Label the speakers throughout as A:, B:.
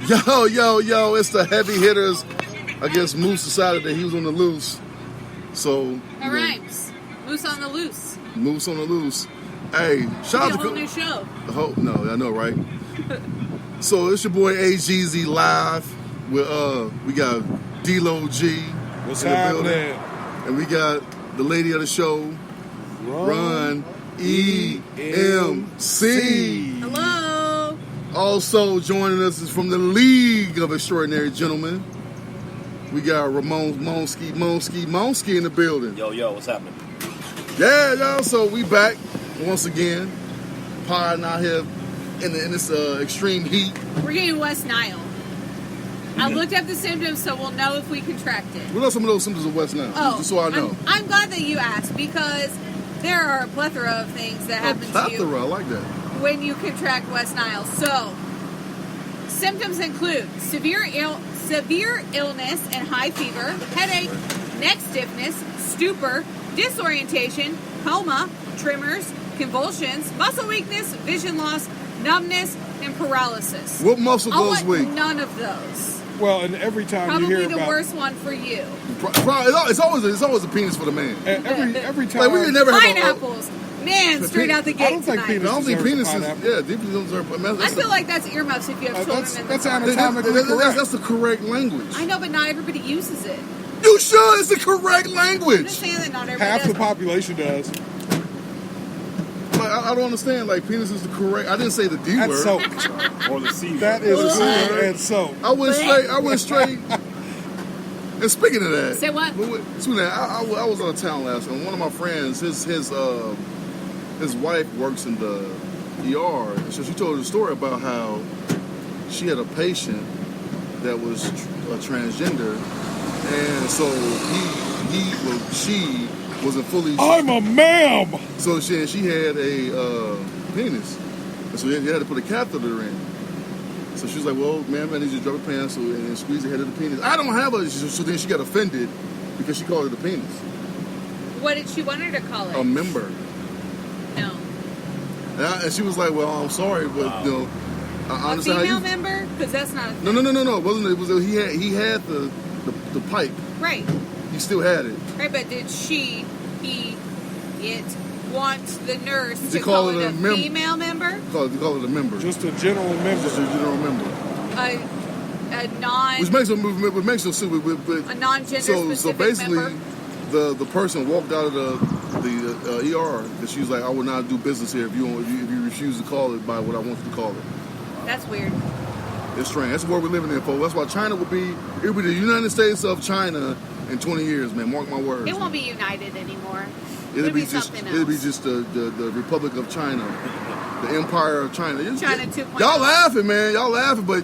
A: Yo, it's the heavy hitters. I guess Moose decided that he was on the loose. So.
B: It rhymes. Moose on the loose.
A: Moose on the loose. Hey, shout out to.
B: A whole new show.
A: No, I know, right? So it's your boy AGZ live. We got D-Lo G.
C: What's happening?
A: And we got the lady of the show, Run EMC.
B: Hello.
A: Also joining us is from the League of Extraordinary Gentlemen. We got Ramon Monski in the building.
D: Yo, what's happening?
A: Yeah, y'all. So we back once again, podding out here in this extreme heat.
B: We're getting West Nile. I looked up the symptoms, so we'll know if we contracted.
A: What are some of those symptoms of West Nile? Just so I know.
B: I'm glad that you asked, because there are a plethora of things that happen to you.
A: I like that.
B: When you contract West Nile. So, symptoms include severe illness and high fever, headache, neck stiffness, stupor, disorientation, coma, tremors, convulsions, muscle weakness, vision loss, numbness, and paralysis.
A: What muscle goes weak?
B: None of those.
C: Well, and every time
B: Probably
C: you hear
B: the worst one for you.
A: It's always a penis for the man.
C: Every time.
A: Like, we never
B: pineapples. Man, straight out the gate.
C: I don't think penis.
A: I don't think penises.
C: Yeah,
A: deeply deserve.
B: I feel like that's earmuffs if you have children in the
C: that's
B: car.
C: anatomically correct.
A: That's the correct language.
B: I know, but not everybody uses it.
A: You sure it's the correct language?
B: I'm just saying that not everybody
C: Half
B: does.
C: the population does.
A: Like, I don't understand. Like, penis is the correct. I didn't say the D
C: That's
A: word.
C: soap.
D: Or the C.
C: That is a C and soap.
A: I went straight. And speaking of that,
B: Say what?
A: Speaking of that, I was out of town last night. One of my friends, his wife works in the ER, and so she told a story about how she had a patient that was a transgender, and so she wasn't fully.
C: I'm a ma'am.
A: So she had a penis, and so they had to put a catheter in. So she was like, "Well, ma'am, I need you to drop your pants and squeeze the head of the penis." I don't have a. So then she got offended because she called it a penis.
B: What did she want her to call it?
A: A member.
B: No.
A: And she was like, "Well, I'm sorry, but
D: Wow.
A: you know, I
B: A
A: understand
B: female
A: how you."
B: member? Because that's not a thing.
A: No. It wasn't. It was he had the pipe.
B: Right.
A: He still had it.
B: Right, but did it want the nurse to
A: call
B: call
A: it
B: it
A: a
B: a
A: member.
B: female member?
A: Call it a member.
C: Just a general member.
A: Just a general member.
B: A non...
A: Which makes no sense.
B: A non-gender specific
A: so basically,
B: member?
A: the person walked out of the ER because she was like, "I will not do business here if you refuse to call it by what I want you to call it."
B: That's weird.
A: It's strange. That's the world we're living in, folks. That's why China will be the United States of China in 20 years, man. Mark my words.
B: It won't be united anymore.
A: It'll be
B: something else.
A: It'll be just the Republic of China, the Empire of China.
B: China 2.0.
A: Y'all laughing, man. Y'all laughing, but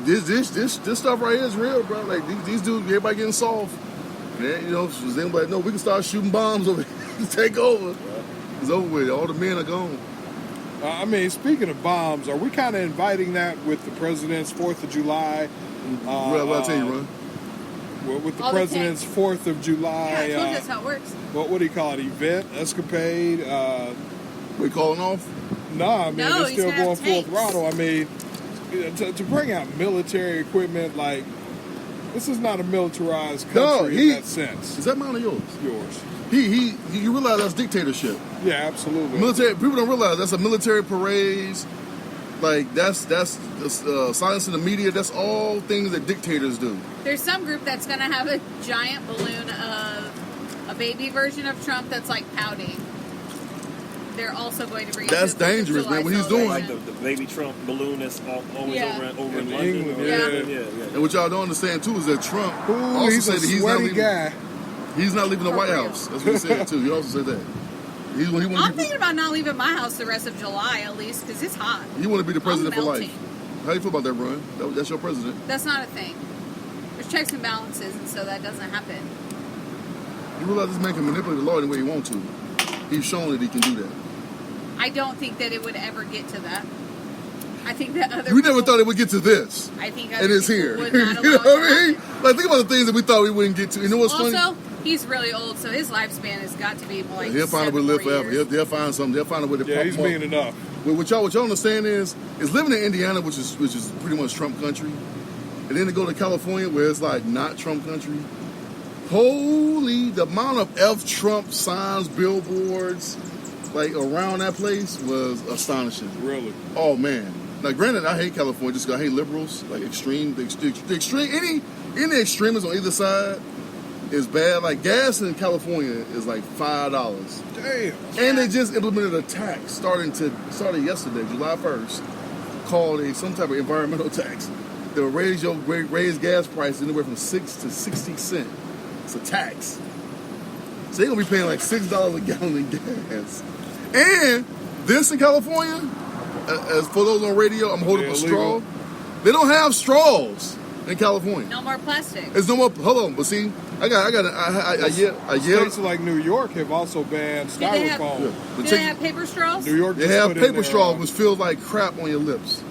A: this stuff right here is real, bro. Like these dudes, everybody getting soft. Man, you know, they like, no, we can start shooting bombs over here. Take over. It's over with. All the men are gone.
C: I mean, speaking of bombs, are we kind of inviting that with the president's 4th of July?
A: Well, I'll tell you, Ron.
C: With the
B: All
C: president's 4th of July.
B: Yeah, I told you that's how it works.
C: What do you call it? Event? Escapade?
A: We calling off?
C: Nah, I mean,
B: No,
C: they're
B: he's
C: still
B: gonna
C: going
B: have
C: full
B: tanks.
C: throttle. I mean, to bring out military equipment, like, this is not a militarized country in that sense.
A: Is that mine or yours?
C: Yours.
A: You realize that's dictatorship.
C: Yeah, absolutely.
A: Military people don't realize that's a military parades. Like that's silence in the media. That's all things that dictators do.
B: There's some group that's going to have a giant balloon of a baby version of Trump that's like pouting. They're also going to bring it
A: That's
B: to the 4th of
A: dangerous,
B: July
A: man. What he's doing.
D: Like
B: celebration.
D: the baby Trump balloon that's always
B: Yeah.
D: over in
C: In
D: London.
C: England,
D: yeah.
A: And what y'all don't understand too is that Trump
C: Ooh,
A: also
C: he's
A: said
C: a
A: that he's not
C: sweaty
A: leaving.
C: guy.
A: He's not leaving the
B: For
A: White
B: real.
A: House. That's what he said too. He also said that. He want
B: I'm
A: to be.
B: thinking about not leaving my house the rest of July, at least, because it's hot.
A: You want to be the president for life.
B: melting.
A: How you feel about that, Ron? That's your president.
B: That's not a thing. There's checks and balances, and so that doesn't happen.
A: You realize this man can manipulate the law any way he wants to. He's shown that he can do that.
B: I don't think that it would ever get to that. I think that other
A: We never
B: people-
A: thought it would get to this.
B: I think
A: And
B: other
A: it's
B: people
A: here.
B: would
A: You
B: not
A: know
B: allow
A: what I
B: it to
A: mean?
B: happen.
A: Like, think about the things that we thought we wouldn't get to. You know what's funny?
B: Also, He's really old, so his lifespan has got to be more like
A: He'll find a way to live
B: 7 more
A: forever.
B: years.
A: They'll find something. They'll find a way to
C: Yeah,
A: pump
C: he's
A: him up.
C: mean enough.
A: Well, what y'all understand is living in Indiana, which is pretty much Trump country, and then to go to California where it's like not Trump country. Holy, the amount of F Trump signs, billboards, like around that place was astonishing.
C: Really.
A: Oh man. Now, granted, I hate California just because I hate liberals, like extreme, the extreme, any extremists on either side is bad. Like gas in California is like $5.
C: Damn.
A: And they just implemented a tax started yesterday, July 1st, called some type of environmental tax. They'll raise gas prices anywhere from 6 to 60 cents. It's a tax. So they're gonna be paying like $6 a gallon in gas. And this in California, as for those on radio, I'm holding up a straw. They don't have straws in California.
B: No more plastic.
A: There's no more. Hold on, but see,
C: States like New York have also banned
B: Do they have-
C: styrofoam.
B: Do they have paper straws?
C: New York
A: They
C: just
A: have
C: put in
A: paper
C: their,
A: straws which feel like crap on your lips.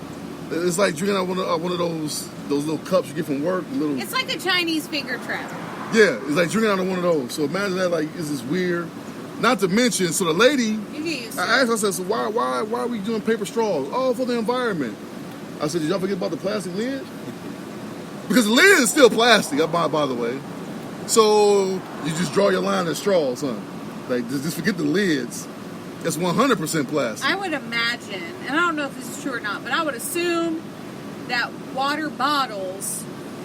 A: It's like drinking out one of those little cups you get from work. Little,
B: It's like a Chinese finger trap.
A: yeah, it's like drinking out of one of those. So imagine that, like, this is weird. Not to mention, so the lady,
B: You can use it.
A: I asked her, I said, so why are we doing paper straws? Oh, for the environment. I said, did y'all forget about the plastic lid? Because the lid is still plastic, by the way. So you just draw your line at straws, huh? Like, just forget the lids. That's 100% plastic.
B: I would imagine, and I don't know if this is true or not, but I would assume that water bottles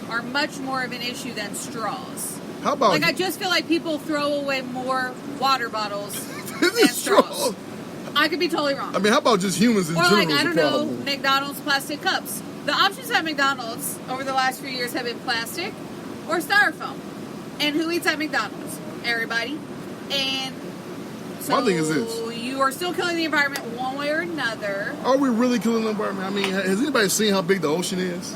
B: are much more of an issue than straws.
A: How about
B: Like, I just feel like people throw away more water bottles
A: This
B: than
A: is
B: straws.
A: straws.
B: I could be totally wrong.
A: I mean, how about just humans in
B: Or
A: general?
B: like,
A: is
B: I
A: the
B: don't know,
A: problem?
B: McDonald's plastic cups. The options at McDonald's over the last few years have been plastic or styrofoam. And who eats at McDonald's? Everybody. And so
A: My thing is this.
B: you are still killing the environment one way or another.
A: Are we really killing the environment? I mean, has anybody seen how big the ocean is?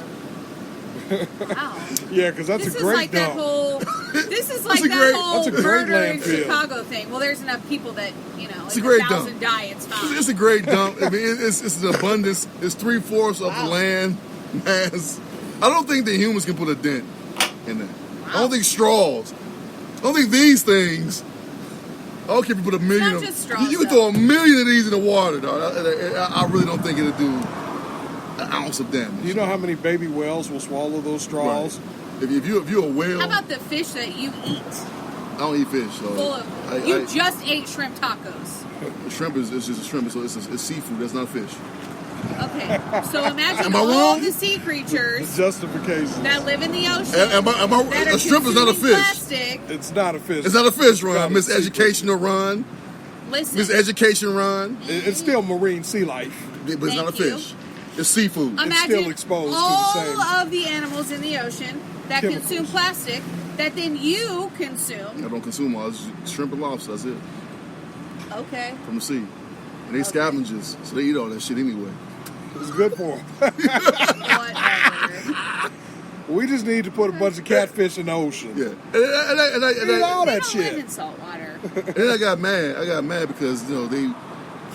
B: Wow.
C: Yeah, because that's
B: This
C: a
B: is
C: great
B: like
C: dump.
B: that whole. This is like
A: a
B: that
A: great-
B: whole
C: that's a great
B: murder in
C: landfill.
B: Chicago thing. Well, there's enough people that
A: It's
B: if
A: a great
B: 1,000
A: dump.
B: die, it's fine.
A: It's a great dump. I mean, it's an abundance. It's 3/4 of the land mass. I don't think that humans can put a dent in that. I don't think straws. I don't think these things. I don't care if you put a million.
B: not
A: of,
B: just straws,
A: you can
B: though.
A: throw a million of these in the water, dog. I really don't think it'll do an ounce of damage.
C: Do you know how many baby whales will swallow those straws?
A: Right. If you're a whale,
B: How about the fish that you eat?
A: I don't eat fish. So
B: Full of. You just ate shrimp tacos.
A: shrimp is just a shrimp. So it's seafood. That's not fish.
B: Okay, so imagine
A: Am I
B: all
A: wrong?
B: the sea creatures
C: Justification.
B: that live in the ocean.
A: Am I,
B: that are
A: a shrimp is not a
B: consuming
A: fish.
B: Plastic.
C: It's not a fish.
A: It's not a fish
C: not
A: run.
C: a
A: Miss
C: seafood.
A: Educational run.
B: Listen,
A: Miss Education run.
C: It's still marine sea life.
A: But it's not a
B: Thank you.
A: fish. It's seafood.
C: It's
B: imagine
C: still exposed to the
B: all
C: same
B: of the animals in the ocean that
C: chemicals.
B: consume plastic that then you consume.
A: I don't consume all. It's just shrimp and lobster. That's it.
B: Okay.
A: From the sea. And they scavengers. So they eat all that shit anyway.
C: It's good for them.
B: Whatever.
C: We just need to put a bunch of catfish in the ocean.
A: Yeah. And
C: Eat all
B: They
C: that
B: don't live
C: shit.
B: in salt water.
A: then I got mad. I got mad because, they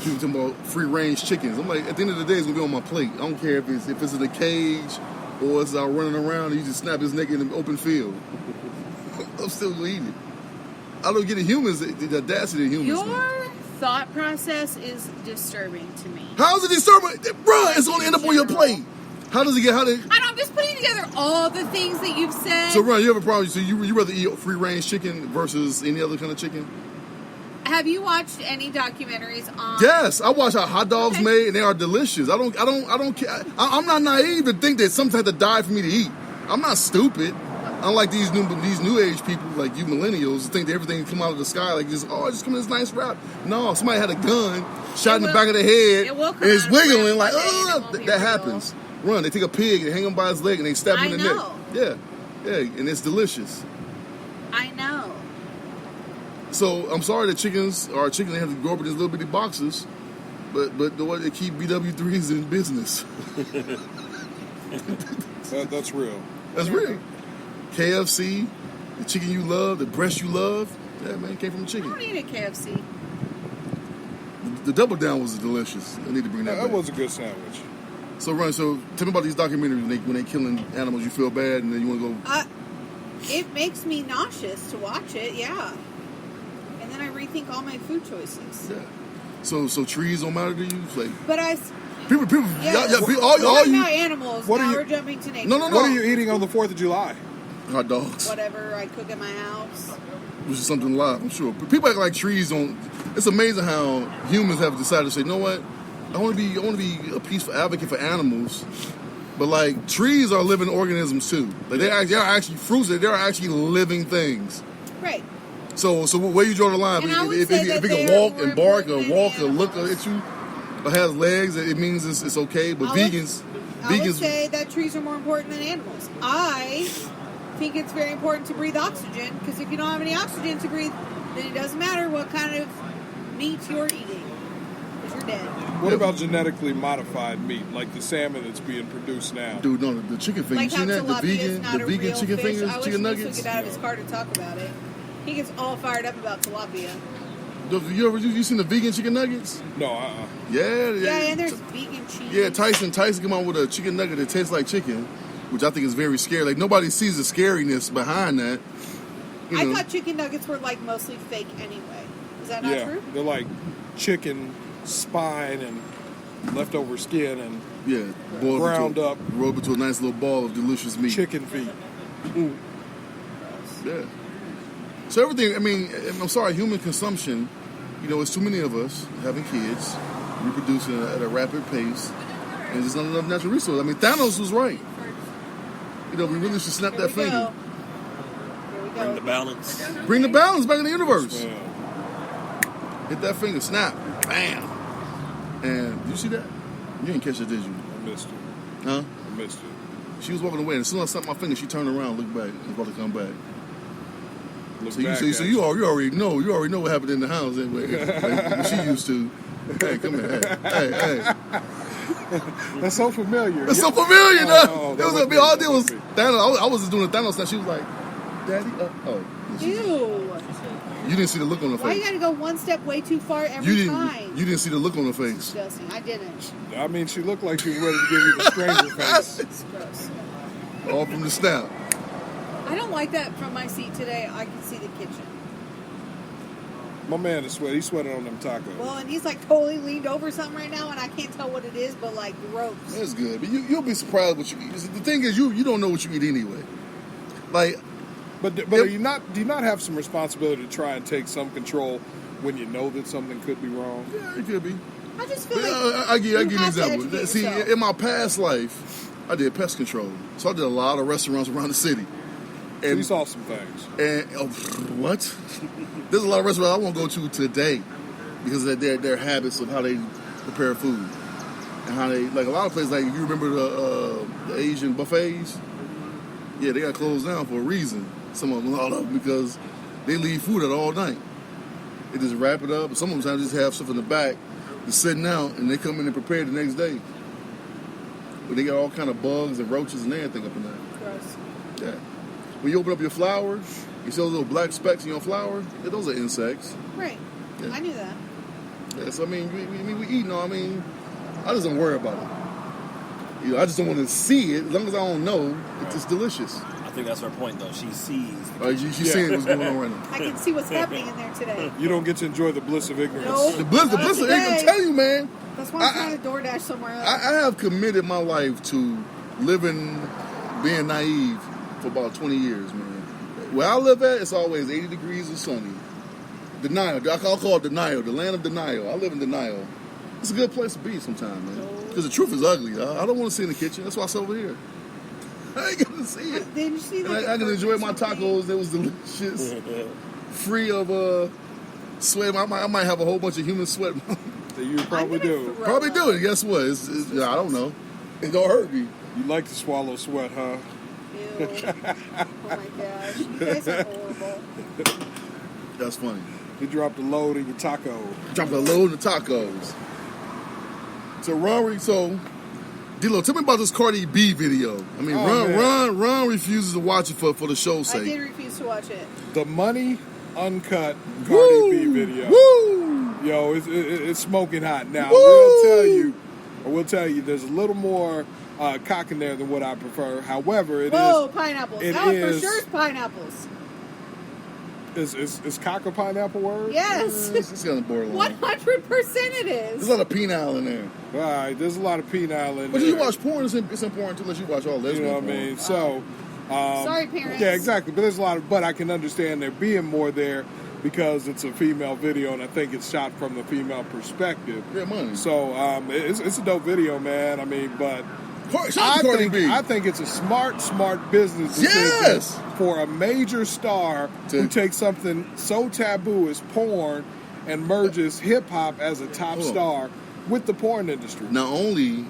A: people talking about free range chickens. I'm like, at the end of the day, it's gonna be on my plate. I don't care if it's in a cage or it's out running around and you just snap his neck in an open field. I'm still gonna eat it. I don't get the humans, the audacity of humans.
B: Your thought process is disturbing to me.
A: How is it disturbing? Bruh, it's gonna end up on your plate. How does it get?
B: I know, I'm just putting together all the things that you've said.
A: So, Ron, you have a problem. So, you rather eat free range chicken versus any other kind of chicken?
B: Have you watched any documentaries on?
A: Yes, I watch how hot dogs
B: Okay.
A: made, and they are delicious. I don't care. I'm not naive to think that something had to die for me to eat. I'm not stupid. Unlike these new age people, like you millennials, think that everything come out of the sky like this. Oh, just come in this nice wrap. No, somebody had a gun, shot in the back of the head,
B: it will come
A: and it's
B: out of a
A: wiggling
B: wrap
A: like,
B: one day and it won't be
A: that
B: real.
A: happens. Run, they take a pig, they hang him by his leg, and they stab him in the
B: I
A: neck.
B: know.
A: Yeah, and it's delicious.
B: I know.
A: So I'm sorry that chickens they have to grow up in these little bitty boxes, but the way they keep BW3s in business.
C: That's real.
A: That's real. KFC, the chicken you love, the breast you love, yeah, man, came from the
B: I
A: chicken.
B: don't eat at KFC.
A: The double down was delicious. I need to bring that
C: That
A: back.
C: was a good sandwich.
A: So, Ron, tell me about these documentaries when they killing animals. You feel bad, and then you want to go.
B: It makes me nauseous to watch it, yeah. And then I rethink all my food choices.
A: Yeah. So trees don't matter to you? Like,
B: But
A: people,
B: yeah,
A: all
B: talking
A: you,
B: about animals,
C: What are
B: now
C: you-
B: we're jumping to nature.
A: No.
C: What are you eating on the 4th of July?
A: hot dogs,
B: Whatever I cook at my house.
A: which is something live, I'm sure. But people act like trees don't. It's amazing how humans have decided to say, you know what? I want to be a peaceful advocate for animals. But like trees are living organisms too. Like they are actually fruits. They are actually living things.
B: Right.
A: So where you draw the line?
B: And I would
A: If
B: say
A: it
B: that
A: can
B: they are
A: walk
B: more
A: and bark or
B: important than
A: walk or look
B: animals.
A: at you, or has legs, it means it's okay. But
B: I would
A: vegans,
B: say that trees are more important than animals. I think it's very important to breathe oxygen, because if you don't have any oxygen to breathe, then it doesn't matter what kind of meat you're eating, because you're dead.
C: What about genetically modified meat, like the salmon that's being produced now?
A: dude, no, the chicken fingers.
B: Like
A: You
B: how
A: seen that? The
B: tilapia is not a
A: vegan
B: real
A: chicken
B: fish.
A: fingers,
B: I wish
A: chicken
B: he
A: nuggets.
B: took it out of his car to talk about it. He gets all fired up about tilapia.
A: You seen the vegan chicken nuggets?
C: No,
A: Yeah.
B: Yeah, and there's vegan cheese.
A: Yeah, Tyson come out with a chicken nugget that tastes like chicken, which I think is very scary. Like nobody sees the scariness behind that. You
B: I
A: know.
B: thought chicken nuggets were like mostly fake anyway. Is that not
C: yeah,
B: true?
C: they're like chicken spine and leftover skin and
A: Yeah, boiled
C: ground
A: into,
C: up
A: rolled into a nice little ball of delicious meat.
C: chicken feet.
A: Yeah. So everything. I mean, I'm sorry, human consumption. You know, it's too many of us having kids, reproducing at a rapid pace, and there's not enough natural resources. I mean, Thanos was right. You know, we really should snap
B: Here
A: that
B: we
A: finger.
B: go. Here we go.
D: Bring the balance.
A: Bring the balance back in the universe.
C: Yeah,
A: Hit that finger, snap, bam. And did you see that? You didn't catch it, did you?
C: I missed it.
A: Huh?
C: I missed it.
A: She was walking away, and as soon as I snapped my finger, she turned around, looked back, and was about to come back.
C: Look
A: So you,
C: back
A: so,
C: at
A: so you already know what happened in the house anyway. Like, what she used to. Hey, come here. Hey.
C: That's so familiar.
A: That's
C: Yeah.
A: so familiar,
C: Oh,
A: though.
C: that
A: It was
C: would be-
A: all I did
C: that
A: was
C: would be.
A: Thanos. I was just doing the Thanos stuff. She was like, Daddy, oh.
B: Ew.
A: You didn't see the look on her
B: Why you
A: face.
B: gotta go one step way too far every time?
A: You didn't see the look on her face.
B: Disgusting. I didn't.
C: I mean, she looked like she was ready to give you the stranger face.
B: It's gross.
A: All from the snap.
B: I don't like that from my seat today. I can see the kitchen.
C: My man is sweating. He's sweating on them tacos.
B: Well, and he's like totally leaned over something right now, and I can't tell what it is, but like gross.
A: That's good. But you'll be surprised what you eat. The thing is, you don't know what you eat anyway. Like,
C: But
A: Yep.
C: do you not have some responsibility to try and take some control when you know that something could be wrong?
A: yeah, it could be.
B: I just feel
A: But,
B: like
A: I give you an
B: have to
A: example.
B: educate
A: See,
B: yourself.
A: in my past life, I did pest control. So I did a lot of restaurants around the city.
C: So
A: And
C: you saw some things.
A: what? There's a lot of restaurants I won't go to today because of their habits of how they prepare food and how they, like a lot of places. Like, you remember the Asian buffets? Yeah, they got closed down for a reason. Some of them, a lot of them, because they leave food out all night. They just wrap it up. And some of them just have stuff in the back that's sitting out, and they come in and prepare the next day. But they got all kind of bugs and roaches and everything up in there.
B: gross.
A: Yeah. When you open up your flour, you see those little black specks in your flour? Yeah, those are insects.
B: Right.
A: Yeah.
B: I knew that.
A: Yeah, so I mean, we eat, no, I mean, I just don't worry about it. You know, I just don't want to see it. As long as I don't know, it's just delicious.
D: I think that's her point, though. She sees.
A: She's seeing what's going on right now.
B: I can see what's happening in there today.
C: You don't get to enjoy the bliss of ignorance.
B: No.
A: The bliss
B: Not
A: of
B: today.
A: I'm telling you, man.
B: That's why I'm trying to DoorDash somewhere else.
A: I have committed my life to living, being naive for about 20 years, man. Where I live at, it's always 80 degrees and sunny. Denial. I'll call it denial, the land of denial. I live in denial. It's a good place to be sometimes, man. Because the truth is ugly. I don't want to see in the kitchen. That's why I sit over here. I ain't going to see it.
B: Didn't you see
A: And
B: like
A: I can enjoy my
B: something?
A: tacos. It was delicious. Free of sweat. I might have a whole bunch of human sweat.
C: You probably
B: I'm gonna
C: do.
B: throw
A: Probably
B: up.
A: do it. Guess what? I don't know. It don't hurt me.
C: You like to swallow sweat, huh?
B: Ew. Oh my gosh. You guys are horrible.
A: That's funny.
C: You dropped a load in your taco.
A: Drop a load of tacos. So D-Lo, tell me about this Cardi B video. I mean,
C: Oh,
A: Ron refuses to watch it for the show's
B: I did
A: sake.
B: refuse to watch it.
C: The Money Uncut Cardi
A: Woo!
C: B video.
A: Woo!
C: Yo, it's smoking hot. Now,
A: Woo!
C: I will tell you, there's a little more cock in there than what I prefer. However,
B: pineapples.
C: it
B: That one for
C: is-
B: sure is pineapples.
C: Is cock a pineapple word?
B: Yes.
A: It's kind of borderline.
B: 100% it
A: There's
B: is.
A: a lot of penile in there.
C: All right, there's a lot of penile in
A: But
C: there.
A: you watch porn, it's important to let you watch all lesbian
C: You know what I
A: porn.
C: mean? So,
B: Sorry, parents.
C: yeah, exactly. But there's a lot of, but I can understand there being more there because it's a female video, and I think it's shot from the female perspective.
A: Yeah, money.
C: So, it's a dope video, man. I mean, but
A: Shout out to Cardi B.
C: I think it's a smart business decision
A: Yes!
C: for a major star who takes something so taboo as porn and merges hip hop as a top
A: Hold on.
C: star with the porn industry.
A: Not only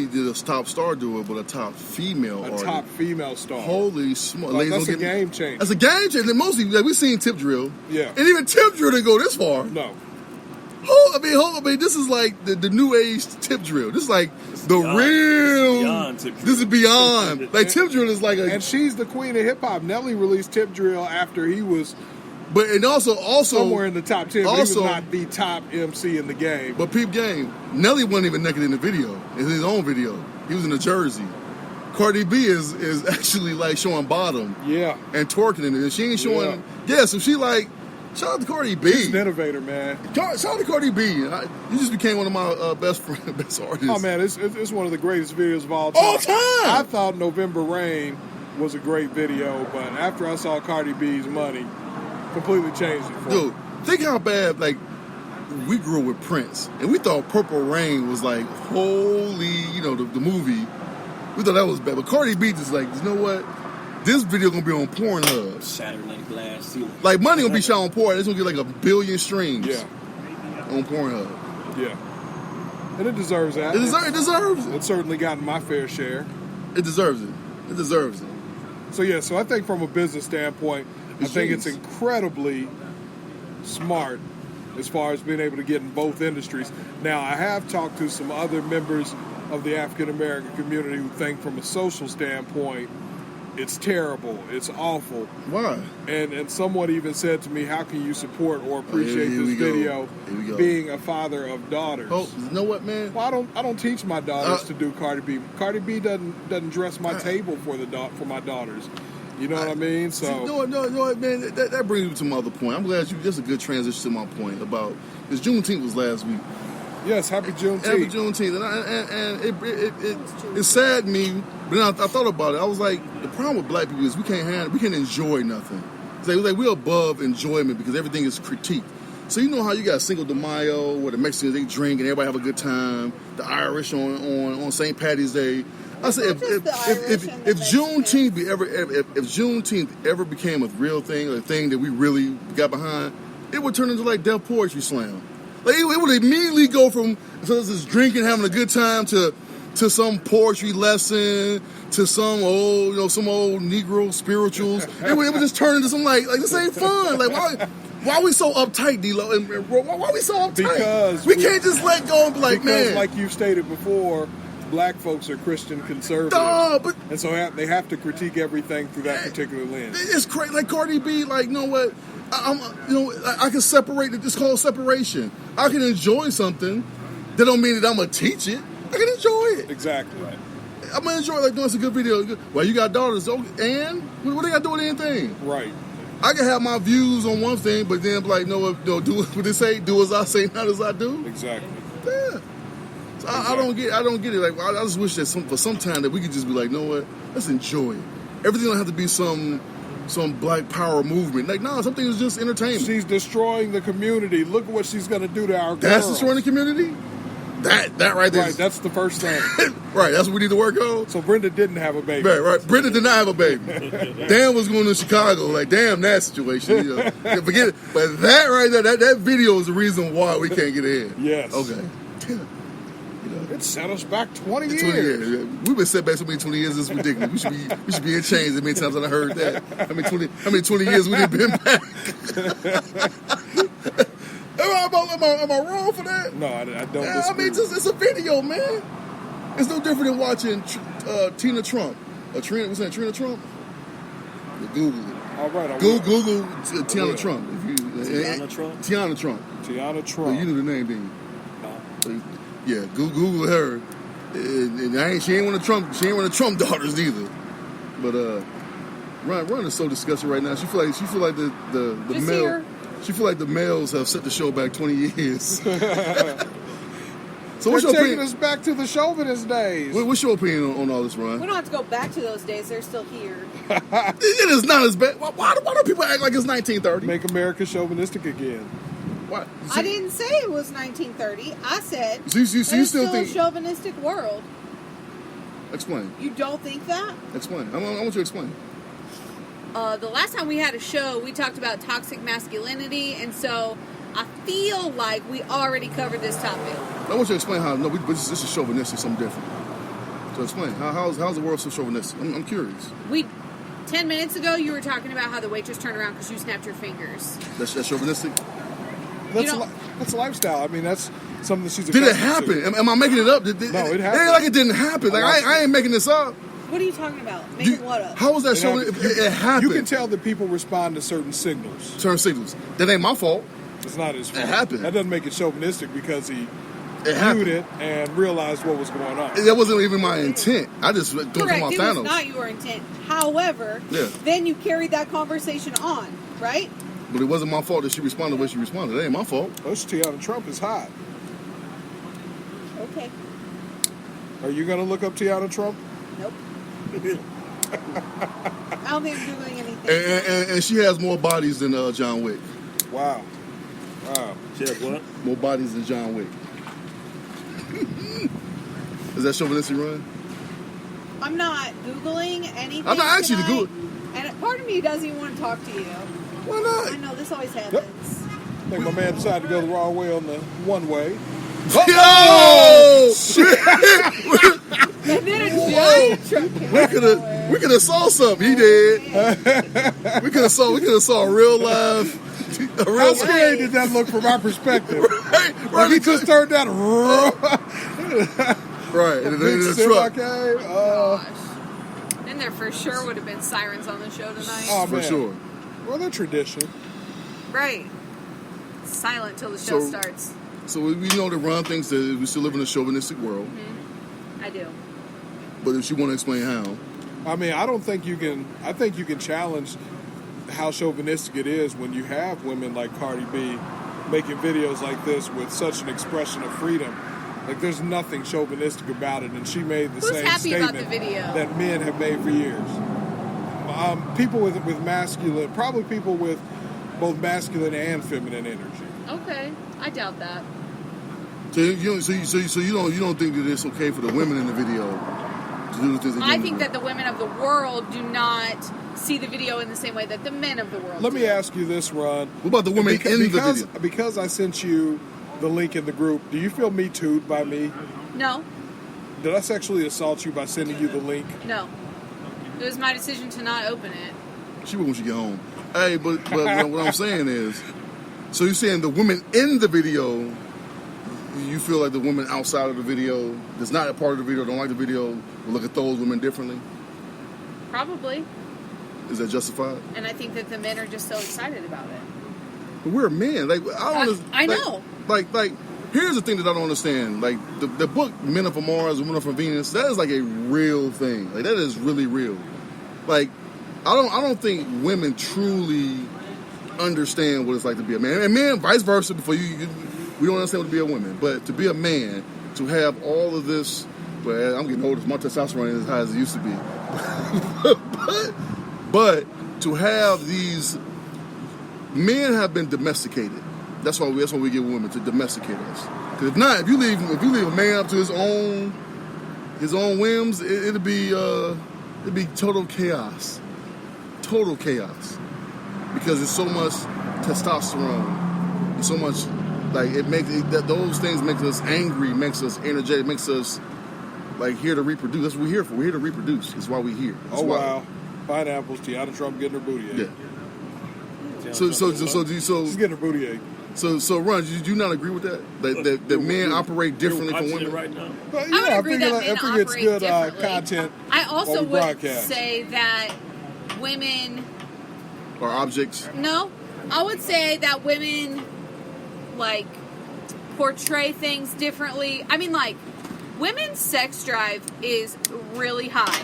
A: did a top star do it, but a top female
C: A
A: artist.
C: top female star.
A: Holy smoke!
C: Like,
A: Ladies,
C: that's
A: don't
C: a
A: get-
C: game changer.
A: That's a game changer. And mostly, like, we've seen Tip Drill.
C: Yeah.
A: And even Tip Drill didn't go this far.
C: No.
A: I mean, this is like the new age Tip Drill. This is like the
D: beyond-
A: real.
D: this is beyond Tip Drill.
A: This is beyond. Like, Tip Drill is like a.
C: And she's the queen of hip hop. Nelly released Tip Drill after he was
A: But and also
C: somewhere in the top 10. But he
A: also-
C: was not the top MC in the game.
A: But peep game, Nelly wasn't even naked in the video. In his own video, he was in a jersey. Cardi B is actually like showing bottom
C: Yeah.
A: and twerking in it, and she ain't showing. Yeah, so she like. Shout out to Cardi B.
C: He's an innovator, man.
A: Shout out to Cardi B. You just became one of my best artists.
C: Oh, man, it's one of the greatest videos of all time.
A: All time!
C: I thought November Rain was a great video, but after I saw Cardi B's Money, completely changed it for me.
A: Dude, think how bad, like, we grew up with Prince, and we thought Purple Rain was like, holy, the movie. We thought that was bad. But Cardi B just like, you know what? This video gonna be on Pornhub.
D: Shattered like glass ceiling.
A: Like, money gonna be shot on Pornhub. It's gonna get like 1 billion streams
C: Yeah,
A: on Pornhub.
C: yeah. And it deserves that.
A: It deserves it.
C: It's certainly gotten my fair share.
A: It deserves it. It deserves it.
C: So, yeah, so I think from a business standpoint, I think it's
A: Genius.
C: incredibly smart as far as being able to get in both industries. Now, I have talked to some other members of the African American community who think from a social standpoint, it's terrible, it's awful.
A: Why?
C: And someone even said to me, how can you support or appreciate
A: here
C: this
A: we go.
C: video
A: Here we go.
C: being a father of daughters?
A: Oh, you know what, man?
C: Well, I don't teach my daughters to do Cardi B. Cardi B doesn't dress my table for my daughters. You know what I mean? So
A: No, man. That brings me to my other point. I'm glad that's a good transition to my point about because Juneteenth was last week.
C: yes, happy Juneteenth.
A: Happy Juneteenth, and it saddened me. But then I thought about it. I was like, the problem with black people is we can't enjoy nothing. It's like we're above enjoyment because everything is critiqued. So you know how you got Cinco de Mayo where the Mexicans they drink and everybody have a good time. The Irish on St. Patty's Day. I said if Juneteenth ever became a real thing, a thing that we really got behind, it would turn into like Def Poetry Slam. Like it would immediately go from just drinking, having a good time to some poetry lesson to some old Negro spirituals. It would just turn into some like this ain't fun. Like why are we so uptight, D-Lo? And why are we so uptight?
C: Because
A: we can't just let go and be like,
C: because
A: man.
C: like you've stated before, black folks are Christian conservatives.
A: Duh, but
C: and so they have to critique everything through that particular lens.
A: it's crazy. Like Cardi B, like, you know what? I can separate it. It's called separation. I can enjoy something. That don't mean that I'm gonna teach it. I can enjoy it.
C: Exactly.
D: Right.
A: I'm gonna enjoy it. Like, no, it's a good video. Well, you got daughters, and what they got to do with anything?
C: Right.
A: I can have my views on one thing, but then be like, no, do what they say. Do as I say, not as I do.
C: Exactly.
A: Yeah. So I don't get it. Like, I just wish that for some time that we could just be like, you know what? Let's enjoy it. Everything don't have to be some black power movement. Like, no, something is just entertainment.
C: She's destroying the community. Look at what she's going to do to our girls.
A: That's destroying the community? That right there.
C: Right, that's the first thing.
A: Right, that's what we need to work on.
C: So Brenda didn't have a baby.
A: Right. Brenda did not have a baby. Dan was going to Chicago. Like, damn that situation. Yeah, forget it. But that right there, that video is the reason why we can't get in.
C: Yes.
A: Okay.
C: It set us back 20 years.
A: 20 years. We've been set back so many 20 years. It's ridiculous. We should be in chains. As many times I heard that. How many 20 years we done been back? Am I wrong for that?
C: No, I don't
A: Yeah, I
C: disagree.
A: mean, it's a video, man. It's no different than watching Tina Trump. What's that, Trina Trump? Google it.
C: All right.
A: Google Tiana Trump.
D: Tiana Trump?
A: Tiana Trump.
C: Tiana
A: Well,
C: Trump.
A: you knew the name, didn't
D: No.
A: you? Yeah, Google her. And she ain't one of Trump daughters either. But Ron is so disgusted right now. She feel like the
B: Just
A: male.
B: here.
A: She feel like the males have set the show back 20 years. So
C: They're
A: what's your
C: taking
A: opinion?
C: us back to the chauvinist days.
A: What's your opinion on all this, Ron?
B: We don't have to go back to those days. They're still here.
A: It is not as bad. Why do people act like it's 1930?
C: Make America chauvinistic again.
A: Why?
B: I didn't say it was 1930. I said
A: So you
B: it's
A: still
B: still
A: think?
B: a chauvinistic world.
A: Explain.
B: You don't think that?
A: Explain. I want you to explain.
B: The last time we had a show, we talked about toxic masculinity, and so I feel like we already covered this topic.
A: I want you to explain how. No, this is chauvinistic, something different. So explain how's the world so chauvinistic? I'm curious.
B: 10 minutes ago, you were talking about how the waitress turned around because you snapped your fingers.
A: That's chauvinistic.
C: That's a lifestyle. I mean, that's something that she's.
A: Did it
C: accustomed to.
A: happen? Am I making it up?
C: No, it
A: It
C: happened.
A: ain't like it didn't happen. Like I ain't making this up.
B: What are you talking about? Making what up?
A: How was that
C: It
A: show?
C: happened.
A: It happened.
C: You can tell that people respond to certain signals.
A: Turn signals. That ain't my fault.
C: It's not his fault.
A: It happened.
C: That doesn't make it chauvinistic because he
A: It happened.
C: viewed it and realized what was going on.
A: That wasn't even my intent. I just don't come
B: Correct,
A: out
B: it
A: Thanos.
B: was not your intent. However,
A: Yeah.
B: then you carried that conversation on, right?
A: But it wasn't my fault that she responded the way she responded. That ain't my fault.
C: Tiana Trump is hot.
B: Okay.
C: Are you going to look up Tiana Trump?
B: Nope. I don't think I'm Googling anything.
A: And she has more bodies than John Wick.
C: Wow.
D: Check what?
A: More bodies than John Wick. Is that chauvinistic, Run?
B: I'm not Googling anything.
A: I'm not asking you to
B: tonight,
A: Google.
B: And part of me doesn't even want to talk to you.
A: Why
B: I
A: not?
B: know this always happens.
C: I think my man decided to go the wrong way on the one way.
A: Yo! Shit!
B: And then a giant truck came out of nowhere.
A: We could have saw something. He did. We could have saw a real live.
C: How scary did that look from our perspective?
A: Right,
C: Like he just turned down a
A: right, in the
C: big
A: truck.
C: came.
B: Gosh. Then there for sure would have been sirens on the show tonight.
C: Oh,
A: For
C: man.
A: sure.
C: Well, they're tradition.
B: Right. Silent till the show
A: So-
B: starts.
A: So we know that Ron thinks that we still live in a chauvinistic world,
B: I do.
A: but if she want to explain how,
C: I mean, I don't think you can. I think you can challenge how chauvinistic it is when you have women like Cardi B making videos like this with such an expression of freedom. Like, there's nothing chauvinistic about it, and she made the
B: Who's
C: same
B: happy about
C: statement
B: the video?
C: that men have made for years. People with masculine, probably people with both masculine and feminine energy.
B: Okay. I doubt that.
A: so you don't think that it's okay for the women in the video to do the things they do?
B: I think that the women of the world do not see the video in the same way that the men of the world
C: Let
B: do.
C: me ask you this, Ron.
A: What about the women in the video?
C: Because I sent you the link in the group, do you feel me too'd by me?
B: No.
C: Did I sexually assault you by sending you the link?
B: No. It was my decision to not open it.
A: She will when she get home. Hey, but what I'm saying is, so you're saying the women in the video, you feel like the women outside of the video, that's not a part of the video, don't like the video, will look at those women differently?
B: Probably.
A: Is that justified?
B: And I think that the men are just so excited about it.
A: But we're men. Like
B: I know.
A: Like here's the thing that I don't understand. Like the book Men Are From Mars and Women Are From Venus, that is like a real thing. Like that is really real. Like I don't think women truly understand what it's like to be a man, and men vice versa. We don't understand what to be a woman, but to be a man, to have all of this. Well, I'm getting older. My testosterone isn't as high as it used to be, but to have these men have been domesticated. That's why we get women to domesticate us. Because if not, if you leave a man up to his own whims, it'd be total chaos. Total chaos. Because there's so much testosterone, and so much those things make us angry, makes us energetic, makes us like here to reproduce. That's what we're here for. We're here to reproduce. That's why we're here. That's why.
C: Wow. Pineapples, Tiana Trump getting her booty ate.
A: Yeah. So
C: She's getting her booty ate.
A: So Ron, do you not agree with that? That men operate differently from women?
D: Right now.
C: But,
B: I would agree that men
C: I figure it's
B: operate
C: good
B: differently.
C: content.
B: I also
C: while we
B: would
C: broadcast.
B: say that women...
A: Or objects?
B: No. I would say that women, like, portray things differently. I mean, like, women's sex drive is really high.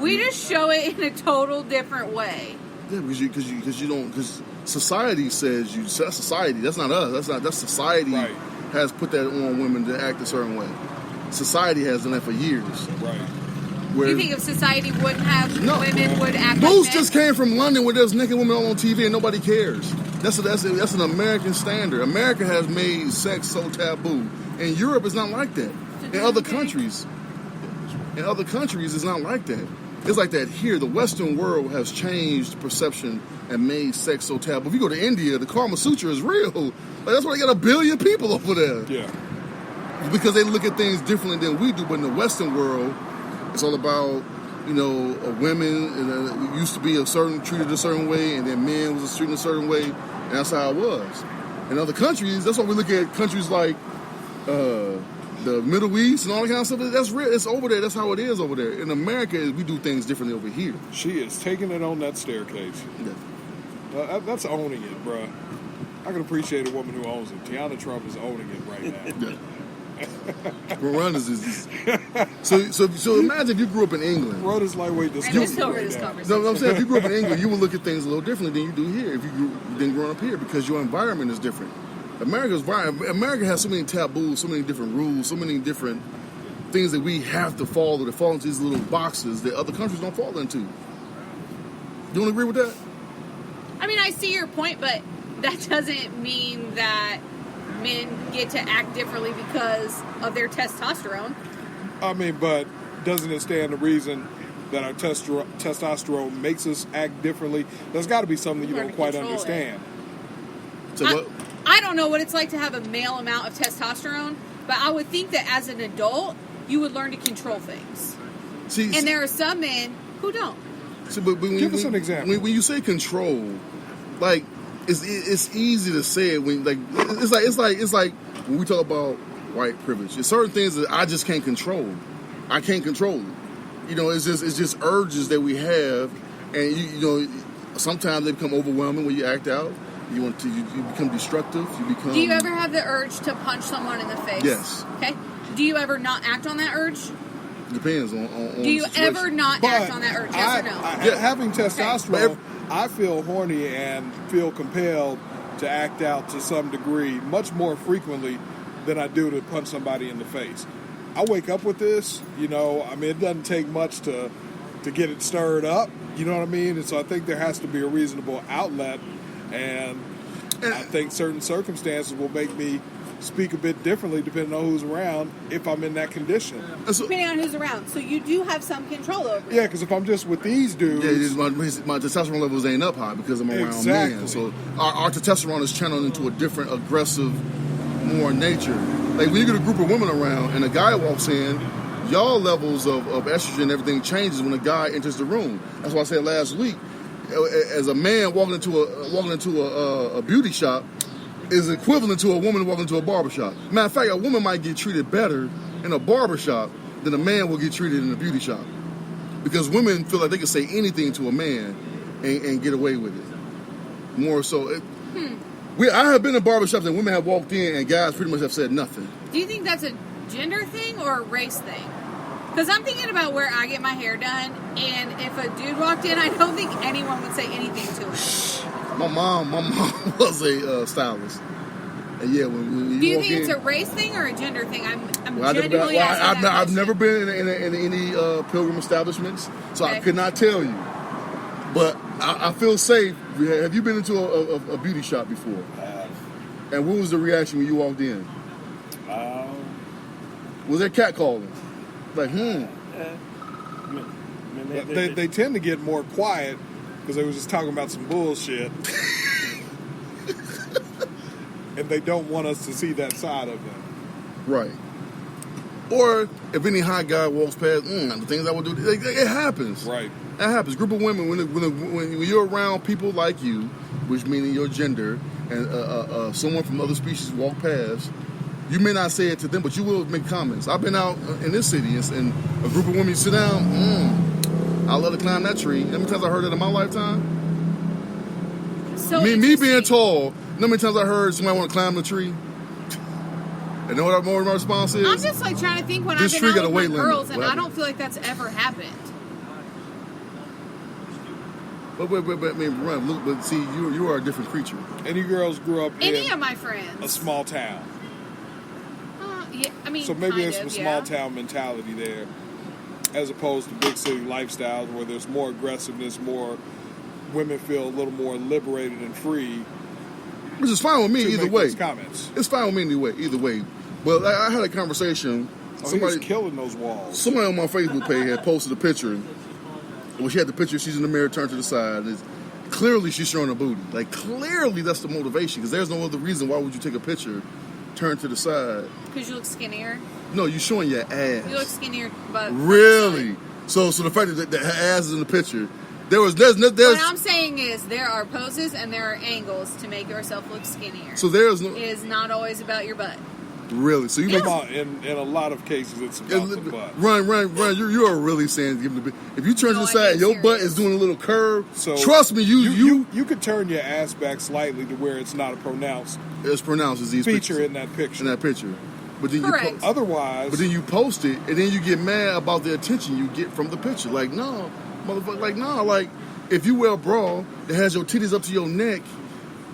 B: We just show it in a total different way.
A: Yeah, because society says you. That's society. That's not us. That's society
C: Right.
A: has put that on women to act a certain way. Society has done that for years.
C: Right.
A: Where
B: You think if society wouldn't have,
A: No.
B: women would act
A: Boots
B: like men?
A: just came from London where there's naked women all on TV and nobody cares. That's an American standard. America has made sex so taboo. In Europe, it's not like that. In other countries, it's not like that. It's like that here. The Western world has changed perception and made sex so taboo. If you go to India, the Kama Sutra is real. Like, that's why they got 1 billion people over there.
C: Yeah.
A: Because they look at things differently than we do. But in the Western world, it's all about, women used to be treated a certain way, and then men was treated a certain way, and that's how it was. In other countries, that's why we look at countries like the Middle East and all that kind of stuff. That's real. It's over there. That's how it is over there. In America, we do things differently over here.
C: She is taking it on that staircase.
A: Yeah.
C: That's owning it, bruh. I can appreciate a woman who owns it. Tiana Trump is owning it right now.
A: Yeah. Runners is so imagine if you grew up in England.
C: Rhoda's lightweight
B: I
C: discussion
B: just over
C: right
B: this
C: now.
B: conversation.
A: No, I'm saying if you grew up in England, you would look at things a little differently than you do here. If you didn't grow up here, because your environment is different. America has so many taboos, so many different rules, so many different things that we have to follow. That fall into these little boxes that other countries don't fall into. You don't agree with that?
B: I mean, I see your point, but that doesn't mean that men get to act differently because of their testosterone.
C: I mean, but doesn't it stand to reason that our testosterone makes us act differently? There's got to be something you
B: Learn
C: don't
B: to
C: quite
B: control
C: understand.
A: So what?
B: I don't know what it's like to have a male amount of testosterone, but I would think that as an adult, you would learn to control things. And there are some men who don't.
A: But
C: Give us an example.
A: When you say control, like it's easy to say it when it's like when we talk about white privilege. There's certain things that I just can't control. I can't control it. It's just urges that we have, and you sometimes they become overwhelming when you act out. You become destructive.
B: Do you ever have the urge to punch someone in the face?
A: Yes.
B: Okay. Do you ever not act on that urge?
A: Depends on
B: Do you
A: the situation.
B: ever not act on that urge? Yes or no?
C: Having testosterone, I feel horny and feel compelled to act out to some degree much more frequently than I do to punch somebody in the face. I wake up with this, it doesn't take much to get it stirred up, you know what I mean? And so I think there has to be a reasonable outlet, and I think certain circumstances will make me speak a bit differently depending on who's around if I'm in that condition.
B: Depending on who's around. So you do have some control over it.
C: Yeah, because if I'm just with these dudes...
A: my testosterone levels ain't up high because I'm around men. So our testosterone is channeled into a different, aggressive, more nature. Like when you get a group of women around and a guy walks in, y'all levels of estrogen and everything changes when a guy enters the room. That's why I said last week, as a man walking into a beauty shop, is equivalent to a woman walking into a barbershop. Matter of fact, a woman might get treated better in a barbershop than a man will get treated in a beauty shop. Because women feel like they can say anything to a man and get away with it. More so. I have been in barbershops and women have walked in and guys pretty much have said nothing.
B: Do you think that's a gender thing or a race thing? Because I'm thinking about where I get my hair done, and if a dude walked in, I don't think anyone would say anything to him.
A: My mom was a stylist. And yeah, when
B: do you
A: walk
B: think it's
A: in,
B: a race thing or a gender thing? I'm genuinely asking that
A: I've
B: question.
A: never been in any pilgrim establishments, so
B: Okay.
A: I could not tell you. But I feel safe. Have you been into a beauty shop before? And what was the reaction when you walked in? Was there catcalling? Like,
C: They tend to get more quiet because they was just talking about some bullshit. And they don't want us to see that side of them.
A: Right. Or if any hot guy walks past, the things I would do, it happens.
C: Right.
A: That happens. Group of women, when you're around people like you, which meaning your gender, and someone from other species walk past, you may not say it to them, but you will make comments. I've been out in this city, and a group of women sit down, I love to climb that tree. How many times I heard that in my lifetime?
B: So
A: Me being tall, how many times I heard somebody want to climb the tree? And know what my response is?
B: I'm just like trying to think when
A: This
B: I've
A: tree
B: been
A: got
B: out
A: a
B: with
A: weight
B: my
A: limit.
B: girls, and
A: What
B: I don't feel like that's ever happened.
A: But I mean, Run, look, but see, you are a different creature.
C: Any girls grew up
B: Any
C: in
B: of my friends.
C: a small town.
B: Yeah, I mean,
C: So maybe
B: kind
C: there's
B: of,
C: some
B: yeah.
C: small town mentality there, as opposed to big city lifestyles where there's more aggressiveness, more women feel a little more liberated and free.
A: Which is fine with me
C: to
A: either
C: make
A: way.
C: those comments.
A: It's fine with me either way. But I had a conversation.
C: He was killing those walls.
A: Somebody on my Facebook page had posted a picture. Well, she had the picture. She's in the mirror, turned to the side. Clearly, she's showing her booty. Like, clearly, that's the motivation. Because there's no other reason why would you take a picture, turn to the side.
B: Because you look skinnier.
A: No, you're showing your ass.
B: You look skinnier, but
A: Really? So the fact that her ass is in the picture, there's
B: what I'm saying is there are poses and there are angles to make yourself look skinnier.
A: so there's no
B: It is not always about your butt.
A: really. So you
C: In a lot of cases, it's about the butt.
A: Run. You are really saying give the if you turn to
B: No,
A: the
B: I'm
A: side,
B: being
A: your butt
B: serious.
A: is doing a little curve.
C: So
A: trust me,
C: you could turn your ass back slightly to where it's not a pronounced
A: it's pronounced as these
C: feature
A: pictures,
C: in that picture.
A: in that picture. But then
B: Correct.
C: Otherwise,
A: but then you post it, and then you get mad about the attention you get from the picture. Like, no, motherfucker, like, no, like, if you wear a bra that has your titties up to your neck,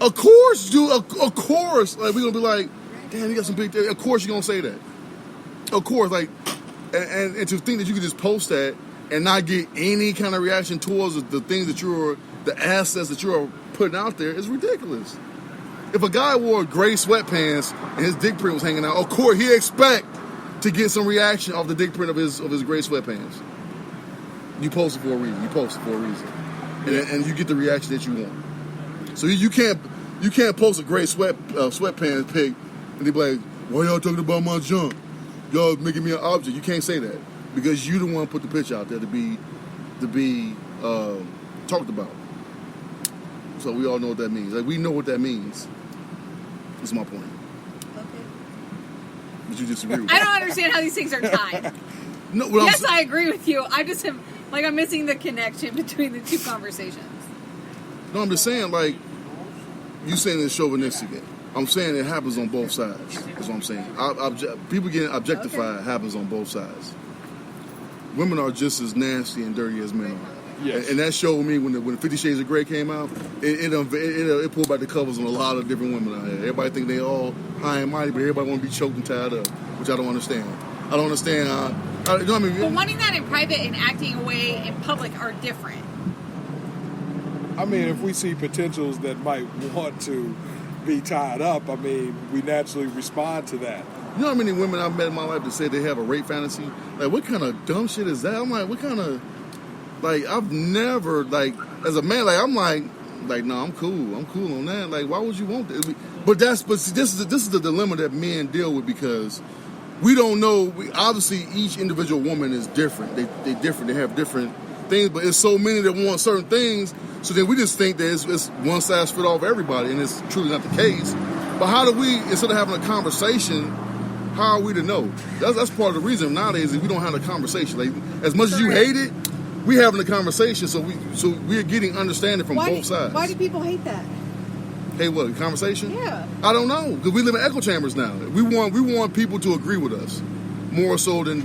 A: of course, dude, of course, like, we're gonna be like, damn, you got some big titties. Of course you're gonna say that. Of course, like, and to think that you can just post that and not get any kind of reaction towards the things that the assets that you're putting out there is ridiculous. If a guy wore gray sweatpants and his dick print was hanging out, of course he expect to get some reaction off the dick print of his gray sweatpants. You post it for a reason. And you get the reaction that you want. So you can't post a gray sweatpants pic and they be like, why y'all talking about my junk? Y'all making me an object. You can't say that because you the one put the picture out there to be talked about. So we all know what that means. Like, we know what that means. That's my point.
B: Okay.
A: But you disagree with
B: I
A: me.
B: don't understand how these things are tied.
A: No, what
B: Yes,
A: I'm,
B: I agree with you. I just am like I'm missing the connection between the two conversations.
A: no, I'm just saying, like, you saying it's chauvinistic. I'm saying it happens on both sides. That's what I'm saying. People getting objectified happens on both sides. Women are just as nasty and dirty as men are.
C: Yes.
A: And that showed me when 50 Shades of Grey came out, it pulled back the covers on a lot of different women out here. Everybody think they all high and mighty, but everybody want to be choked and tied up, which I don't understand. I don't understand how, you know what I mean?
B: But wanting that in private and acting away in public are different.
C: I mean, if we see potentials that might want to be tied up, I mean, we naturally respond to that.
A: You know how many women I've met in my life that say they have a rape fantasy? Like, what kind of dumb shit is that? I'm like, what kind of... Like, I've never, like, as a man, like, I'm like, no, I'm cool on that. Like, why would you want that? But see, this is the dilemma that men deal with because we don't know. Obviously, each individual woman is different. They're different. They have different things, but it's so many that want certain things. So then we just think that it's one size fit all for everybody, and it's truly not the case. But how do we, instead of having a conversation, how are we to know? That's part of the reason nowadays is we don't have a conversation. Like, as much as you hate it, we having a conversation, so we're getting understanding from both sides.
B: Why do people hate that?
A: Hey, what, conversation?
B: Yeah.
A: I don't know, because we live in echo chambers now. We want people to agree with us more so than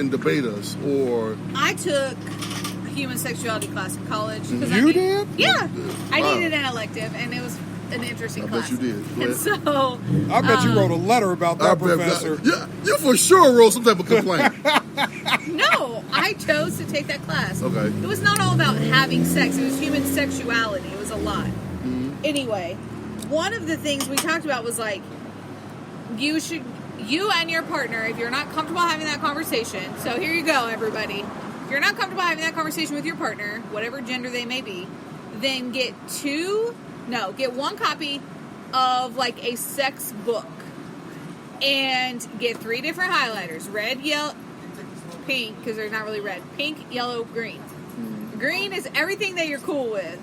A: debate us. Or
B: I took a human sexuality class in college. 'Cause
C: You did?
B: Yeah. I
A: Wow.
B: needed an elective, and it was an interesting
A: I
B: class.
A: bet you did. Go
B: And
A: ahead.
B: so...
C: I bet you wrote a letter about that, professor.
A: Yeah, you for sure wrote some type of complaint.
B: No, I chose to take that class.
A: Okay.
B: It was not all about having sex. It was human sexuality. It was a lot.
A: Mm-hmm.
B: Anyway, one of the things we talked about was like, you and your partner, if you're not comfortable having that conversation, so here you go, everybody. If you're not comfortable having that conversation with your partner, whatever gender they may be, then get one copy of like a sex book and get 3 different highlighters: red, yellow, pink, because there's not really red, pink, yellow, green. Green is everything that you're cool with.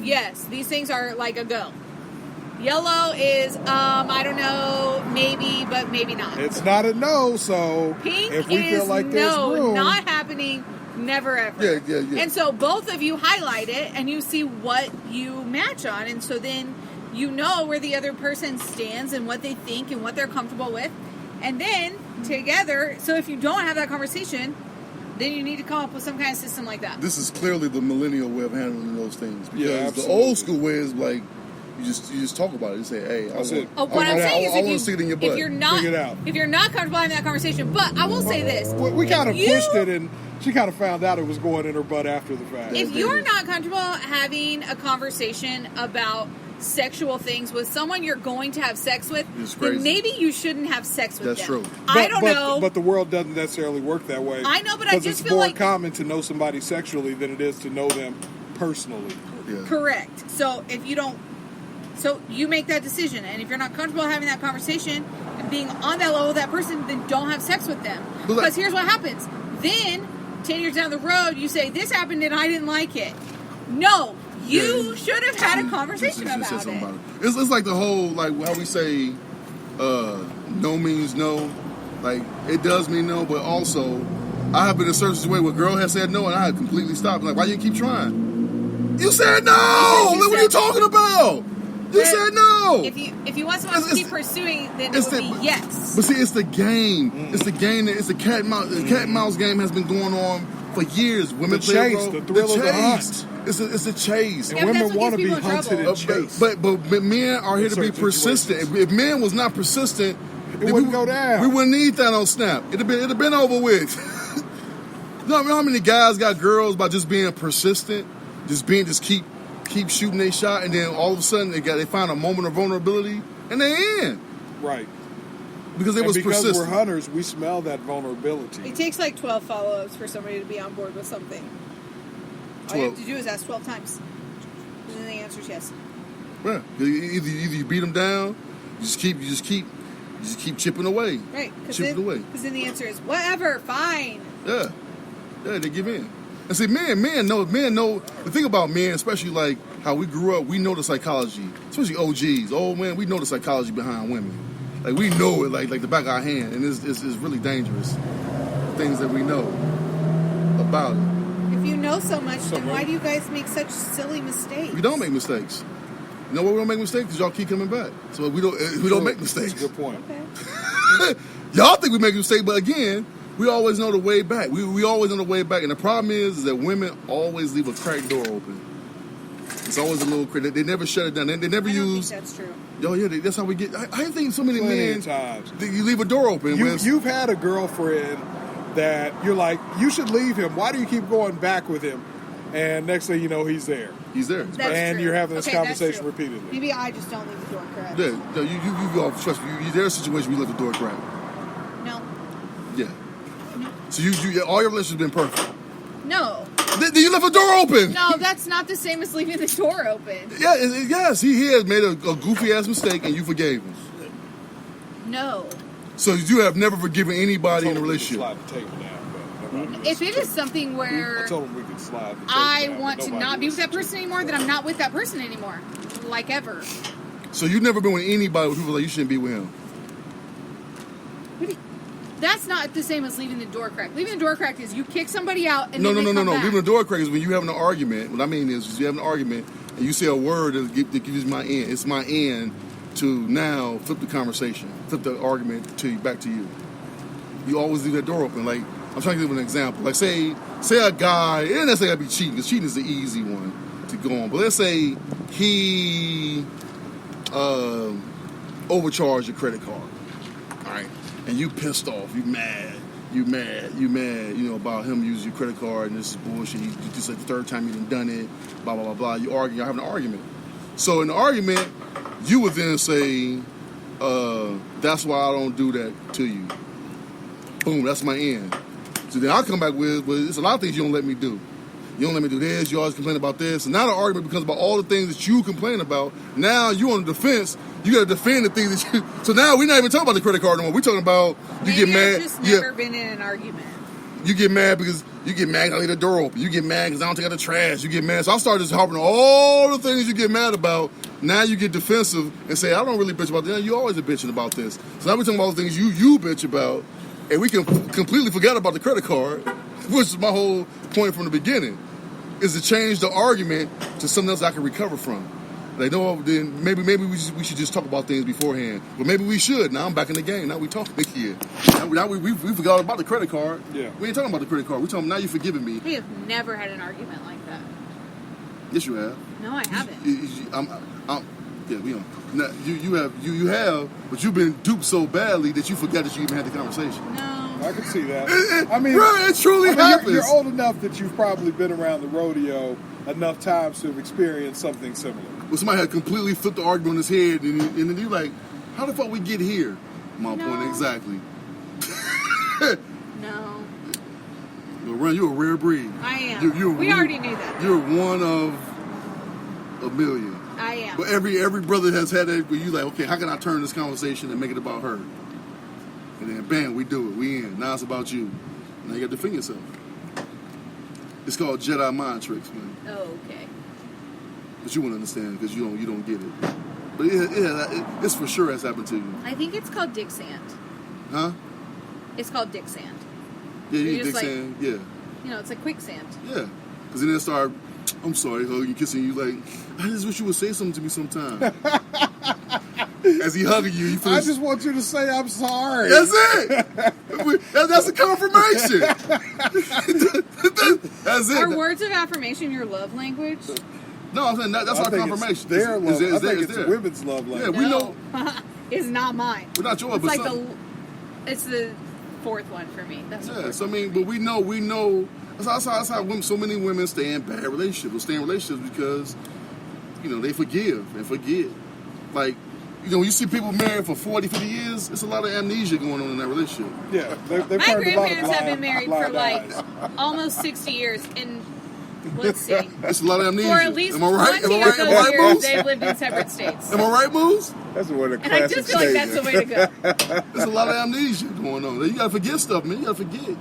B: Yes, these things are like a go. Yellow is I don't know, maybe, but maybe not.
C: It's not a no, so
B: Pink
C: if we
B: is
C: feel like there's
B: no,
C: room,
B: not happening, never ever.
A: Yeah.
B: And so both of you highlight it and you see what you match on, and so then you know where the other person stands and what they think and what they're comfortable with, And then together, so if you don't have that conversation, then you need to come up with some kind of system like that.
A: This is clearly the millennial way of handling those things. Because
C: Yeah,
A: the
C: absolutely.
A: old school way is like, you just talk about it. You say, hey,
C: That's it.
B: What I'm saying is,
A: I want to see it in your butt.
B: if you're not,
C: Figure it out.
B: if you're not comfortable having that conversation, but I will say this:
C: We kind of
B: If you-
C: pushed it, and she kind of found out it was going in her butt after the fact.
B: if you're not comfortable having a conversation about sexual things with someone you're going to have sex with,
A: It's crazy.
B: then maybe you shouldn't have sex with
A: That's
B: them.
A: true.
B: I don't
C: but,
B: know.
C: But the world doesn't necessarily work that way.
B: I know, but I just
C: it's
B: feel
C: more
B: like-
C: common to know somebody sexually than it is to know them personally.
A: Yeah.
B: Correct. So if you don't, so you make that decision, and if you're not comfortable having that conversation and being on that level with that person, then don't have sex with them.
A: But like-
B: Because here's what happens. Then 10 years down the road, you say this happened and I didn't like it. No, you
A: Yeah.
B: should have had a conversation
A: Just
B: about
A: something
B: it.
A: It's like the whole, like how we say, no means no. Like, it does mean no, but also, I have been in a certain situation where a girl has said no, and I had completely stopped. Like, why you keep trying? You said no!
B: Because you
A: What are you
B: said-
A: talking about? You
B: But
A: said no!
B: If you want someone to
A: It's-
B: keep pursuing, then it
A: it's
B: would
A: the-
B: be yes.
A: But see, it's the game. It's the game. It's the cat and mouse. The cat and mouse game has been going on for years. Women
C: The
A: play
C: chase,
A: a role.
C: the thrill of the
A: chase.
C: hunt.
A: It's a chase.
C: And
B: Yeah, but
C: women
B: that's what
C: want to
B: gets
C: be
B: people in
C: hunted
B: trouble.
C: and chased.
A: But men are here
C: In
A: to be
C: certain
A: persistent.
C: situations.
A: If men was not persistent, then
C: wouldn't go down.
A: We wouldn't need that on Snap. It'd have been over with. You know how many guys got girls by just being persistent, just keep shooting their shot, and then all of a sudden they find a moment of vulnerability and they in
C: Right.
A: because they
C: And
A: was
C: because
A: persistent.
C: we're hunters, we smell that vulnerability.
B: It takes like 12 follow-ups for somebody to be on board with something. All you have
A: 12.
B: to do is ask 12 times. And then the answer is yes.
A: Yeah. Either you beat them down, you just keep chipping away.
B: Right.
A: Chipping away.
B: Because then the answer is whatever, fine.
A: Yeah, they give in. And see, men know. The thing about men, especially like how we grew up, we know the psychology. Especially OGs, old men, we know the psychology behind women. Like we know it like the back of our hand, and it's really dangerous. Things that we know about it.
B: If you know so much, then
C: right.
B: why do you guys make such silly mistakes?
A: We don't make mistakes. You know why we don't make mistakes? Because y'all keep coming back. So we don't make mistakes.
C: That's a good point.
B: Okay.
A: Y'all think we make a mistake, but again, we always know the way back. We always know the way back. And the problem is that women always leave a cracked door open. It's always a little crack. They never shut it down. They never
B: I don't
A: use.
B: think that's true.
A: Oh yeah, that's how we get. I think so many
C: Plenty
A: men.
C: of times.
A: You leave a door open.
C: You've had a girlfriend that you're like, you should leave him. Why do you keep going back with him? And next thing you know, he's there.
A: He's there.
B: That's
C: And
B: true.
C: you're having this
B: Okay, that's
C: conversation
B: true.
C: repeatedly.
B: Maybe I just don't leave the door correct.
A: Yeah, no, you all trust me. There's a situation where you left the door cracked.
B: No.
A: Yeah. So you all your relationships been perfect.
B: No.
A: Then you left a door open.
B: No, that's not the same as leaving the door open.
A: Yeah, yes, he has made a goofy ass mistake and you forgave him.
B: No.
A: So you have never forgiven anybody in a
C: Told him we could
A: relationship.
C: slide the table down, but nobody
B: If it is something
C: I
B: where
C: told him we could slide the table
B: I
C: down,
B: want
C: but
B: to
C: nobody
B: not be with that
C: listened
B: person anymore, then I'm not with that person anymore. Like ever.
A: So you've never been with anybody where people like you shouldn't be with him.
B: That's not the same as leaving the door cracked. Leaving the door cracked is you kick somebody out and
A: No.
B: then they come back.
A: Leaving the door cracked is when you having an argument. What I mean is you have an argument and you say a word that gives my end. It's my end to now flip the conversation, flip the argument back to you. You always leave that door open. Like I'm trying to give an example. Like say a guy, it doesn't necessarily be cheating because cheating is the easy one to go on. But let's say he overcharged your credit card. All right. And you pissed off, you mad, you know, about him using your credit card and this is bullshit. This is like the third time you done it, blah, blah, blah, blah. You argue, you're having an argument. So in the argument, you would then say, that's why I don't do that to you. Boom, that's my end. So then I'll come back with it's a lot of things you don't let me do. You don't let me do this, you always complain about this. And now the argument becomes about all the things that you complain about. Now you on the defense, you gotta defend the things that you so now we're not even talking about the credit card no more. We're talking about you
B: Maybe
A: get mad.
B: I've just never been in an argument.
A: You get mad because you get mad 'cause I leave the door open. You get mad because I don't take out the trash. You get mad. So I started just harping on all the things you get mad about. Now you get defensive and say, I don't really bitch about that. You always are bitching about this. So now we're talking about all the things you bitch about. And we can completely forget about the credit card, which is my whole point from the beginning, is to change the argument to something else I can recover from. They know. Then maybe we should just talk about things beforehand. But maybe we should. Now I'm back in the game. Now we talking here. Now we forgot about the credit card.
C: Yeah.
A: We ain't talking about the credit card. We talking now. You forgiving me?
B: We have never had an argument like that.
A: Yes, you have.
B: No, I haven't.
A: Yeah, we don't. Now, you have, but you've been duped so badly that you forgot that you even had the conversation.
B: No.
C: I can see that. I mean,
A: bro, it truly happens.
C: You're old enough that you've probably been around the rodeo enough times to have experienced something similar.
A: Well, somebody had completely flipped the argument on his head, and then you're like, how the fuck we get here? My point exactly.
B: No.
A: Well, Ron, you're a rare breed.
B: I am. We already knew that.
A: You're one of a million.
B: I am.
A: But every brother has had that where you like, okay, how can I turn this conversation and make it about her? And then bam, we do it. We in. Now it's about you. Now you got to defend yourself. It's called Jedi mind tricks, man.
B: Oh, okay.
A: But you won't understand because you don't get it. But it's for sure has happened to you.
B: I think it's called dick sand.
A: Huh?
B: It's called dick sand.
A: Yeah, you
B: You're
A: dick
B: just like-
A: sand. Yeah.
B: You know, it's like quicksand.
A: Yeah. Because then they start, I'm sorry, hugging, kissing you like, I just wish you would say something to me sometime. As he hugging you, you feel
C: I just want you to say I'm sorry.
A: That's it. That's a confirmation. That's it.
B: Are words of affirmation your love language?
A: No, I'm saying that's our confirmation.
C: It's their love. I think it's
A: there.
C: women's love language.
A: Yeah, we know.
B: It's not mine.
A: We're not yours,
B: It's
A: but
B: like it's the fourth one for me. That's the
A: yeah.
B: fourth
A: So I mean, but we know. That's how women, so many women stay in bad relationships. Or stay in relationships because they forgive and forget. Like. When you see people married for 40, 50 years, it's a lot of amnesia going on in that relationship.
C: Yeah, they've
B: My grandparents have been married for like almost 60 years, and let's see.
A: It's a lot of amnesia.
B: For at least
A: Am I right?
B: 20
A: Am
B: of
A: I
B: those
A: right,
B: years,
A: Moose?
B: they've lived in separate states.
A: Am I right, Moose?
D: That's one of the
B: And I
D: classic
B: just feel like that's the way to go.
A: There's a lot of amnesia going on. You gotta forget stuff, man. You gotta forget.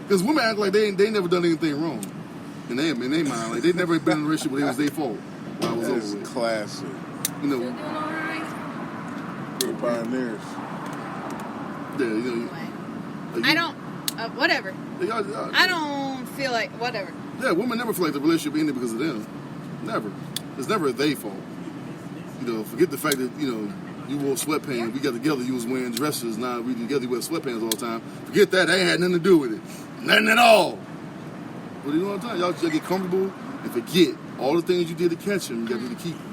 A: Because women act like they ain't never done anything wrong. In their mind, like they never been in a relationship where it was their fault. While it was
D: That's
A: over with.
D: classic.
B: Still doing all right?
D: For the pioneers.
A: Yeah,
B: I don't. Whatever. I don't feel like whatever.
A: Yeah, women never feel like the relationship ended because of them. Never. It's never their fault. Forget the fact that you wore sweatpants. We got together. You was wearing dresses. Now we together. You wear sweatpants all the time. Forget that. That ain't had nothing to do with it. Nothing at all. But you know what I'm saying? Y'all just get comfortable and forget all the things you did to catch him. You got to do to keep him.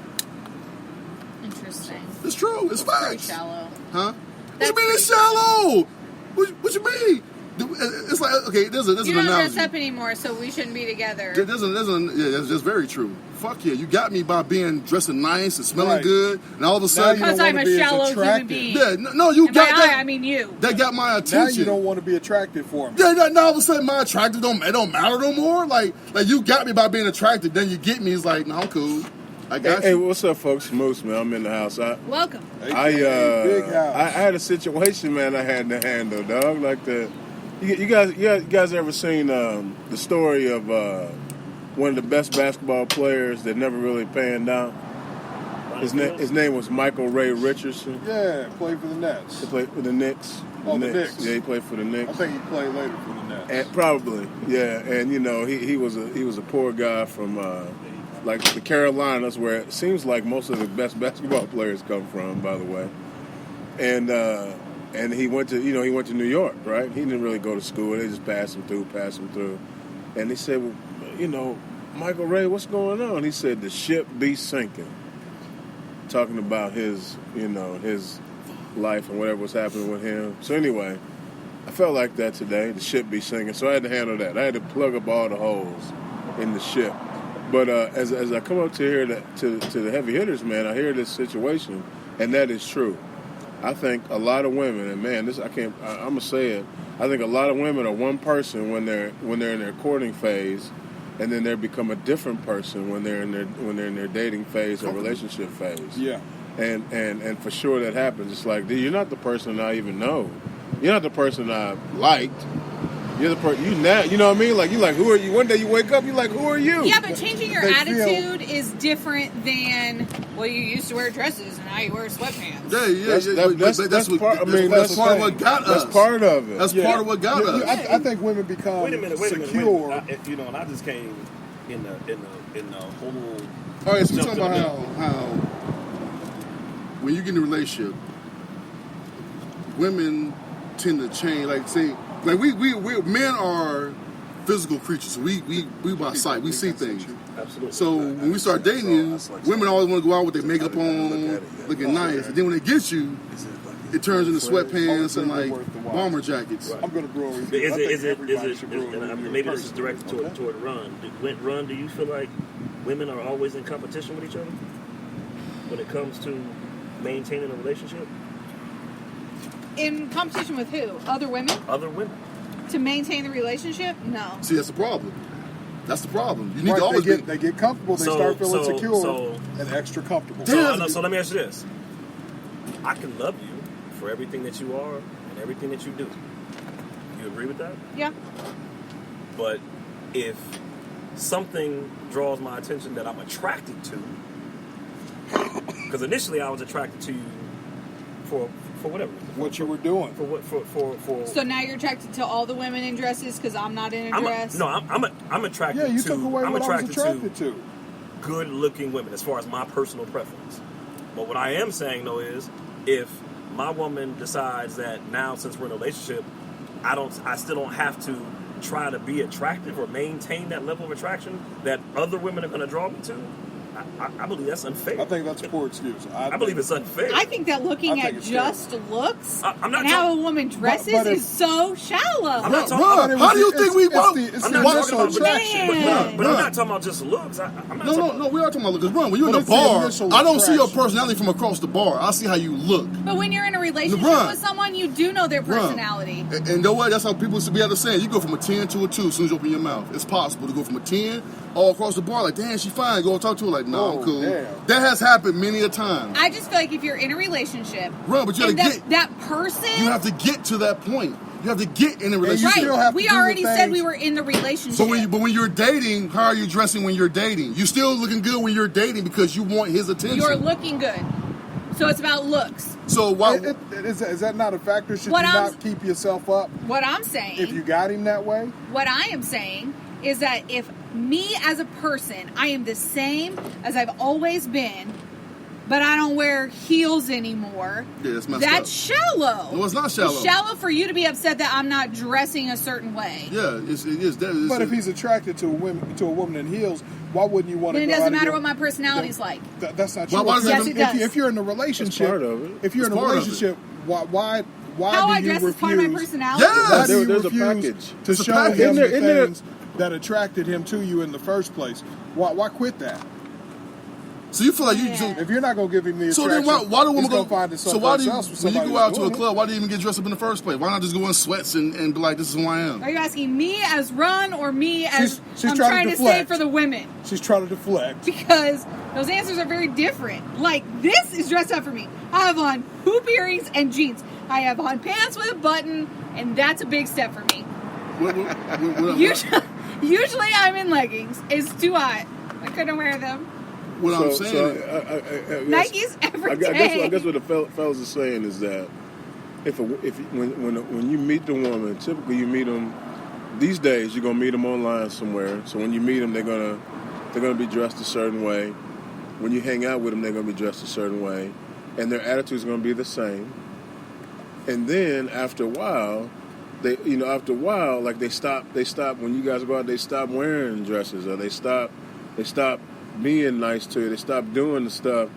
B: Interesting.
A: It's true. It's
B: Very
A: facts.
B: shallow.
A: Huh? What you mean it's shallow? What you mean? It's like, okay, there's an
B: You don't
A: analogy.
B: dress up anymore, so we shouldn't be together.
A: Yeah, that's very true. Fuck yeah, you got me by being dressing nice and smelling
C: Right.
A: good, and all of a sudden,
C: you don't
B: Because I'm
C: wanna
B: a
C: be as
B: shallow human
C: attractive.
B: being.
A: yeah, no, you
B: And
A: got
B: by
A: that.
B: I mean you.
A: That got my
C: Now
A: attention.
C: you don't want to be attractive for me.
A: Yeah, now all of a sudden my attractive it don't matter no more. Like you got me by being attractive, then you get me. It's like, no, I'm cool. I got
D: Hey,
A: you.
D: what's up, folks? Moose, man. I'm in the house.
B: Welcome.
D: I
C: Big house.
D: I had a situation, man. I had to handle, dog. Like you guys ever seen the story of one of the best basketball players that never really panned out? His name was Michael Ray Richardson.
C: Yeah, played for the Nets.
D: He played for the Knicks.
C: Oh, the Knicks.
D: Yeah, he played for the Knicks.
C: I think he played later for the Nets.
D: And probably, yeah. And he was a poor guy from like the Carolinas, where it seems like most of the best basketball players come from, by the way. And he went to New York, right? He didn't really go to school. They just passed him through. And they said, well, Michael Ray, what's going on? He said, the ship be sinking. Talking about his life and whatever was happening with him. So anyway, I felt like that today. The ship be sinking, so I had to handle that. I had to plug up all the holes in the ship. But as I come up to here to the heavy hitters, man, I hear this situation, and that is true. I think a lot of women, and man, I'm gonna say it. I think a lot of women are one person when they're in their courting phase, and then they become a different person when they're in their dating phase or relationship phase.
C: Yeah.
D: And for sure that happens. It's like, dude, you're not the person I even know. You're not the person I liked. You're the person you know what I mean? Like, you're like, who are you? One day you wake up, you're like, who are you?
B: Yeah, but changing your
C: They
B: attitude is different than, well, you used to wear dresses and now you wear sweatpants.
D: That's part of
A: what got us.
D: That's part of it.
A: That's part of what got us.
C: I think women become
E: Wait a minute.
C: secure.
E: And I just came in the whole.
A: All right, so we're
E: jump
A: talking
E: to the
A: about how when you get in a relationship, women tend to change. Like say, like we men are physical creatures. So we by sight, we see things.
E: Absolutely.
A: So when we start dating you, women always want to go out with their makeup on, looking nice, and then when they get you, it turns into sweatpants and like bomber jackets.
C: I'm going to grow over
E: Is
C: here.
E: it, maybe this is directed toward Ron. Ron, do you feel like women are always in competition with each other when it comes to maintaining a relationship?
B: In competition with who? Other women?
E: Other women.
B: To maintain the relationship? No.
A: See, that's the problem. That's the problem. You need to always
C: they get comfortable. They start feeling secure and extra comfortable.
E: So let me ask you this: I can love you for everything that you are and everything that you do. You agree with that?
B: Yeah.
E: But if something draws my attention that I'm attracted to, because initially I was attracted to you for whatever.
C: What you were doing.
E: For
B: So now you're attracted to all the women in dresses because I'm not in a dress?
E: I'm attracted to...
C: Yeah, you took away what I was attracted to.
E: Good-looking women as far as my personal preference. But what I am saying, though, is if my woman decides that now, since we're in a relationship, I still don't have to try to be attractive or maintain that level of attraction that other women are going to draw me to, I believe that's unfair.
C: I think that's a poor excuse.
E: I believe it's unfair.
B: I think that looking at just looks
E: I'm not
B: and how a woman dresses is so shallow.
E: I'm not talking
A: how do you think we want?
E: I'm not talking about
C: attraction.
E: but I'm not talking about just looks.
A: No, we are talking about looks. Run, when you're in the bar, I don't see your personality from across the bar. I see how you look.
B: But when you're in a relationship with someone, you do know their personality.
A: And you know what? That's how people should be able to say it. You go from a 10 to a 2 as soon as you open your mouth. It's possible to go from a 10 all across the bar. Like, damn, she fine. Go talk to her. Like, no, I'm cool.
C: Damn.
A: That has happened many a time.
B: I just feel like if you're in a relationship,
A: but you have to get
B: that person.
A: You have to get to that point. You have to get in a relationship.
B: Right. We already said we were in the relationship.
A: But when you're dating, how are you dressing when you're dating? You're still looking good when you're dating because you want his attention.
B: You're looking good. So it's about looks.
A: So why
C: is that not a factor? Should you not keep yourself up?
B: What I'm saying,
C: if you got him that way,
B: what I am saying is that if me as a person, I am the same as I've always been, but I don't wear heels anymore.
A: Yeah, that's messed
B: That's shallow.
A: No, it's not shallow.
B: It's shallow for you to be upset that I'm not dressing a certain way.
A: Yeah, it is.
C: But if he's attracted to a woman in heels, why wouldn't you want to?
B: Then it doesn't matter what my personality's like.
C: That's not true.
B: Yes, it does.
C: If you're in a relationship, why
B: how
C: do
B: I
C: you
B: dress
C: refuse?
B: is part of my personality.
A: Yes.
C: Why do you
D: There's a
C: refuse
D: package.
C: to show him the things that attracted him to you in the first place? Why quit that?
A: So you feel like
C: if you're not gonna give him the
A: so
C: attraction,
A: then why do women go
C: find
A: so why do you,
C: else
A: when you go out to a club, why do you even get dressed up in the first place? Why not just go in sweats and be like, this is who I am?
B: Are you asking me as Ron or me as
C: she's
B: I'm
C: trying
B: to say for the women?
C: She's trying to deflect.
B: Because those answers are very different. Like, this is dressed up for me. I have on hoop earrings and jeans. I have on pants with a button, and that's a big step for me. Usually I'm in leggings. It's too hot. I couldn't wear them.
A: What I'm saying
B: Nike's every day.
D: I guess what the fellas are saying is that when you meet the woman, typically you meet them these days. You're gonna meet them online somewhere. So when you meet them, they're gonna be dressed a certain way. When you hang out with them, they're gonna be dressed a certain way, and their attitude is gonna be the same. And then after a while, like they stop. When you guys go out, they stop wearing dresses, or they stop being nice to you. They stop doing the stuff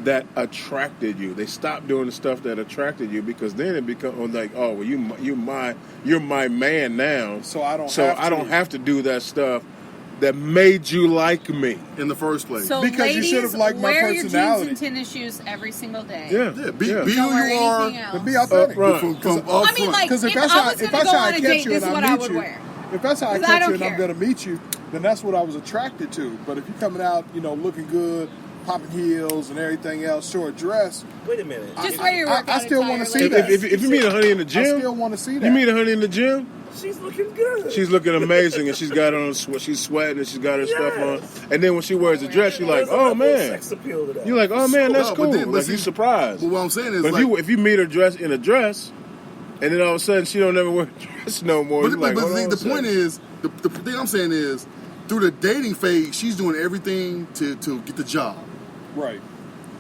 D: that attracted you. They stop doing the stuff that attracted you, because then it becomes like, oh, well, you're my man now.
C: So I don't
D: have to do that stuff that made you like me
A: in the first place.
B: So
C: because
B: ladies,
C: you should have liked my
B: wear
C: personality.
B: your jeans and tennis shoes every single day.
A: Be who you are.
C: And be authentic.
B: I mean, like,
C: because
B: if I was going to go on a date, this is what I would wear.
C: If that's how I catch you and I'm going to meet you, then that's what I was attracted to. But if you're coming out, looking good, popping heels and everything else, short dress.
E: Wait a minute.
B: Just wear your workout
C: I still want to see
B: attire,
C: that.
D: If you meet a honey in the gym,
C: I still want to see that.
D: You meet a honey in the gym,
E: she's looking good.
D: She's looking amazing, and she's got on. She's sweating, and she's got her stuff on. And then when she wears a dress, you're like, "Oh man!"
E: Sex appeal to that.
D: You're like, "Oh man, that's cool."
A: But
D: Like, you're surprised.
A: But what I'm saying is,
D: but if you meet her dress in a dress, and then all of a sudden she don't ever wear a dress no more.
A: But the point is, the thing I'm saying is, through the dating phase, she's doing everything to get the job.
C: Right.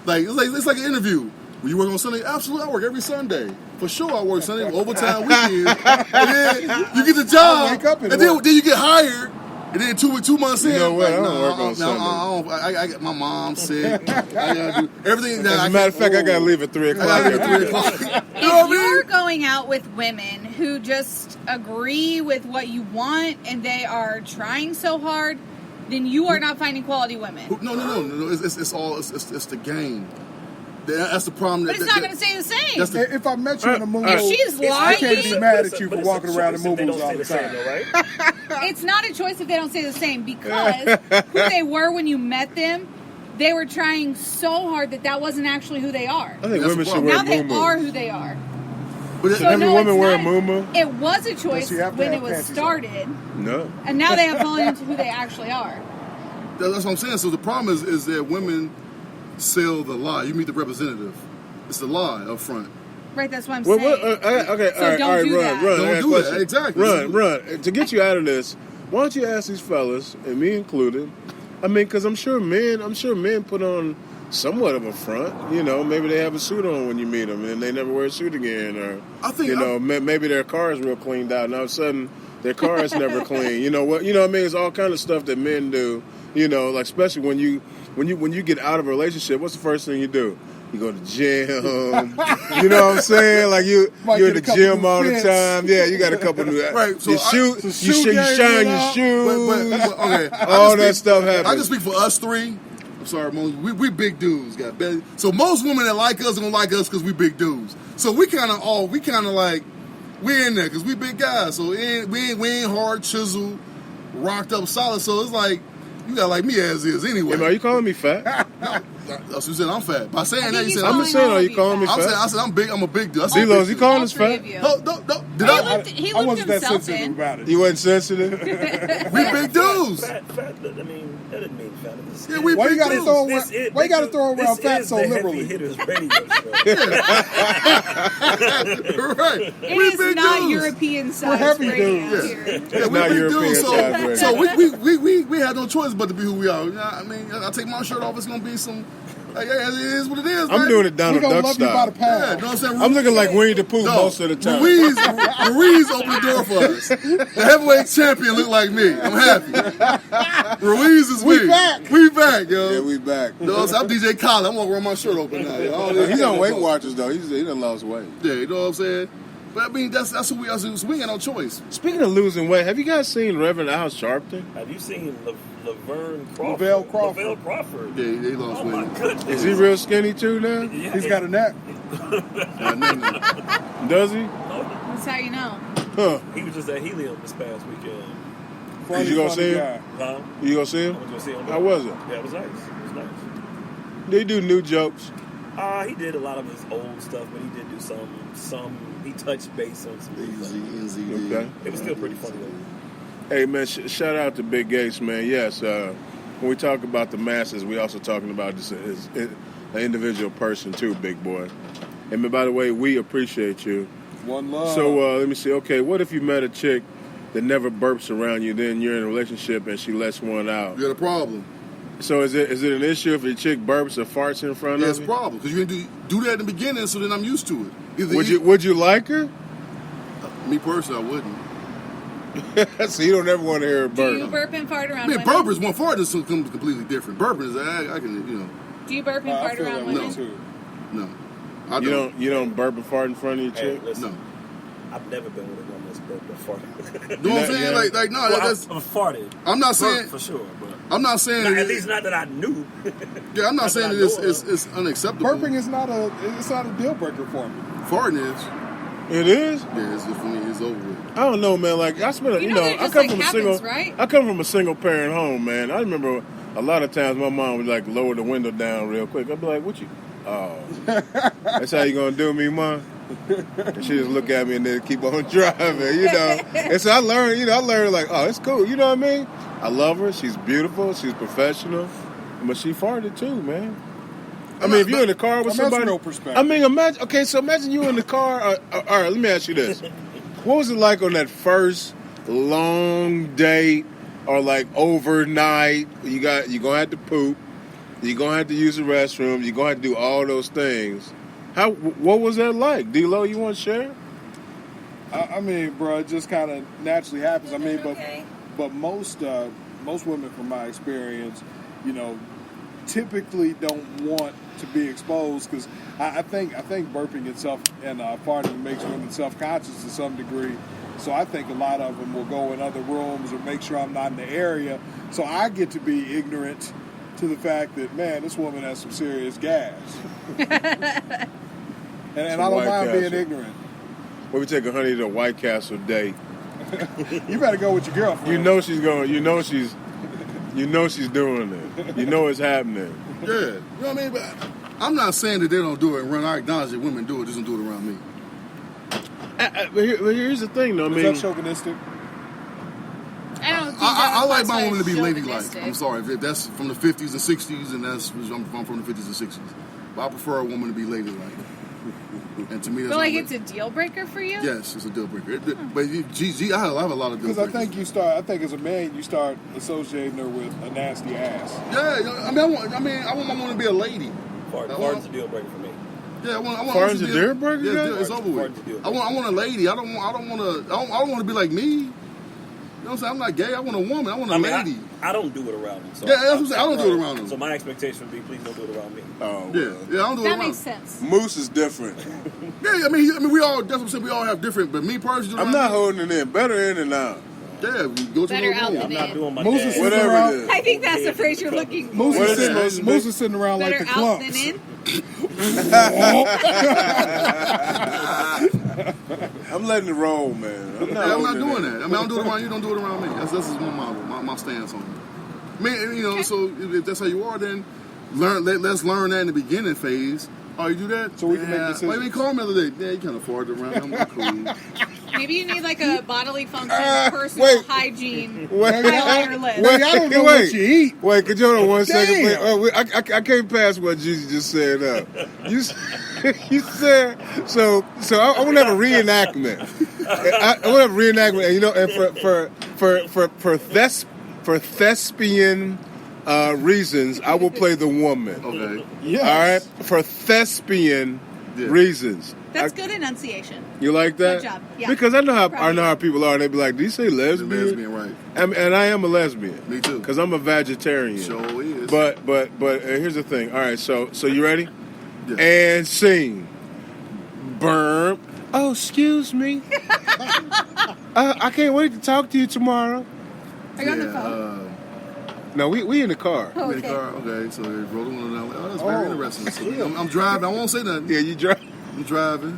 A: Like it's like an interview. When you work on Sunday, absolutely, I work every Sunday. For sure, I work Sunday, overtime, weekends. And then you get the job,
C: I wake up and
A: then
C: work.
A: you get hired. And then 2 months in,
D: You know what?
A: like,
D: I don't work on Sunday.
A: I got my mom sick. I gotta do everything.
D: As a matter of fact, I gotta leave at 3
A: I
D: o'clock.
A: gotta leave at 3 o'clock. You know what I
B: If
A: mean?
B: you're going out with women who just agree with what you want and they are trying so hard, then you are not finding quality women.
A: No. It's all the game. That's the problem.
B: But it's not going to stay the same.
A: That's the-
C: If I met you in a moon,
B: If she's
C: I can't
B: lying-
C: be mad at you
E: But
C: for
E: it's
C: walking
E: a
C: around in
E: choice if they
C: moon
E: don't
C: all
E: stay
C: the
E: the same,
C: time.
E: though, right?
B: It's not a choice if they don't stay the same because who they were when you met them, they were trying so hard that wasn't actually who they are.
D: I think
A: That's
D: women
A: the
D: should
A: problem.
D: wear
B: Now they
D: muumuu.
B: are who they are.
A: but
D: Should every
B: no,
D: woman
B: it's
D: wear a
B: not.
D: muumuu?
B: It was a choice
C: you have to
B: when
C: have
B: it was
C: panties on.
B: started,
D: No.
B: and now they have fallen into who they actually are.
A: That's what I'm saying. So the problem is that women sell the lie. You meet the representative. It's the lie up front.
B: Right, that's what I'm
D: Well,
B: saying.
D: okay,
B: So
D: all right,
B: don't
D: all right,
B: do
D: run,
B: that.
D: run.
A: Don't
D: I got a
A: do that.
D: question.
A: Exactly.
D: Run. To get you out of this, why don't you ask these fellas, and me included? I mean, because I'm sure men put on somewhat of a front. You know, maybe they have a suit on when you meet them, and they never wear a suit again, or
A: I think
D: maybe their car is real cleaned out, and all of a sudden their car is never clean. You know what? You know what I mean? It's all kind of stuff that men do. You know, like especially when you get out of a relationship, what's the first thing you do? You go to the gym. You know what I'm saying? Like you're
C: Might
D: in
C: get
D: the
C: a couple
D: gym
C: new
D: all the
C: fits.
D: time. Yeah, you got a couple new.
A: Right, so
D: you shine
C: game
D: your
C: out.
D: shoes.
A: But okay,
D: All that stuff happens.
A: I just speak for us three. I'm sorry, Mo. We big dudes, got belly. So most women that like us don't like us because we big dudes. So we kind of like we in there because we big guys. So we ain't hard chisel, rocked up solid. So it's like you got like me as is anyway.
D: Are you calling me fat?
A: That's what you said. I'm fat. By saying
B: I
A: that,
B: think
A: you
B: he's
A: said
D: I'm
B: calling
D: just saying,
B: all
D: are
B: of
D: you
B: you
D: calling me
B: fat.
D: fat?
A: I said I'm big. I'm a big dude. I said
D: D-Lo's,
A: big
D: you
A: dude.
D: calling
B: All
D: us
B: three
D: fat?
B: of you.
A: No. Did
B: He
A: I?
B: looked, he
C: I
B: looked
C: wasn't that
B: himself
C: sensitive
B: in.
C: about it.
D: You wasn't sensitive?
A: We big dudes.
E: Fat, I mean, that doesn't mean fat. It's-
A: Yeah, we
C: Why you
A: big
C: gotta
A: dudes.
C: throw
E: This is-
C: Why you gotta throw around
E: this
C: fat
E: is
C: so
E: the
C: liberally?
E: Heavy Hitters Radio Show.
A: Right.
B: It
A: We
B: is
A: big
B: not
A: dudes.
B: European size
C: heavy
B: radio
C: dudes.
B: here.
A: Yeah, we
D: not
A: big
D: European
A: dudes.
D: size
A: So
D: radio.
A: we had no choice but to be who we are. You know, I mean, I take my shirt off. It's gonna be some. Like, yeah, it is what it is.
D: I'm
A: man.
D: doing it
C: We
D: Donald
C: gonna
D: Duck
C: love you by
D: style.
C: the
A: Yeah, you know
C: pound.
A: what I'm saying?
D: I'm looking like Winnie the Pooh
A: No,
D: most of the time.
A: Ruiz opened the door for us. The heavyweight champion look like me. I'm happy. Ruiz is
C: We
A: me.
C: back.
A: We back, yo.
D: Yeah, we back.
A: You know what I'm saying? I'm DJ Khaled. I'm walking around my shirt open now. Yo.
D: He's on Weight Watchers though. He done lost weight.
A: Yeah, you know what I'm saying? But I mean, that's who we are. So we ain't got no choice.
D: Speaking of losing weight, have you guys seen Reverend Al Sharpton?
E: Have you seen Laverne Crawford?
C: Lavelle Crawford.
E: Lavelle Crawford.
A: Yeah, they lost
E: Oh my
A: weight.
E: goodness.
D: Is he real skinny too now?
E: Yeah,
C: He's got a neck.
D: Does he?
B: That's how you know.
D: Huh?
E: He was just at Helium this past weekend.
C: Funny,
D: you gonna
C: funny
D: see him?
C: guy.
E: Huh?
D: You gonna see
E: I
D: him?
E: went to go see him.
D: How was it?
E: Yeah, it was nice. It was nice.
D: They do new jokes.
E: He did a lot of his old stuff, but he did do some. He touched base on some new stuff.
D: Okay.
E: It was still pretty funny though.
D: Hey man, shout out to Big Gates, man. Yes, when we talk about the masses, we also talking about just an individual person too, big boy. And by the way, we appreciate you.
C: One love.
D: So let me see. Okay, what if you met a chick that never burps around you, then you're in a relationship and she lets one out?
A: You got a problem.
D: So is it an issue if a chick burps or farts in front
A: Yeah,
D: of
A: it's a
D: you?
A: problem because you can do that in the beginning, so then I'm used to it. Either
D: Would you like her?
A: Me personally, I wouldn't.
D: So you don't ever want to hear her
B: Do
D: burp.
B: you burp and fart
A: I
B: around
A: mean,
B: women?
A: burp is one fart is something completely different. Burping is I can
B: Do you burp and
C: I
B: fart
C: feel
B: around
C: that way
B: women?
C: too.
A: no. I
D: You don't burp and fart in front of your
E: Hey,
D: chick?
E: listen,
A: No.
E: I've never been with a woman that's burped or farted.
A: You know what I'm saying?
D: Yeah.
A: Like no,
E: Well,
A: that's.
E: I've farted.
A: I'm not saying.
E: Burped for sure, but
A: I'm not saying.
E: not,
A: that
E: at least not that I knew.
A: Yeah, I'm not
E: not
A: saying
E: that I
A: that
E: know of.
A: it's unacceptable.
C: Burping is not a deal breaker for me.
A: Farting is.
D: It is?
A: Yeah, it's just for me. It's over with.
D: I don't know, man. Like I spent,
B: You know that
D: I
B: just,
D: come
B: like,
D: from a
B: happens,
D: single,
B: right?
D: I come from a single parent home, man. I remember a lot of times my mom would like lower the window down real quick. I'd be like, "What you? Oh, that's how you gonna do me, mom?" And she just look at me and then keep on driving, you know. And so I learned, like, oh, it's cool, you know what I mean? I love her. She's beautiful. She's professional, but she farted too, man. I mean, if you're in the car with
C: That's
D: somebody,
C: real perspective.
D: I mean, imagine you in the car. All right, let me ask you this: what was it like on that first long date or like overnight. You're gonna have to poop. You're gonna have to use the restroom. You're gonna have to do all those things. What was that like, D-Lo? You want to share?
C: I mean, bro, it just kind of naturally happens. I mean,
B: Okay.
C: but most women, from my experience, you know, typically don't want to be exposed because I think burping itself and farting makes women self-conscious to some degree. So I think a lot of them will go in other rooms or make sure I'm not in the area. So I get to be ignorant to the fact that, man, this woman has some serious gas. and I don't
D: White
C: mind being
D: Castle.
C: ignorant.
D: Well, we take a honey to a White Castle date.
C: You better go with your girlfriend.
D: You know she's going. You know she's doing it. You know it's happening.
A: Yeah, you know what I mean? But I'm not saying that they don't do it around. I acknowledge that women do it, just don't do it around me.
D: But here's the thing, though. I
C: Is
D: mean,
C: that chauvinistic?
B: I don't think
A: I like my
B: that's
A: women to be ladylike.
B: chauvinistic.
A: I'm sorry, if that's from the 50s and 60s, and I'm from the 50s and 60s. But I prefer a woman to be ladylike. And to me, that's
B: But like,
A: not
B: it's a deal breaker for you?
A: yes, it's a deal breaker. But I have a lot of deal
C: Because I
A: breakers.
C: think I think as a man, you start associating her with a nasty ass.
A: Yeah, I want my woman to be a lady.
E: Farting's a deal breaker for me.
A: Yeah, I want
D: Farting's
A: to
D: a
A: be
D: deal breaker,
A: Yeah,
D: guys?
A: it's over with.
E: Farting's a deal
A: I want a lady. I don't want to be like me. You know what I'm saying? I'm not gay. I want a woman. I want a lady.
E: I don't do it around them. So
A: Yeah, that's what I'm saying. I don't do it around them.
E: So my expectation would be, please don't do it around me.
D: oh,
A: Yeah,
D: well.
A: yeah, I don't do it
B: That
A: around
B: makes
A: them.
B: sense.
D: Moose is different.
A: Yeah, I mean, we all. That's what I'm saying. We all have different. But me personally,
D: I'm not holding it in. Better in and out.
A: Yeah, we go to
B: Better
A: the
B: out
A: room.
E: I'm
B: than
E: not
B: in.
E: doing my
C: Moses
E: dad.
D: Whatever
C: around.
D: it is.
B: I think that's the phrase you're looking for.
C: Moose
D: What
C: is
D: is it supposed to be?
C: sitting around like
B: Better
C: the
B: out
C: clumps.
B: than in.
D: I'm letting it roll, man. I'm not,
A: Yeah, I'm not
D: holding
A: doing
D: it in.
A: that. I mean, I don't do it around you. Don't do it around me. That's just my model, my stance on it. I mean, you know, so if that's how you are, then let's learn that in the beginning phase. Oh, you do that?
C: So we can make decisions.
A: Why you didn't call me the other day? Yeah, you kind of farted around. I'm cool.
B: Maybe you need like a bodily function, personal
D: wait.
B: hygiene
D: Wait.
B: highlighter list.
C: Wait, I don't know what you eat.
D: Wait, could you hold on 1 second? Wait,
C: Damn.
D: I can't pass what Jeezy just said up. You said so. I want to have a reenactment. I want to have a reenactment, and you know, and for thespian reasons, I will play the woman.
A: Okay.
C: Yes.
D: All right, for thespian reasons.
B: That's good enunciation.
D: You like that?
B: Good job. Yeah.
D: Because I know how
B: Proud of you.
D: people are. They be like, "Do you say
A: The
D: lesbian?"
A: lesbian, right?
D: And I am a lesbian.
A: Me too.
D: Because I'm a vegetarian.
A: Sure is.
D: But here's the thing. All right, so you ready?
A: Yeah.
D: And sing. Burp. Oh, excuse me. I can't wait to talk to you tomorrow.
B: Are you on the phone?
D: No, we in the car.
B: Oh,
A: In the
B: okay.
A: car. Okay, so they roll the window down. Oh, that's very interesting. So I'm driving. I won't say nothing.
D: Yeah, you drive.
A: I'm driving.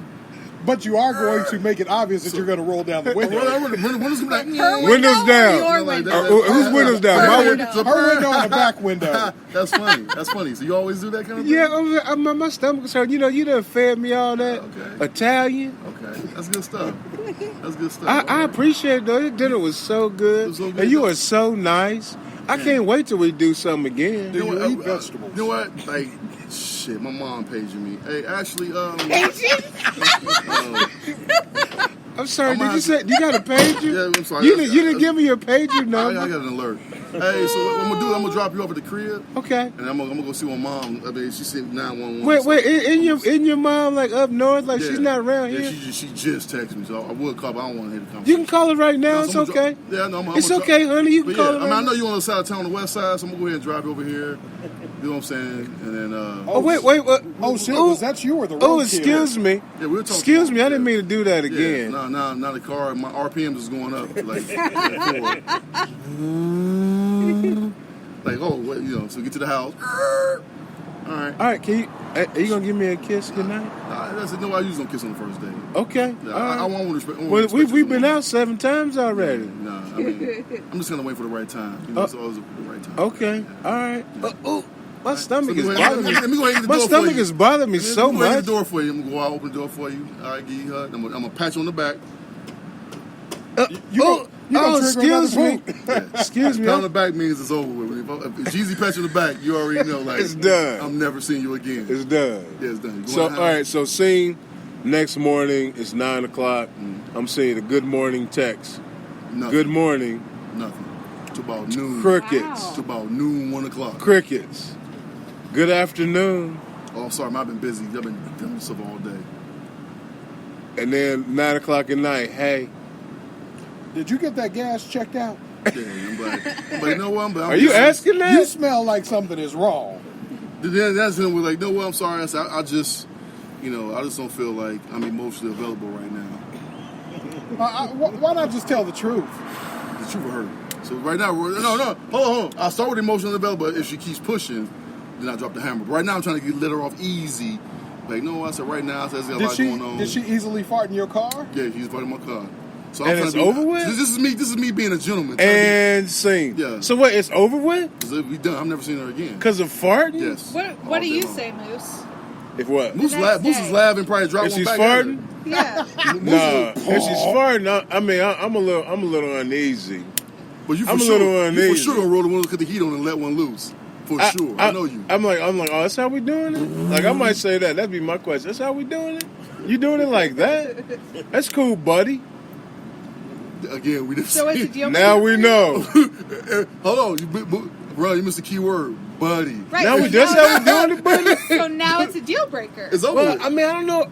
C: But you are going to make it obvious that you're going to roll down the window.
A: Windows come back.
B: Her
D: Windows
B: window
D: down.
B: or your
A: Like
B: window?
A: that.
D: Whose window's down?
A: Her
D: My
A: window.
D: window.
C: Her window and the back window.
A: That's funny. That's funny. So you always do that kind of thing?
D: Yeah, my stomach's hurt. You know, you done fed me all that
A: Okay.
D: Italian.
A: Okay, that's good stuff. That's good stuff.
D: I appreciate it, though. Your dinner was so good.
A: It was so good.
D: And you are so nice. I can't wait till we do something again.
C: Do you eat vegetables?
A: You know what? Like, shit, my mom paging me. Hey, Ashley,
D: I'm sorry,
A: I'm
D: did
A: out-
D: you say you got a pager?
A: Yeah, I'm sorry.
D: You didn't give me your pager
A: I
D: number.
A: got an alert. Hey, so what I'm gonna do? I'm gonna drop you off at the crib,
D: Okay.
A: and I'm gonna go see my mom. I mean, she said 911.
D: Wait, in your mom like up north, like
A: Yeah.
D: she's not around
A: Yeah,
D: here.
A: she just texted me, so I would call, but I don't want to hear the
D: You
A: conversation.
D: can call her right now.
A: No,
D: It's
A: so I'm gonna
D: okay.
A: dro- Yeah, no, I'm
D: It's
A: gonna
D: okay, honey. You can
A: But
D: call
A: yeah,
D: her.
A: I mean,
D: Right
A: I know
D: now.
A: you on the side of town, on the west side, so I'm gonna go ahead and drive you over here. You know what I'm saying? And then,
D: Oh wait.
C: Oh, shit, was that you or the road
D: Oh,
C: kid?
D: excuse me.
A: yeah, we'll talk.
D: Excuse me. I didn't mean to do that again.
A: Yeah, no, the car. My RPMs is going up like, like oh, what, you know. So get to the house. All right.
D: All right. Can you? Are you gonna give me a kiss goodnight?
A: That's it. No, I usually don't kiss on the first day.
D: Okay.
A: Yeah,
D: All right.
A: I want respect.
D: Well, we've been out 7 times already.
A: Nah, I mean, I'm just gonna wait for the right time. You know, it's always the right time.
D: Okay. All right. My stomach is
A: So
D: bothering
A: let me go ahead and get
D: me.
A: the
D: My
A: door for
D: stomach
A: you.
D: is bothering me so
A: Let me go ahead and
D: much.
A: get the door for you. I'm gonna go out, open the door for you. All right, give you a hug. I'm gonna pat you on the back.
C: You gonna trigger
D: excuse
C: another
D: me.
C: vote.
D: Excuse me.
A: Pat on the back means it's over with. If Jeezy pats you on the back, you already know, like,
D: It's done.
A: I'm never seeing you again.
D: It's done.
A: Yeah, it's done. You
D: So,
A: going
D: all
A: to
D: right. So, scene next morning. It's 9 o'clock. I'm seeing a good morning text.
A: Nothing.
D: Good morning.
A: Nothing. to about noon.
D: Crickets.
A: To about noon, 1 o'clock.
D: Crickets. Good afternoon.
A: Oh, I'm sorry, I've been busy. I've been doing stuff all day.
D: And then 9 o'clock at night, hey.
C: Did you get that gas checked out?
A: Yeah, I'm like, you know what?
D: Are you asking that?
C: You smell like something is wrong.
A: Then that's when we're like, no, what? I'm sorry. I just, I just don't feel like I'm emotionally available right now.
C: Why not just tell the truth?
A: The truth will hurt. So right now, hold on. I'll start with emotionally available. If she keeps pushing, then I drop the hammer. But right now, I'm trying to let her off easy. Like, no, I said right now, there's a lot going on.
C: Did she easily fart in your car?
A: Yeah, she's farting in my car. So
D: And it's over with?
A: This is me being a gentleman.
D: And sing.
A: Yeah.
D: So what, it's over with?
A: We done. I've never seen her again.
D: Because of farting?
A: Yes.
B: What do you say, Moose?
D: If what?
A: Moose
B: next
A: is
B: day.
A: laughing, probably drop
D: If
A: one
D: she's
A: back
D: farting?
B: Yeah.
D: Nah. If she's farting, I'm a little uneasy.
A: But you for
D: I'm a
A: sure,
D: little
A: you for
D: uneasy.
A: sure gonna roll the window, cut the heat on, and let one loose. For sure, I know you.
D: I'm like, oh, that's how we doing it? Like, I might say that. That'd be my question. That's how we doing it? You doing it like that? That's cool, buddy.
A: Again, we didn't.
B: So it's a deal
D: Now
B: breaker
D: we
B: for
D: know.
A: Hold on, bro. You missed the key word, buddy.
B: you? Right.
D: Now
B: so
D: that's how we doing it, buddy?
B: So now it's a deal breaker.
A: It's over.
D: Well,
A: with.
D: I mean, I don't know.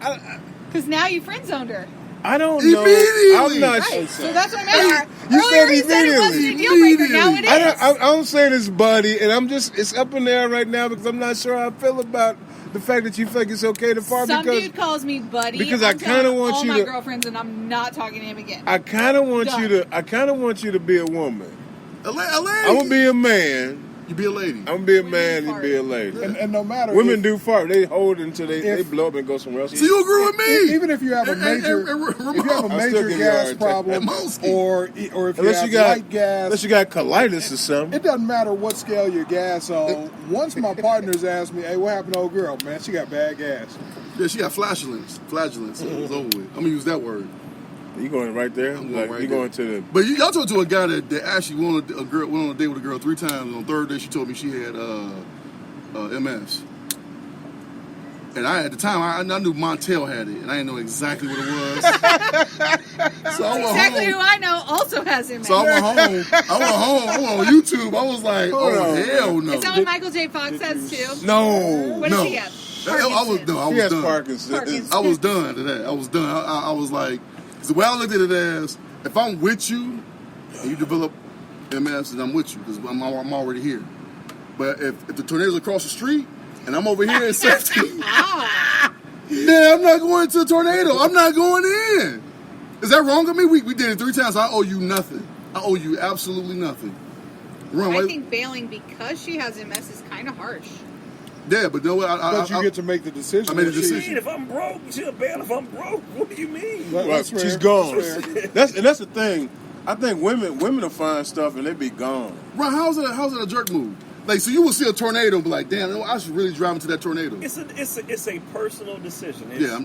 B: Because now you friend zoned her.
D: I don't know.
A: Immediately.
D: I'm not
B: Right.
D: sure.
B: So that's what I'm asking.
D: You said
B: Earlier you said it wasn't a
A: immediately.
B: deal breaker. Now it is.
D: I'm saying it's buddy, and it's up in the air right now because I'm not sure how I feel about the fact that you think it's okay to fart
B: Some
D: because
B: dude calls me buddy.
D: because
B: I'm
D: I kinda
B: telling
D: want
B: all
D: you
B: my
D: to-
B: girlfriends, and I'm not talking to him again.
D: I kind of want
B: Done.
D: you to be a woman.
A: LA.
D: I'm gonna be a man.
A: You be a lady.
D: I'm gonna be a
B: Women
D: man. You
B: fart.
D: be a lady.
C: And no matter
D: Women
C: if,
D: do fart. They hold it until they
C: If-
D: blow up and go somewhere else.
A: So you agree with me?
C: even if you have a major, if you have a
A: Ramon,
D: I'll still
C: major
D: give you
C: gas
D: a hard time.
C: problem,
A: Mosky.
C: or if you
D: unless
C: have
D: you got
C: light gas,
D: unless you got colitis or something.
C: it doesn't matter what scale your gas on. Once my partners ask me, "Hey, what happened to old girl? Man, she got bad gas."
A: Yeah, she got flatulence. So it was over with. I'm gonna use that word.
D: You going right there?
A: I'm going
D: Like,
A: right
D: you
A: there.
D: going to the?
A: But y'all talked to a guy that actually went on a date with a girl 3 times. On the third day, she told me she had MS. And at the time, I knew Montel had it, and I didn't know exactly what it was. So I went
B: Exactly
A: home.
B: who I know also has him.
A: So I went home. I went on YouTube. I was like,
D: Hold
A: oh,
D: on.
A: hell no.
B: Is that what Michael J. Fox has too?
D: No.
B: What does
A: No.
B: he have?
A: I was
D: He has
A: done.
D: Parkinson's.
A: I was done to that. I was done. I was like, the way I looked at it as, if I'm with you and you develop MS, then I'm with you because I'm already here. But if the tornado's across the street and I'm over here in safety, then I'm not going to a tornado. I'm not going in. Is that wrong of me? We did it 3 times. I owe you nothing. I owe you absolutely nothing. Run,
B: I think bailing because she has MS is kind of harsh.
A: yeah, but no,
C: But you get to make the decision.
A: I made a
C: if she-
A: decision.
E: If I'm broke, she'll bail if I'm broke. What do you mean?
C: That-
D: Right,
C: that's fair.
D: she's gone.
C: That's fair.
D: That's the thing. I think women will find stuff and they be gone.
A: Ron, how's it a jerk move? Like, so you will see a tornado and be like, damn, I should really drive into that tornado.
E: It's a personal decision.
A: Yeah,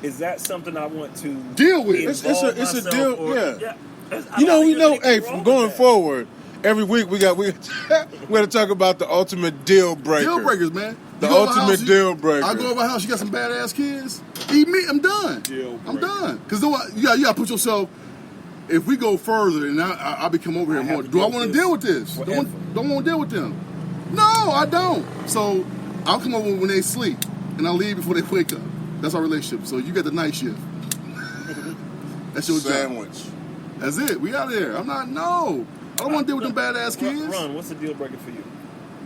E: Is that something I want to
A: Deal with.
D: It's a
E: involve
D: deal,
E: myself or-
D: yeah.
E: I
D: You know,
E: don't
D: we
E: think
D: know.
E: there's
D: Hey,
E: anything
D: from
E: wrong
D: going
E: with that.
D: forward, every week we got to talk about the ultimate deal breaker.
A: Deal breakers, man.
D: The
A: You go over
D: ultimate
A: house,
D: deal breaker.
A: I go over a house, you got some badass kids. Eat me, I'm done.
C: Deal
A: I'm
C: breaker.
A: done. Because you got to put yourself. If we go further and I become over here
E: I have
A: more,
E: to
A: do I
E: deal
A: want
E: with
A: to deal with this?
E: forever.
A: Don't want to deal with them. No, I don't. So I'll come over when they sleep, and I'll leave before they wake up. That's our relationship. So you got the night shift. That's your job.
D: Sandwich.
A: That's it. We out there. I don't want to deal with them badass kids.
E: Ron, what's the deal breaker for you?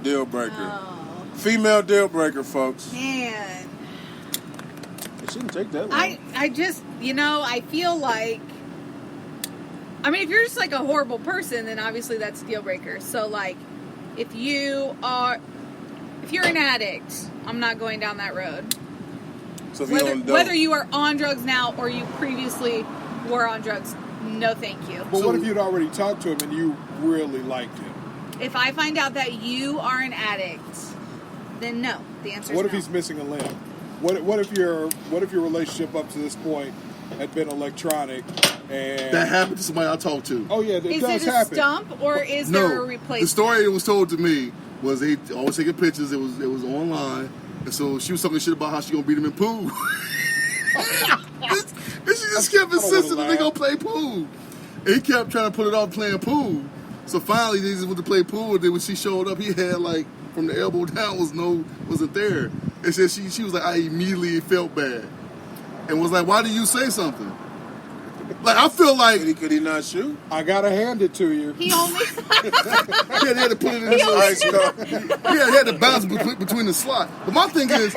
D: Deal breaker.
B: Oh,
D: Female deal breaker, folks.
B: man.
D: It shouldn't take that long.
B: I just, I feel like, I mean, if you're just like a horrible person, then obviously that's a deal breaker. So like, if you're an addict, I'm not going down that road.
D: So if you don't
B: Whether you are on drugs now or you previously were on drugs, no thank you.
C: But
A: So-
C: what if you'd already talked to him and you really liked him?
B: If I find out that you are an addict, then no. The answer is
C: What if
B: no.
C: he's missing a limb? What if your relationship up to this point had been electronic and
A: That happened to somebody I talked to.
C: Oh yeah, it
B: Is
C: does
B: it a
C: happen.
B: stump or is
A: No,
B: there a replacement?
A: the story that was told to me was they always taking pictures. It was online, and so she was talking shit about how she gonna beat him in pool. And she just kept
C: I don't
A: insisting that
C: wanna
A: they
C: laugh.
A: gonna play pool. And he kept trying to put it off playing pool. So finally, they just went to play pool. And then when she showed up, he had like from the elbow down wasn't there. And said she was like, I immediately felt bad, and was like, why did you say something? Like I feel like
D: Could he not shoot?
C: I gotta hand it to you.
B: He only
A: he had to put it in his ice cup. He had to bounce between the slot. But my thing is,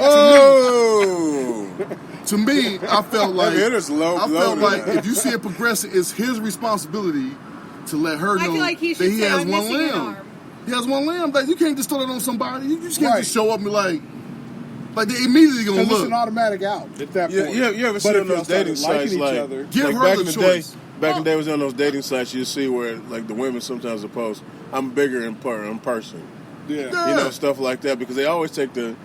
A: to me, I felt like if you see it progressing, it's his responsibility to let her
B: I
A: know
B: feel like he
A: that
B: should
A: he
B: say,
A: has
B: "I'm
A: one
B: missing an
A: limb.
B: arm."
A: He has one limb. Like you can't just throw that on somebody. You just can't
C: Right.
A: just show up and be like they immediately gonna
C: Because it's
A: look.
C: an automatic out at that point.
D: You ever see
C: But
D: on
C: if
D: those
C: y'all started
D: dating
C: liking
D: sites
C: each
D: like,
C: other,
A: Give
D: like
A: her
D: back
A: the
D: in the
A: choice.
D: day? Back in the day, was on those dating sites. You see where like the women sometimes will post, "I'm bigger in person."
C: yeah.
D: You know, stuff like that because they always take the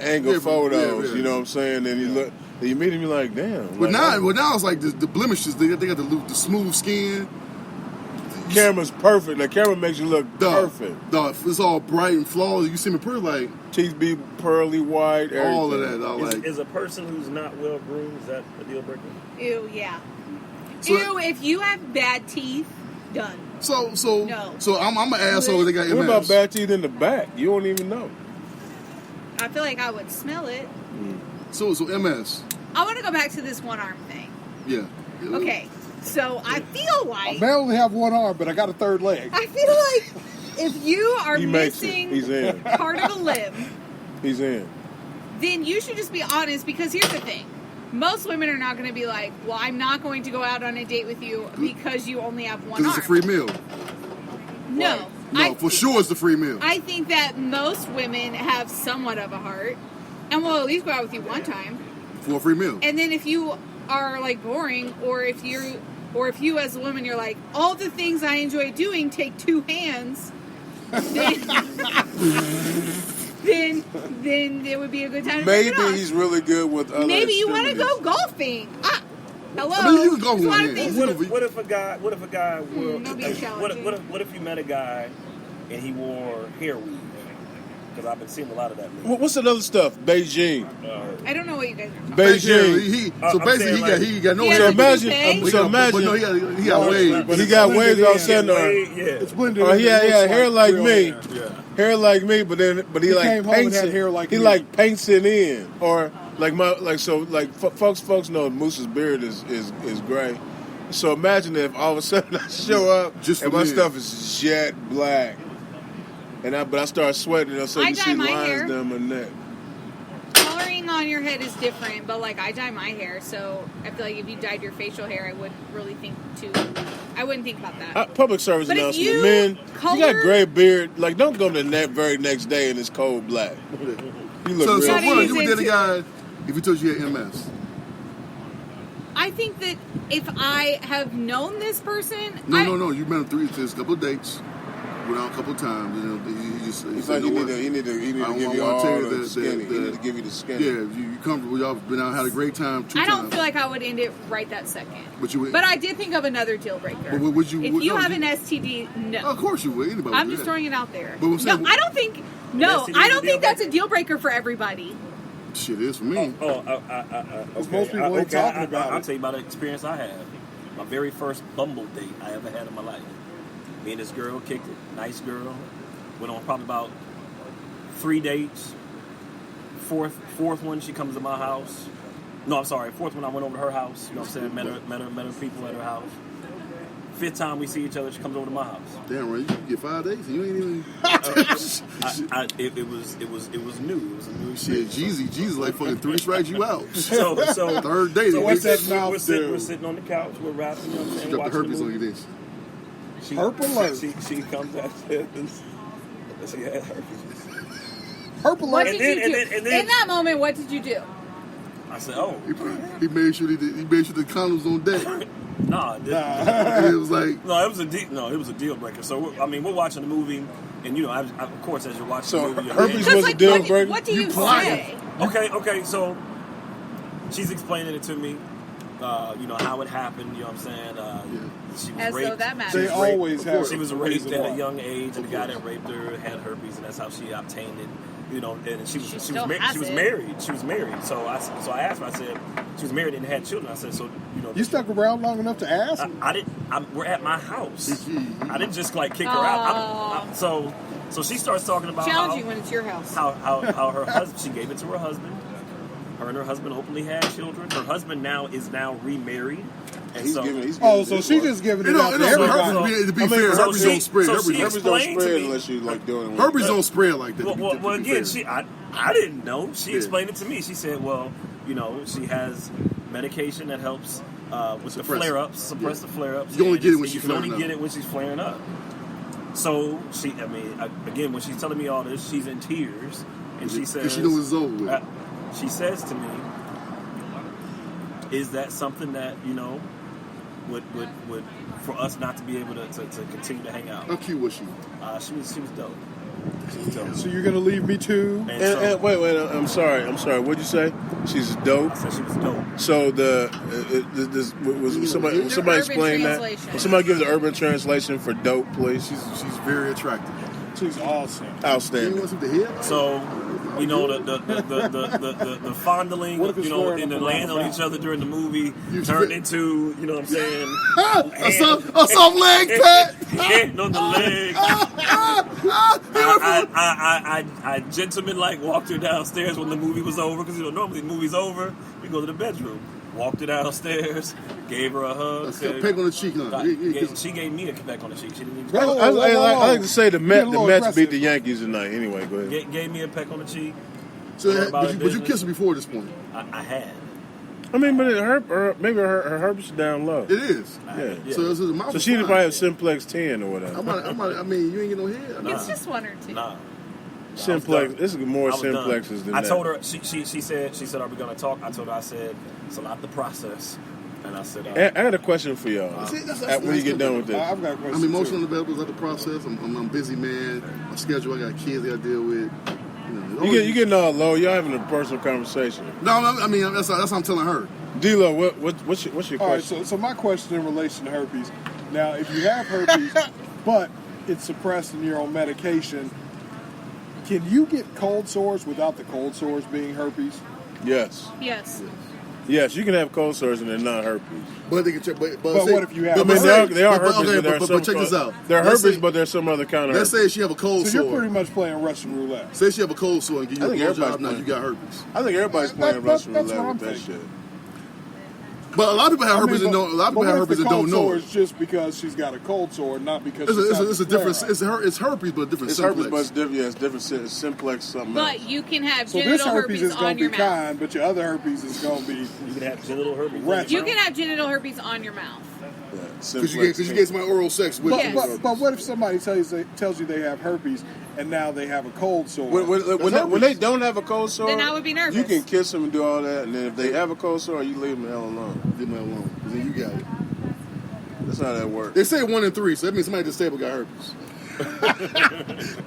D: angle
A: Yeah,
D: photos.
A: yeah.
D: You know what I'm saying? And you look, and you meet him, you're like, damn.
A: But
D: like,
A: now it's like the blemishes. They got the smooth skin.
D: camera's perfect. The camera makes you look perfect.
A: It's all bright and flawless. You see me pretty like
D: Teeth be pearly white. Everything.
A: all of that. I like.
E: Is a person who's not well groomed, is that a deal breaker?
B: Ew, yeah.
A: So-
B: Ew, if you have bad teeth, done.
A: So
B: No.
A: I'm an asshole. They got MS.
D: What about bad teeth in the back? You don't even know.
B: I feel like I would smell it.
A: So MS.
B: I want to go back to this one arm thing.
A: Yeah.
B: Okay, so I feel like
C: I may only have one arm, but I got a third leg.
B: I feel like if you are
D: He makes it.
B: missing
D: He's in.
B: part of a limb,
D: He's in.
B: then you should just be honest. Because here's the thing: most women are not going to be like, "Well, I'm not going to go out on a date with you because you only have one
A: Because
B: arm."
A: it's a free meal.
B: No,
A: No, for sure it's a free meal.
B: I think that most women have somewhat of a heart, and will at least go out with you one time.
A: For a free meal.
B: And then if you are like boring, or if you as a woman you're like, all the things I enjoy doing take two hands, then it would be a good time to break
D: Maybe
B: it off.
D: he's really good with other
B: Maybe you want to go
D: extremities.
B: golfing. Hello.
A: I mean, you can go
B: There's a lot
A: one
B: of
A: hand.
B: things.
E: What if a guy? What if a guy wore?
B: don't be challenging.
E: What if you met a guy and he wore hair weave? Because I've been seeing a lot of that lately.
D: What's that other stuff? Beijing.
B: I don't know what you guys are talking
D: Beijing.
A: So
E: I'm
A: basically,
E: saying,
A: he got no
B: Yeah,
A: hair.
D: So imagine,
B: But
D: so
A: But no,
D: imagine,
A: he got waves.
D: but he got waves all of a sudden.
E: Yeah.
C: It's blended.
D: Oh,
C: in.
D: yeah,
C: It
D: yeah,
C: looks
D: hair like
C: real
D: me.
C: hair.
D: Hair like me, but he
C: He
D: like
C: came home and
D: paints
C: had
D: it.
C: hair like
D: he
C: me.
D: like paints it in, or like folks know Moose's beard is gray. So imagine if all of a sudden I show up
A: Just
D: and
A: for
D: my
A: men.
D: stuff is jet black, but I start sweating, and so
B: I
D: you
B: dye
D: see
B: my
D: lines
B: hair.
D: down my neck.
B: Coloring on your head is different, but like I dye my hair, so I feel like if you dyed your facial hair, I wouldn't really think I wouldn't think about that.
D: Public service
B: But if
D: announcement,
B: you
D: men, you
B: color-
D: got gray beard. Like, don't go to the very next day and it's cold black. You look
A: So
D: real.
B: Gotta
A: what?
B: use
A: You would date a
B: into
A: guy if he told you he had MS.
B: I think that if I have known this person,
A: No. You met him there's a couple of dates. Went out a couple of times. You know, he
D: It's
A: said,
D: like
A: "You know
D: he need to give
A: I
D: you
A: wanna
D: all
A: tell you
D: the
A: that-
D: skinny. He
A: that-
D: need to give you the skinny.
A: Yeah, you comfortable. Y'all been out, had a great time. Two
B: I don't
A: times.
B: feel like I would end it right that second.
A: But you would.
B: But I did think of another deal breaker.
A: But would you?
B: If
A: would-
B: you
A: no,
B: have an STD, no.
A: Of course you would. Anybody.
B: I'm
A: would
B: just
A: do that.
B: throwing it out there.
A: But I'm
B: No,
A: saying-
B: I don't think. No,
E: STD
B: I
E: is a
B: don't
E: deal
B: think that's a
E: breaker?
B: deal breaker for everybody.
A: Shit is for me.
E: Okay.
C: most people ain't talking about
E: I'll
C: it.
E: tell you about an experience I had. My very first Bumble date I ever had in my life. Me and this girl kicked it. Nice girl. Went on probably about 3 dates. Fourth one, she comes to my house. No, I'm sorry. Fourth one, I went over to her house. You know what I'm saying? Met her people at her house. Fifth time we see each other, she comes over to my house.
A: Damn right, you get 5 days. And you ain't even.
E: It was new. It was a new
A: Shit, Jeezy like fucking 3 strikes you out.
E: So
A: Third date.
E: So
A: nigga.
C: what's that mouth do?
E: we're sitting on the couch, we're rapping, you know what I'm saying?
A: Drop the
E: watching
A: herpes on
E: movie.
A: your dish.
E: She,
C: Purple alert.
E: She comes downstairs and she had herpes.
C: Purple
B: What
C: alert.
B: did you do?
E: and then-
B: In that moment, what did you do?
E: I said, oh,
A: He made sure the condoms on deck.
E: nah.
A: And it was like,
E: No, it was a deal breaker. So we're watching the movie, and you know, of course, as you're watching
D: So
E: the movie, you're-
D: herpes
B: Because,
D: was a
B: like,
D: deal breaker.
B: what do you
A: plotting.
B: say?
E: Okay, so she's explaining it to me. how it happened. You know what I'm saying? She was
B: As
E: raped.
B: though that matters.
C: They always have.
E: She was
C: a
E: raped
C: reason
E: at
C: why.
E: a young age, and the guy that raped her had herpes, and that's how she obtained it. And she was
B: still has it.
E: married. She was married. So I asked her. I said she was married and had children. I said, so
C: You stuck around long enough to ask?
E: I didn't. We're at my house. I didn't just like kick her out. So she starts talking about
B: Challenging when it's your house.
E: how her husband. She gave it to her husband. Her and her husband openly had children. Her husband is now remarried. And
D: He's
E: so,
D: giving
C: So she just giving it out to everybody.
A: To be fair,
E: so
A: herpes don't spread.
E: so
A: Herpes
E: she
A: don't
D: Herpes don't
E: explained to
D: spread
E: me-
D: unless you like doing it.
A: herpes don't spread like that.
E: Well,
A: to be
E: again,
A: fair.
E: I didn't know. She
A: Yeah.
E: explained it to me. She said, well, she has medication that helps with the
A: Suppress it.
E: flare-ups, suppress the flare-ups.
A: You only
E: and
A: get it when
E: you
A: she's
E: can only
A: flaring
E: get
A: up.
E: it when she's flaring up. So again, when she's telling me all this, she's in tears, and she says,
A: Because she knows it's over with.
E: she says to me, "Is that something that would for us not to be able to continue to hang out?"
A: How cute was she?
E: She was dope. She was dope.
C: So you're gonna leave me too?
E: And
D: Wait, I'm sorry. What'd you say? She's dope.
E: I said she was dope.
D: So was somebody
B: The urban
D: explain that?
B: translation.
D: Will somebody give the urban translation for dope, please?
A: She's very attractive.
C: She's awesome.
A: You
D: Outstanding.
A: want some to hear?
E: So, the fondling,
C: What if it's wearing
E: in the
C: a
E: land on
C: wrap?
E: each other during the movie
A: You
E: turned
A: fit-
E: into, you know what I'm saying?
A: A soft leg pat.
E: Hand on the leg. I gentleman like walked her downstairs when the movie was over because normally the movie's over, we go to the bedroom. Walked her downstairs, gave her a hug.
A: A
E: said-
A: peck on the cheek, huh?
E: She gave me a peck on the cheek. She didn't even.
C: Whoa,
D: I like to say the
C: Get a little
D: Mets beat
C: aggressive.
D: the Yankees tonight. Anyway, go ahead.
E: Gave me a peck on the cheek.
A: So,
E: About
A: but you
E: business.
A: kissed her before this point.
E: I had.
D: I mean, but maybe her herpes is down low.
A: It is.
D: Yeah.
A: So this is a mouth.
D: So she probably have Simplex 10 or whatever.
A: I mean, you ain't get no head.
B: It's just one or two.
E: Nah.
D: Simplex. This is more
E: I was done.
D: Simplexes than
E: I
D: that.
E: told her. She said, "Are we gonna talk?" I told her. I said, "It's a lot the process." And I said,
D: I got a question for y'all.
A: See, that's
D: When you get done with this,
C: I've got a question.
A: I'm emotionally
C: too.
A: available at the process. I'm a busy man. My schedule. I got kids I got to deal with.
D: you getting all low. Y'all having a personal conversation.
A: No, I mean that's what I'm telling her.
D: D-Lo, what's your
C: All right,
D: question?
C: so my question in relation to herpes. Now, if you have herpes, but it's suppressed and you're on medication, can you get cold sores without the cold sores being herpes?
D: Yes.
B: Yes.
D: You can have cold sores and they're not herpes.
A: But they can check. But
C: what if you have-
D: I mean, they are herpes,
A: Okay,
D: but there are
A: but
D: some
A: check this out.
D: They're
A: Let's
D: herpes,
A: say-
D: but there's some other kind of
A: Let's
D: herpes.
A: say she have a cold
C: So you're
A: sore.
C: pretty much playing Russian roulette.
A: Say she have a cold sore and give you
D: I
A: a
D: think
A: blowjob.
D: everybody's
A: Now you
D: playing.
A: got herpes.
D: I think everybody's
C: That-
D: playing
C: that-
D: Russian
C: that's
D: roulette
C: what
D: with
C: I'm
D: that shit.
C: thinking.
A: But a lot of people have herpes and don't. A lot of people have herpes and don't know
C: It's
A: it.
C: just because she's got a cold sore, not because
A: It's a different. It's herpes, but a different.
D: It's herpes,
A: simplex.
D: but it's different. Yeah, it's different. It's Simplex something else.
B: But you can have
C: So this
B: genital
C: herpes
B: herpes
C: is going
B: on
C: to
B: your
C: be
B: mouth.
C: kind, but your other herpes is going to be.
E: You can have genital herpes.
C: Ratchet.
B: You can have genital herpes on your mouth.
D: Yeah,
A: Because you get somebody oral sex with.
B: Yes.
C: But what if somebody tells you they have herpes and now they have a cold sore?
D: When they don't have a cold sore,
B: Then I would be nervous.
D: You can kiss them and do all that, and then if they have a cold sore, you leave them the hell alone.
A: Leave me alone. 'Cause then you got it.
D: That's how that works.
A: They say 1 in 3, so that means somebody at this table got herpes.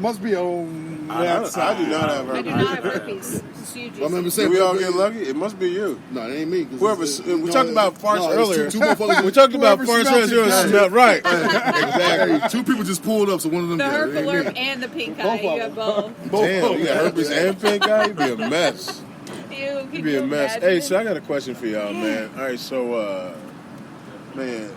C: Must be on that
D: I
C: side.
D: do not have
B: I do
D: herpes.
B: not have herpes. It's you,
A: I remember
B: Jason.
A: saying
D: Do we all get lucky? It must be you.
A: No, it ain't me. 'Cause
D: Whoever we talked about farts earlier.
A: Two motherfuckers.
D: We talked about
C: Whoever
D: farts
C: smelt
D: earlier.
C: it, got it.
D: Smelled right.
A: Exactly. 2 people just pulled up, so one of them
B: The
A: got it. It ain't
B: herpalurp
A: me.
B: and the pink
C: Both
B: eye.
C: of
B: You
C: them.
B: have both.
D: Damn, you got herpes and pink eye. You'd be a mess.
B: Ew,
D: You'd
B: can
D: be
B: you
D: a mess.
B: imagine?
D: Hey, so I got a question for y'all, man. All right, so man,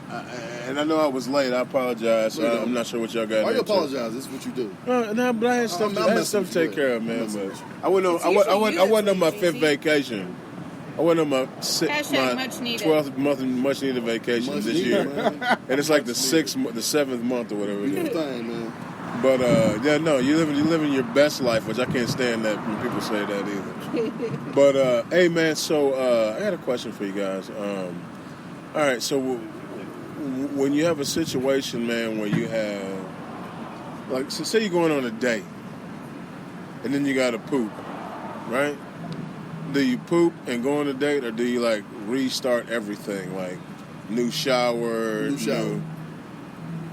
D: and I know I was late. I apologize.
A: No, you don't.
D: I'm not sure what y'all got.
A: Why you
D: into.
A: apologize? This is what you do.
D: No, but I had stuff.
A: I'm
D: I had
A: messing
D: stuff
A: with
D: to
A: you,
D: take care of,
A: I'm
D: man.
A: messing
D: But
A: with you.
D: I wasn't.
B: It's
D: I
B: usually
D: wasn't on my
B: that's
D: 5th
B: easy.
D: vacation. I went on my
B: Hashtag much needed.
D: 12th month, much needed vacation
A: Much
D: this
A: needed,
D: year,
A: man.
D: and it's like the 7th month or whatever it
A: Good
D: is.
A: thing, man.
D: But yeah, no, you living your best life, which I can't stand that when people say that either. But hey, man, so I got a question for you guys. All right, so when you have a situation, man, where you have, like, so say you're going on a date, and then you got to poop, right? Do you poop and go on a date, or do you like restart everything, like new shower,
A: New shower.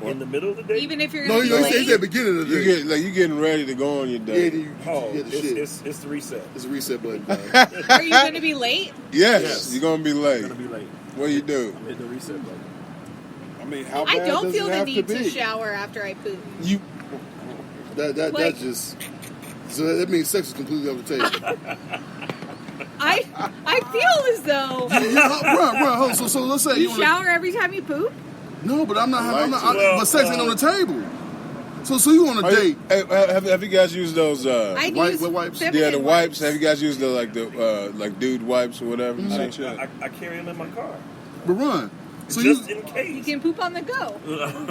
E: In the middle of the day?
B: Even if you're
A: No,
B: going to
A: you
B: be
A: say
B: late.
A: at the beginning of the
D: You
A: day.
D: you getting ready to go on your
A: Yeah,
D: date?
A: you
E: Oh,
A: get the shit.
E: it's the reset.
A: It's a reset button.
B: Are you going to be late?
D: Yes,
E: Yes.
D: you're gonna be late.
E: Gonna be late.
D: What do you do?
E: I'm hitting the reset button.
C: I mean, how
B: I
C: bad
B: don't
C: does
B: feel
C: it
B: the
C: have
B: need
C: to
B: to
C: be?
B: shower after I poop.
C: You
A: That
B: Like-
A: just. So that means sex is completely off the table.
B: I feel as though
A: Run. So let's say
B: you
A: wanna-
B: shower every time you poop.
A: No, but I'm not.
D: Well,
A: but sex ain't on the table. So you on a date?
D: Hey, have you guys used those?
B: I
A: What wipes?
D: Yeah,
B: feminine
D: the wipes. Have you guys used the like dude wipes or whatever?
E: I carry them in my car.
A: But run. So
E: Just in
B: You
E: case.
B: can poop on the go.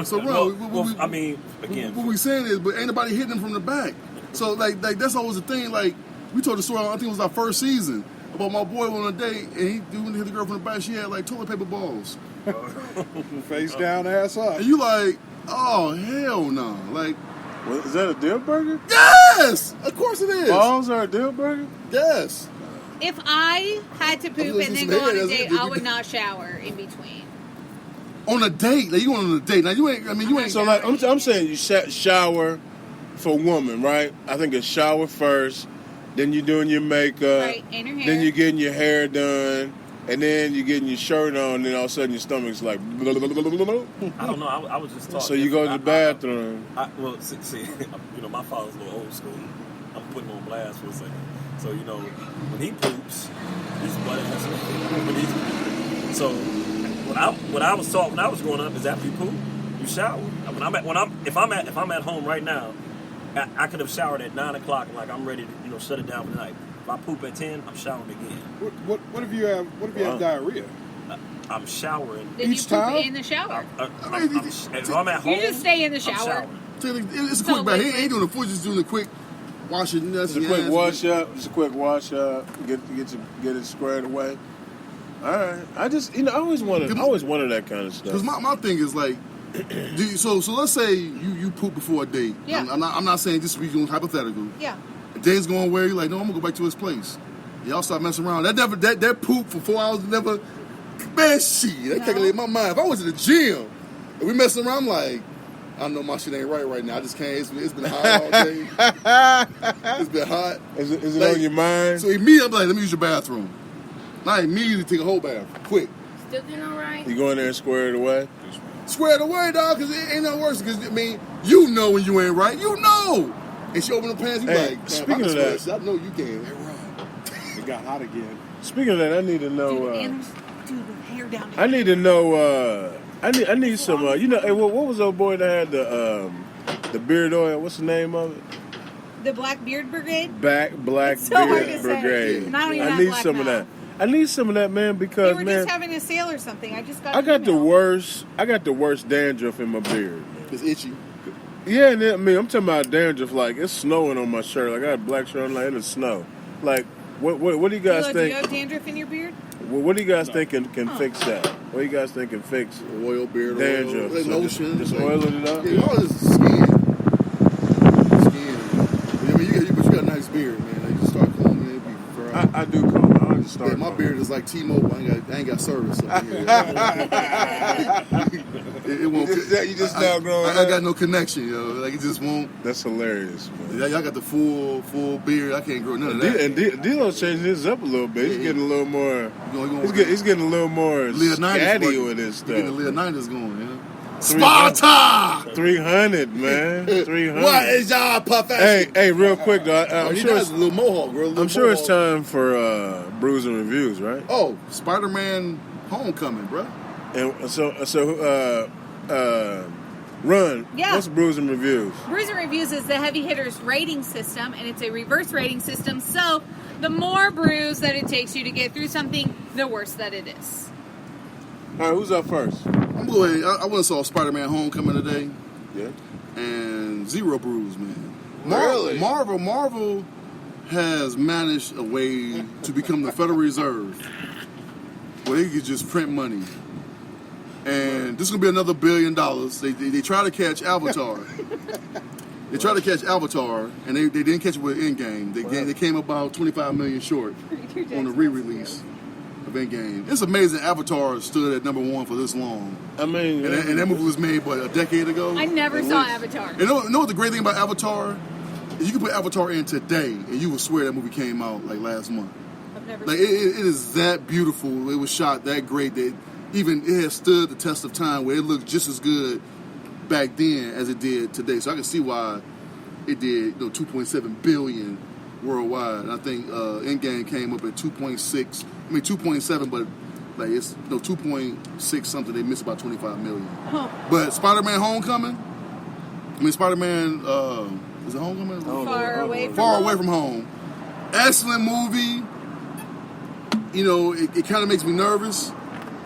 A: So, Ron,
E: Well,
A: we-
E: I mean, again,
A: what we saying is, but ain't nobody hitting them from the back. So like that's always the thing. Like we told the story. I think it was our first season about my boy on a date, and he hit the girl from the back. She had like toilet paper balls,
C: face down, ass up.
A: and you like, oh hell no! Like,
D: Well, is that a deal breaker?
A: yes, of course it is.
D: Balls are a deal breaker?
A: Yes.
B: If I had to poop
A: was
B: and
A: just
B: then go on a
A: saying,
B: date,
A: that's-
B: I would not shower in between.
A: On a date, like you going on a date. Now you ain't. I mean, you ain't.
D: So like I'm saying, you shower for women, right? I think it's shower first, then you're doing your makeup,
B: Right, and your hair.
D: then you're getting your hair done, and then you're getting your shirt on, and then all of a sudden your stomach's like.
E: I don't know. I was just talking.
D: So you go to the bathroom.
E: Well, see, you know, my father's a little old school. I'm putting him on blast for a second. So you know, when he poops, his butt ass. So when I was taught when I was growing up is after you poop, you shower. If I'm at home right now, I could have showered at 9 o'clock and like I'm ready to shut it down for the night. If I poop at 10, I'm showering again.
C: What if you have diarrhea?
E: I'm showering.
B: Then
C: Each
B: you poop
C: time?
B: in the shower.
E: If I'm at home,
B: You just stay in the
E: I'm
B: shower.
E: showering.
A: It's a
B: So
A: quick bath. He
B: liquid.
A: ain't doing the foot. Just doing a quick washing.
D: Just a quick wash up. Just a quick wash up. Get it squared away. All right. I always wanted that kind of stuff.
A: Because my thing is like, so let's say you poop before a date.
B: Yeah.
A: I'm not saying this week doing hypothetical.
B: Yeah.
A: The date's going where you're like, no, I'm gonna go back to his place. Y'all start messing around. That poop for 4 hours never. Man, shit, that calculated my mind. If I was at the gym and we messing around, I'm like, I know my shit ain't right now. I just can't. It's been hot all day. It's been hot.
D: Is it
A: Like,
D: on your mind?
A: So immediately I'm like, let me use your bathroom. And I immediately take a whole bath, quick.
B: Still doing all right?
D: You go in there and square it away?
A: Square it away, dog, because it ain't no worse. Because, I mean, you know when you ain't right. You know. And she open the pants, you
D: Hey,
A: like, man,
D: speaking
A: if I
D: of
A: can
D: that-
A: square this, I know you can.
C: It got hot again.
D: Speaking of that, I need to know.
B: Dude, the hair down
D: I need to know. I need some. Hey, what was old boy that had the beard oil? What's the name of it?
B: The Black Beard Brigade?
D: Black
B: It's so hard
D: Beard
B: to say.
D: Brigade.
B: And I don't even
D: I
B: have
D: need
B: black
D: some of
B: now.
D: that. I need some of that, man,
B: They
D: because
B: were
D: man,
B: just having a sale or something. I just got
D: I
B: an
D: got the
B: email.
D: worst. I got the worst dandruff in my beard.
A: It's itchy.
D: Yeah, and then, I'm talking about dandruff. Like it's snowing on my shirt. Like I got a black shirt on, like it's snow. Like what do you guys
B: Do you
D: think?
B: have dandruff in your beard?
D: What do you guys think can fix that? What do you guys think can fix
A: Oil, beard
D: dandruff?
A: oil,
D: So
A: lotion.
D: just oiling it up.
A: Yeah, all this is skin. Skin. I mean, you got a nice beard, man. Like, you start combing it, be dry.
D: I do comb. I just start.
A: Yeah, my beard is like T-Mobile. I ain't got service. So, it won't.
D: You just now growing
A: I
D: up?
A: got no connection, yo. Like it just won't.
D: That's hilarious, man.
A: Y'all got the full beard. I can't grow none of that.
D: And D'Lo's changing his up a little bit. He's getting a little more. He's getting a little more
A: Leonidas
D: scatty with his
A: Getting the
D: stuff.
A: Leonidas going, you know. Sparta!
D: 300, man. 300.
A: What is y'all puff ass?
D: Hey, real quick, though. I'm
A: he
D: sure
A: does
D: it's,
A: a little mohawk, bro.
D: I'm sure it's time for Brews and Reviews, right?
A: Oh, Spider-Man Homecoming, bro.
D: And so, Run.
B: Yeah.
D: What's Brews and Reviews?
B: Brews and Reviews is the heavy hitters rating system, and it's a reverse rating system. So the more brews that it takes you to get through something, the worse that it is.
D: All right, who's up first?
A: I'm going. I went and saw Spider-Man Homecoming today,
D: Yeah.
A: and 0 brews, man.
D: Really?
A: Marvel has managed a way to become the Federal Reserve, where they could just print money. And this is gonna be another $1 billion. They try to catch Avatar. They tried to catch Avatar, and they didn't catch it with Endgame. They came about 25 million short on the re-release of Endgame. It's amazing Avatar stood at #1 for this long.
D: I mean,
A: And that movie was made, a decade ago?
B: I never
A: At
B: saw
A: least.
B: Avatar.
A: You know what the great thing about Avatar? You can put Avatar in today, and you will swear that movie came out like last month.
B: I've never
A: Like
B: seen
A: it is that beautiful. It was shot that great. That even it has stood the test of time where it looked just as good back then as it did today. So I can see why it did 2.7 billion worldwide. And I think Endgame came up at 2.7, but like it's 2.6 something. They missed about 25 million.
B: Huh.
A: But Spider-Man: Homecoming. Spider-Man is it Homecoming?
B: Far away from
A: Far
B: home.
A: Away from Home. Excellent movie. It kind of makes me nervous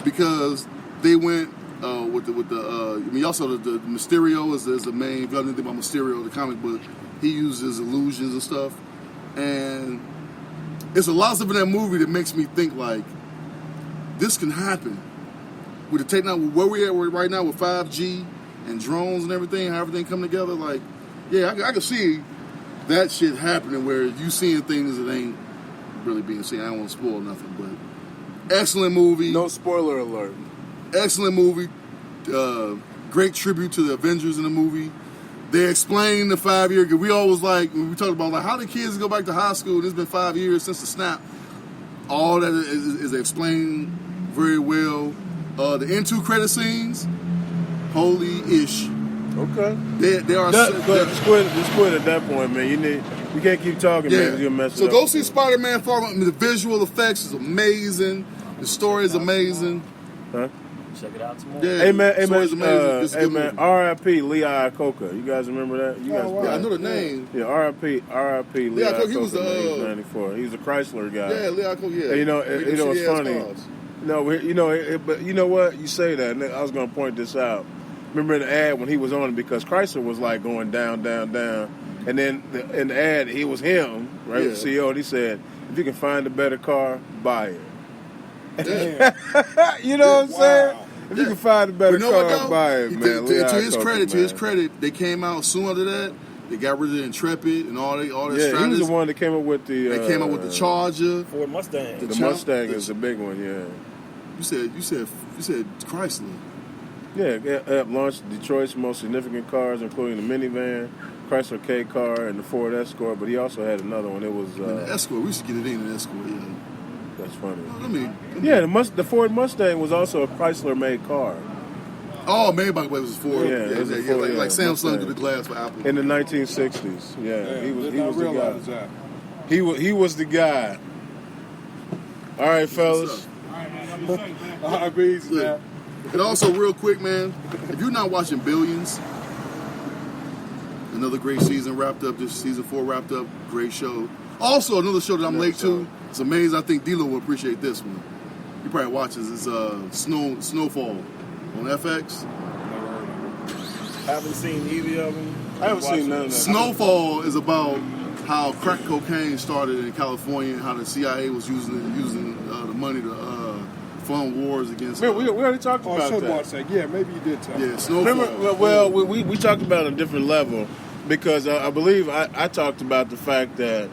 A: because they went with the y'all saw the Mysterio is the main. If y'all didn't think about Mysterio, the comic book, he uses illusions and stuff, and it's a lot of stuff in that movie that makes me think like this can happen with the technology where we at right now with 5G and drones and everything, how everything come together. Like, yeah, I can see that shit happening where you seeing things that ain't really being seen. I don't want to spoil nothing, but excellent movie.
D: No spoiler alert.
A: Excellent movie. Great tribute to the Avengers in the movie. They explain the 5 year. We always like when we talk about like how the kids go back to high school. It's been 5 years since the snap. All that is explained very well. The end 2 credit scenes, holy ish.
D: Okay.
A: They are.
D: Just quit at that point, man. You can't keep talking, man. 'Cause you'll mess it
A: So
D: up.
A: go see Spider-Man Far From Home. The visual effects is amazing. The story is amazing.
D: Huh?
E: Check it out tomorrow.
A: Yeah,
D: Hey man,
A: the story is amazing. It's a good movie.
D: R.I.P. Lee Iacocca. You guys remember that? You guys,
C: wow.
A: Yeah, I know the name.
D: Yeah, R.I.P. Lee
A: Lee Iacocca,
D: Iacocca.
A: he was the,
D: man, he's 94. He was a Chrysler guy.
A: Yeah, Leo Cole, yeah.
D: And you know, it's funny.
A: Cars.
D: No, but you know what? You say that, and I was going to point this out. Remember in the ad when he was on it, because Chrysler was like going down, down, down, and then in the ad, it was him, right,
A: Yeah.
D: the CEO, and he said, if you can find a better car, buy it.
A: Damn.
D: You know what I'm saying? If you
A: Yeah.
D: can find a better
A: But you know what,
D: car,
A: though?
D: buy it, man.
A: To his
D: Iacocca, man.
A: credit, they came out soon after that. They got rid of the Intrepid and all that.
D: Yeah, he was the one that came up with the.
A: They came out with the Charger.
E: Ford Mustang.
D: The Mustang is a big one, yeah.
A: You said Chrysler.
D: Yeah, it launched Detroit's most significant cars, including the minivan, Chrysler K car, and the Ford Escort. But he also had another one. It was.
A: The Escort. We should get it in an Escort. Yeah.
D: That's funny.
A: Yeah,
D: the Ford Mustang was also a Chrysler-made car
A: Oh, made by was Ford.
D: Yeah, it was a Ford,
A: like
D: yeah,
A: Samsung
D: Mustang.
A: did the glass for Apple.
D: in the 1960s. Yeah, he was
C: did
D: the
C: not realize
D: guy.
C: that.
D: He was the guy. All right, fellas.
C: I mean, yeah.
A: And also, real quick, man, if you're not watching Billions, another great season wrapped up. This season 4 wrapped up. Great show. Also, another show that I'm late to. It's amazing. I think D-Lo will appreciate this one. He probably watches. It's Snowfall on FX.
E: Haven't seen either of them.
D: I haven't seen none of that.
A: Snowfall is about how crack cocaine started in California and how the CIA was using the money to fund wars against.
D: Man, we already talked
C: Oh, I
D: about
C: should
D: that.
C: watch that. Yeah, maybe you did tell me.
A: Yeah, Snowfall.
D: Remember, well, we talked about it on a different level because I believe I talked about the fact that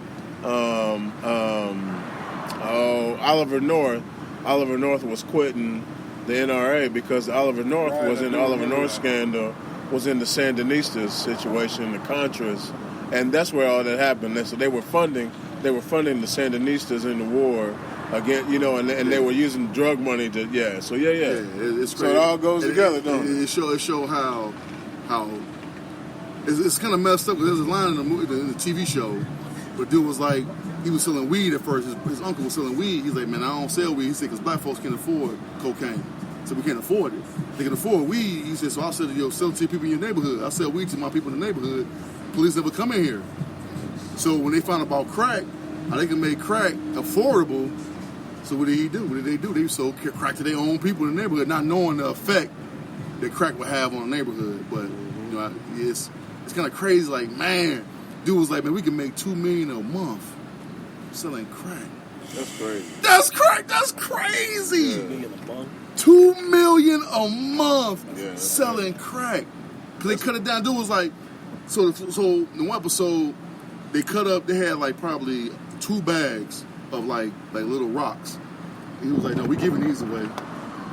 D: Oliver North was quitting the NRA because Oliver North
C: Right,
D: was
C: I
D: in
C: do
D: the Oliver
C: remember
D: North
C: that.
D: scandal, was in the Sandinistas situation, the Contras, and that's where all that happened. So they were funding the Sandinistas in the war again, and they were using drug money to
A: It's
D: So
A: crazy.
D: it all goes together, don't it?
A: It show how it's kind of messed up. Because there's a line in the movie, in the TV show, but dude was like, he was selling weed at first. His uncle was selling weed. He's like, man, I don't sell weed. He said, because black folks can't afford cocaine. So we can't afford it. They can afford weed. He said, so I said, sell it to people in your neighborhood. I sell weed to my people in the neighborhood. Police never come in here. So when they found about crack, how they can make crack affordable, so what did he do? What did they do? They sold crack to their own people in the neighborhood, not knowing the effect that crack would have on the neighborhood. But it's kind of crazy. Like, man, dude was like, man, we can make $2 million a month selling crack.
D: That's crazy.
A: That's crazy.
E: Me in a bun.
A: $2 million a month
D: that's
A: selling crack. Cause they cut it down. Dude was like, so in one episode, they had like probably 2 bags of like little rocks. And he was like, no, we giving these away.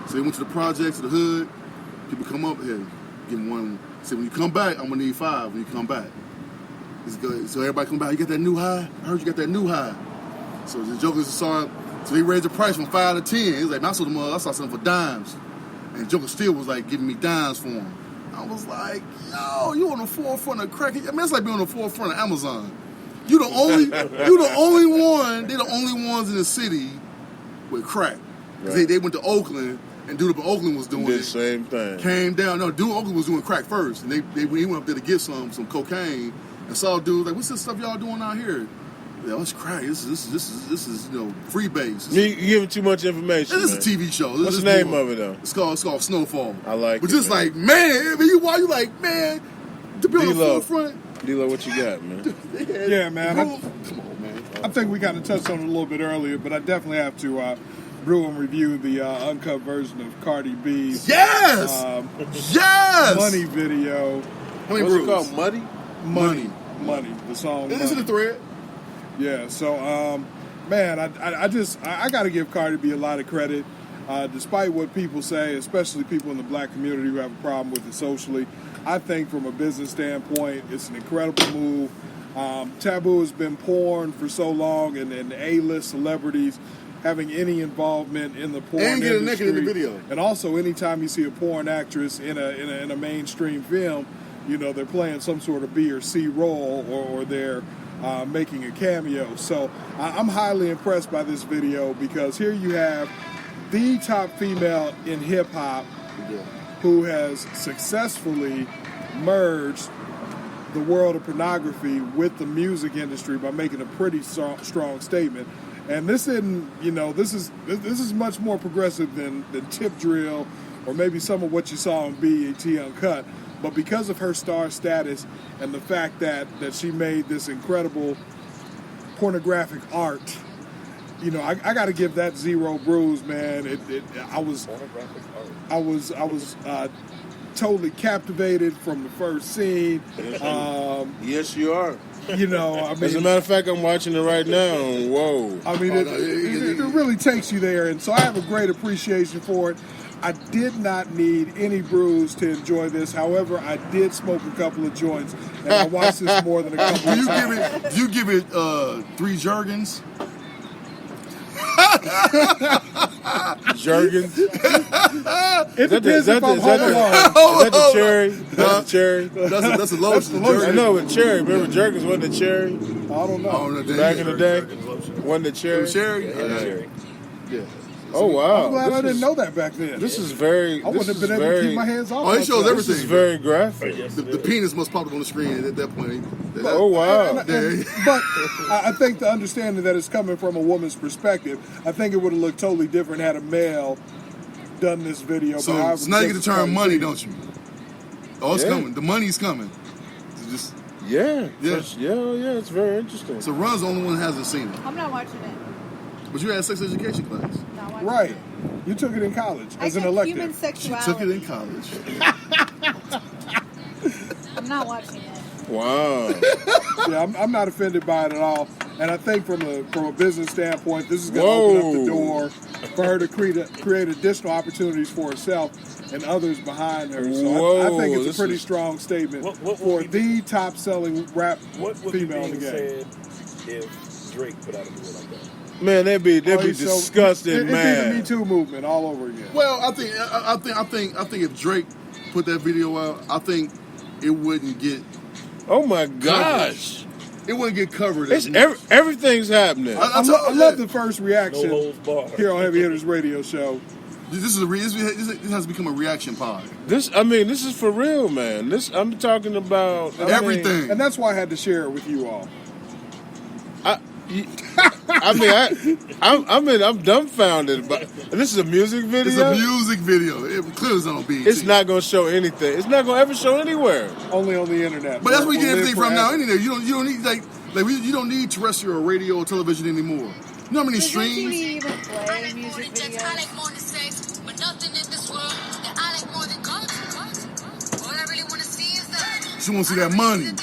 A: So they went to the projects, to the hood. People come up here, give them one. Say, when you come back, I'm gonna need 5 when you come back. He's good. So everybody come back, you got that new high? I heard you got that new high. So the jokers saw So he raised the price from 5 to 10. He's like, man, I saw something for dimes. And Joker still was like giving me dimes for him. I was like, yo, you on the forefront of crack. I mean, it's like being on the forefront of Amazon. You the only one, they're the only ones in the city with crack. Right. They went to Oakland, and dude up in Oakland was doing
D: the same thing.
A: Came down. No, dude in Oakland was doing crack first. And he went up there to get some cocaine and saw dude like, what's this stuff y'all doing out here? Yeah, it's crack. This is free base.
D: You giving too much information.
A: This is a TV show.
D: What's the name of it though?
A: It's called Snowfall.
D: I like
A: but
D: it. But
A: just
D: man.
A: like, man, why you like, man, to be on the forefront.
D: D-Lo, what you got, man?
C: Yeah, man.
A: Come on, man.
C: I think we kind of touched on it a little bit earlier, but I definitely have to brew and review the uncut version of Cardi B's
A: yes,
C: Money video.
A: How many
D: What's
A: brews?
D: it called? Muddy?
C: Money. The song.
A: Is it a thread?
C: Yeah. So, man, I got to give Cardi B a lot of credit, despite what people say, especially people in the black community who have a problem with it socially. I think from a business standpoint, it's an incredible move. Taboo has been porn for so long, and A-list celebrities having any involvement in the porn
A: and
C: industry.
A: getting naked in the video.
C: And also, anytime you see a porn actress in a mainstream film, you know they're playing some sort of B or C role, or they're making a cameo. So I'm highly impressed by this video because here you have the top female in hip hop who has successfully merged the world of pornography with the music industry by making a pretty strong statement. And this isn't, this is much more progressive than Tip Drill or maybe some of what you saw on BET Uncut. But because of her star status and the fact that she made this incredible pornographic art, I got to give that 0 brews, man. I was totally captivated from the first scene.
D: Yes, you are.
C: I mean,
D: as a matter of fact, I'm watching it right now. Whoa!
C: I mean, it really takes you there, and so I have a great appreciation for it. I did not need any brews to enjoy this. However, I did smoke a couple of joints, and I watched this more than a couple of times.
A: Do you give it 3 Jergens?
D: Jergens?
C: It depends if I'm home alone.
D: Is that the cherry? That's the cherry?
A: That's a lotion.
D: I know with cherry. Remember Jergens wasn't the cherry?
C: I don't know.
D: Back in the day? Wasn't the cherry?
A: Cherry?
D: Yeah. Oh, wow.
C: I'm glad I didn't know that back then.
D: This is very...
C: I wouldn't have been able to keep my hands off.
A: Oh, it shows everything.
D: This is very graphic.
A: The penis must pop up on the screen at that point.
D: Oh, wow.
C: But I think the understanding that it's coming from a woman's perspective, I think it would have looked totally different had a male done this video.
A: So now you get the term money, don't you? Oh, it's coming. The money's coming.
D: Yeah. It's very interesting.
A: So Run's the only one that hasn't seen it.
B: I'm not watching it.
A: But you had a sex education class.
C: Right. You took it in college as an elective.
B: Human
A: She
B: sexuality.
A: took it in college.
B: I'm not watching it.
D: Wow.
C: Yeah, I'm not offended by it at all. And I think from a business standpoint, this is going to open up the door for her to create additional opportunities for herself and others behind her. So I think it's a pretty strong statement for the top-selling rap female in the game.
E: If Drake put out a video like that?
D: Man, they'd be disgusted, man.
C: It'd be the Me Too movement all over again.
A: Well, I think if Drake put that video out, I think it wouldn't get.
D: Oh my gosh!
A: It wouldn't get covered.
D: Everything's happening.
C: I love the first reaction
E: No holds barred.
C: here on Heavy Hitters Radio Show.
A: This has become a reaction pod.
D: This is for real, man. I'm talking about
A: everything,
C: and that's why I had to share it with you all.
D: I'm dumbfounded. But this is a music video.
A: It's a music video. It clearly is on BET.
D: It's not going to show anything. It's not going to ever show anywhere.
C: Only on the internet.
A: But that's where you get everything from now. Anyway, you don't need you don't need terrestrial radio or television anymore. You know how many streams?
B: Does MTV even play music videos?
A: She wants to see that money.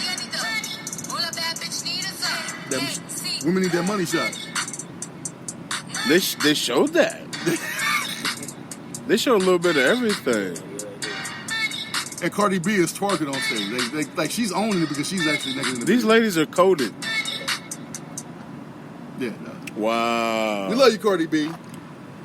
A: Women need that money shot.
D: They showed that. They showed a little bit of everything.
A: And Cardi B is twerking on stage. Like she's owning it because she's actually naked in the
D: These
A: video.
D: ladies are coded.
A: Yeah, no.
D: Wow.
A: We love you, Cardi B.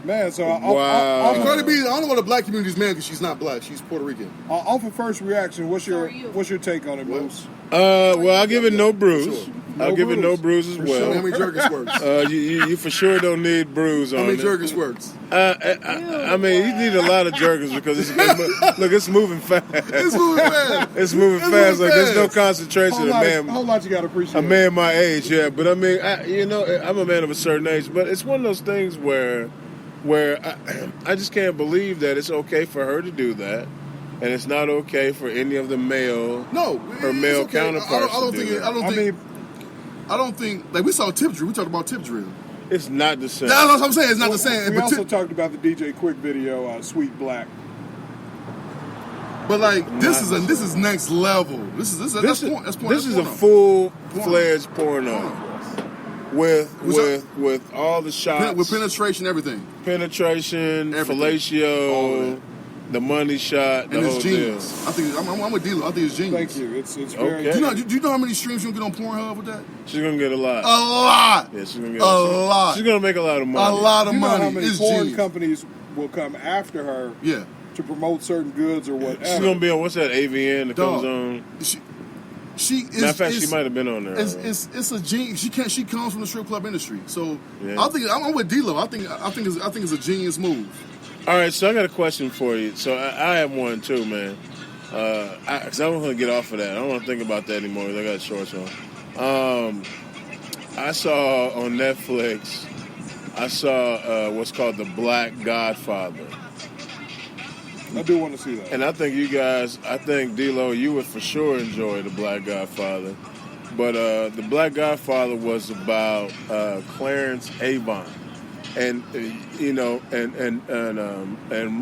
C: Man, so
D: Wow.
A: Cardi B, I don't know what the black community's mad because she's not black. She's Puerto Rican.
C: off of first reaction, what's
B: So
C: your
B: are you.
C: what's your take on it, Moose?
D: Well, I'll give it no bruise.
A: Sure.
C: No
D: I'll give it no
C: bruise.
D: bruise as
C: For
D: well.
A: How many jerky squirts?
D: You for sure don't need bruise on
A: How many
D: it.
A: jerky squirts?
D: I mean, you need a lot of jerkers because it's moving fast.
A: It's moving fast.
D: It's moving
A: It's
D: fast.
A: moving
D: Like there's no
A: fast.
D: concentration.
C: Whole lot you got to appreciate.
D: A man my age, yeah. But I mean, I'm a man of a certain age. But it's one of those things where I just can't believe that it's okay for her to do that, and it's not okay for any of the male her
A: it's
D: male
A: okay.
D: counterparts
A: I don't
D: to do
A: think.
D: that.
A: I don't think. Like we saw tip drill. We talked about tip drill.
D: It's not the same.
A: That's what I'm saying. It's not the same.
C: We
A: But
C: also talked about the DJ Quick video, Sweet Black.
A: But like this is next level. This is
D: a full-fledged porno with all the shots,
A: with penetration, everything,
D: penetration, fellatio, the money shot, the
A: and
D: whole
A: it's
D: deal.
A: genius. I think I'm a dealer. I think it's genius.
C: Thank you. It's very.
D: Okay.
A: Do you know how many streams you can get on Pornhub with that?
D: She's gonna get a lot.
A: A lot.
D: Yeah, she's gonna get
A: a lot.
D: She's gonna make a lot of money.
A: A lot of
C: You know
A: money.
C: how many
A: It's
C: porn
A: genius.
C: companies will come after her
A: Yeah.
C: to promote certain goods or whatever?
D: She's gonna be on what's that AVN that
A: Dog.
D: comes on?
A: She is.
D: Matter of fact, she might have been on there.
A: It's a genius. She comes from the strip club industry, so
D: Yeah.
A: I think I'm with D-Lo. I think it's a genius move.
D: All right, so I got a question for you. So I have one too, man. Because I don't want to get off of that. I don't want to think about that anymore. 'Cause I got shorts on. I saw on Netflix. I saw what's called The Black Godfather.
C: I do want to see that.
D: And I think you guys, D-Lo, you would for sure enjoy The Black Godfather. But The Black Godfather was about Clarence Avant. And and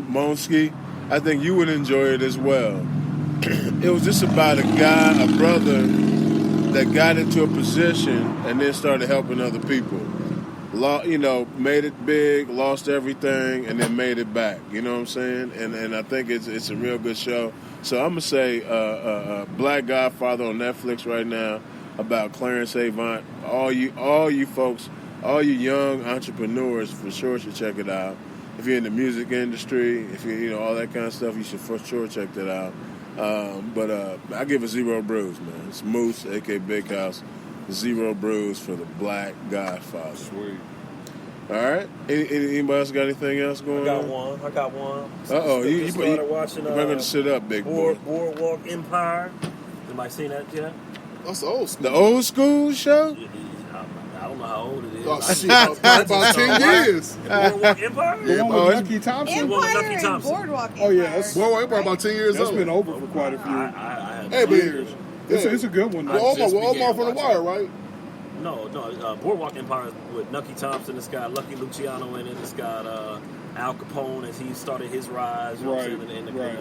D: Monsky, I think you would enjoy it as well. It was just about a brother that got into a position and then started helping other people. Made it big, lost everything, and then made it back. You know what I'm saying? And I think it's a real good show. So I'm gonna say Black Godfather on Netflix right now about Clarence Avant. All you folks. All you young entrepreneurs for sure should check it out. If you're in the music industry, if you all that kind of stuff, you should for sure check that out. But I give it 0 bruise, man. It's Moose, aka Big House. 0 bruise for the Black Godfather.
C: Sweet.
D: All right. Anybody else got anything else going on?
E: I got one.
D: You
E: started watching.
D: You better sit up, big boy.
E: Boardwalk Empire. Anybody seen that yet?
A: That's old school.
D: The old school show?
E: I don't know how old it is.
A: Oh, shit, about 10 years.
E: Boardwalk Empire?
C: The one
D: Oh,
C: with
D: it's-
C: Nucky Thompson?
E: Well,
B: Empire
E: Nucky
B: and
E: Thompson.
B: Boardwalk
C: Oh, yeah,
B: Empire.
C: that's-
A: Well, probably about 10 years
C: That's
A: old.
C: been over for quite a few
E: I
A: Hey, but
C: years. It's a good one.
A: Well,
C: though.
A: Omar from the Wire, right?
E: No. Boardwalk Empire is with Nucky Thompson. It's got Lucky Luciano in it. It's got Al Capone as he started his rise. You know what I'm
C: Right,
E: saying?
C: right.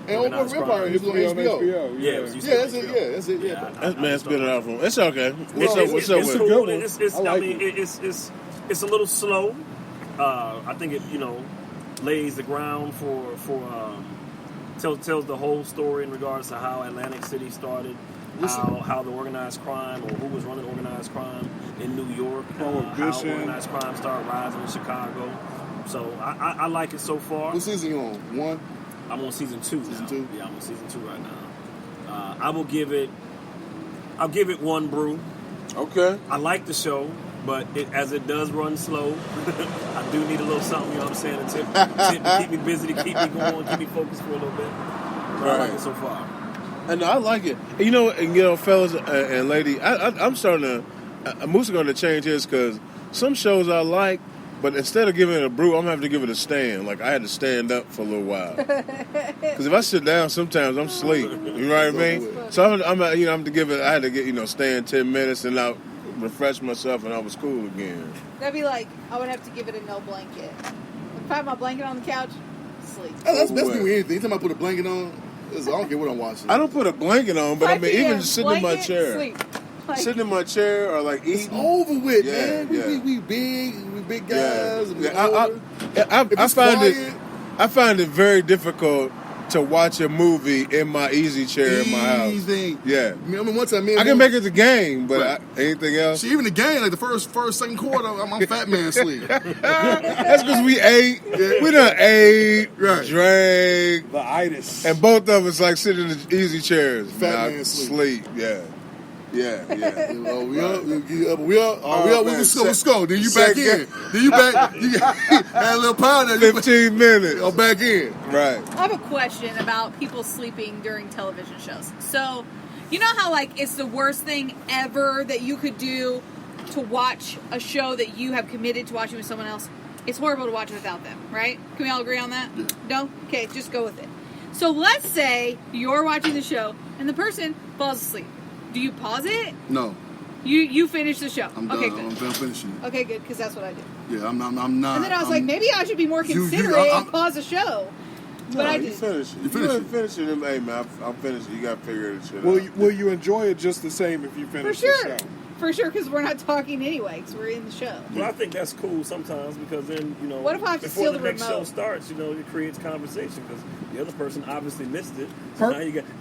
A: And Omar
E: organized
A: from Empire
E: crime.
A: is on HBO.
E: Yeah, it was used
A: Yeah,
E: to
A: that's
E: be
A: it.
E: HBO.
A: Yeah, that's it. Yeah.
D: That man's been out from. It's okay. What's
A: Well,
D: up? What's up
E: It's
D: with
C: a
D: it?
C: good
E: cool.
C: one. I like
E: It's a little slow. I think it lays the ground for tells the whole story in regards to how Atlantic City started, how the organized crime or who was running organized crime in New York, how
C: Prohibition.
E: organized crime started rising in Chicago. So I like it so far.
A: What season you on? 1?
E: I'm on season 2.
A: Season
E: now.
A: 2?
E: Yeah, I'm on season 2 right now. I'll give it 1 brew.
D: Okay.
E: I like the show, but as it does run slow, I do need a little something, you know what I'm saying, to tip to keep me busy, to keep me going, keep me focused for a little bit. But I like it so far.
D: And I like it. Fellas and lady, I'm starting to. Moose is going to change his because some shows I like, but instead of giving it a brew, I'm going to have to give it a stand. Like I had to stand up for a little while. Because if I sit down, sometimes I'm asleep. You know what I mean? So I'm to give it. I had to get stand 10 minutes and I'll refresh myself, and I was cool again.
B: That'd be like, I would have to give it a no blanket. If I have my blanket on the couch, sleep.
A: That's best thing with anything. Anytime I put a blanket on, I don't care what I'm watching.
D: I don't put a blanket on, but I mean, even just sitting in my
B: Blanket,
D: chair.
B: sleep. Like,
D: Sitting in my chair or like
A: It's
D: eating.
A: over with,
D: Yeah,
A: man.
D: yeah.
A: We big guys. And we
D: I
A: older.
D: find
A: If it's quiet,
D: I find it very difficult to watch a movie in my easy chair in my house.
A: Easy.
D: Yeah.
A: I mean, one time,
D: I can make it the game, but
A: Right.
D: anything else?
A: See, even the game, like the first, second quarter, I'm fat man sleep.
D: That's because we ate. We done ate,
A: Right.
D: drank,
C: The itis.
D: and both of us like sitting in the easy chairs.
A: Fat
D: Nah,
A: man
D: sleep. Yeah. Yeah.
A: Oh, we up. Let's go. Then you back
D: Second.
A: in. Then you back. You had a little powder. You
D: 15 minutes.
A: go back in.
D: Right.
B: I have a question about people sleeping during television shows. So, you know how, like, it's the worst thing ever that you could do to watch a show that you have committed to watching with someone else? It's horrible to watch it without them, right? Can we all agree on that?
A: Yeah.
B: No? Okay, just go with it. So let's say you're watching the show and the person falls asleep. Do you pause it?
A: No,
B: You finish the show.
A: I'm done.
B: Okay,
A: I'm
B: good.
A: done finishing it.
B: Okay, good, because that's what I do.
A: Yeah, I'm not.
B: And then I was like, maybe I should be more considerate
A: I'm-
B: and pause the show. But I
D: you
B: did.
D: finish it.
A: You finish it.
D: finish it. Hey, man, I'm finished. You got to figure it shit
C: Will
D: out.
C: will you enjoy it just the same if you
B: For
C: finish
B: sure.
C: the show?
B: For sure, because we're not talking anyway, because we're in the show.
E: Well, I think that's cool sometimes because then, you know,
B: What if I have to
E: before
B: steal
E: the
B: the
E: next show
B: remote?
E: starts, you know, it creates conversation because the other person obviously missed it. So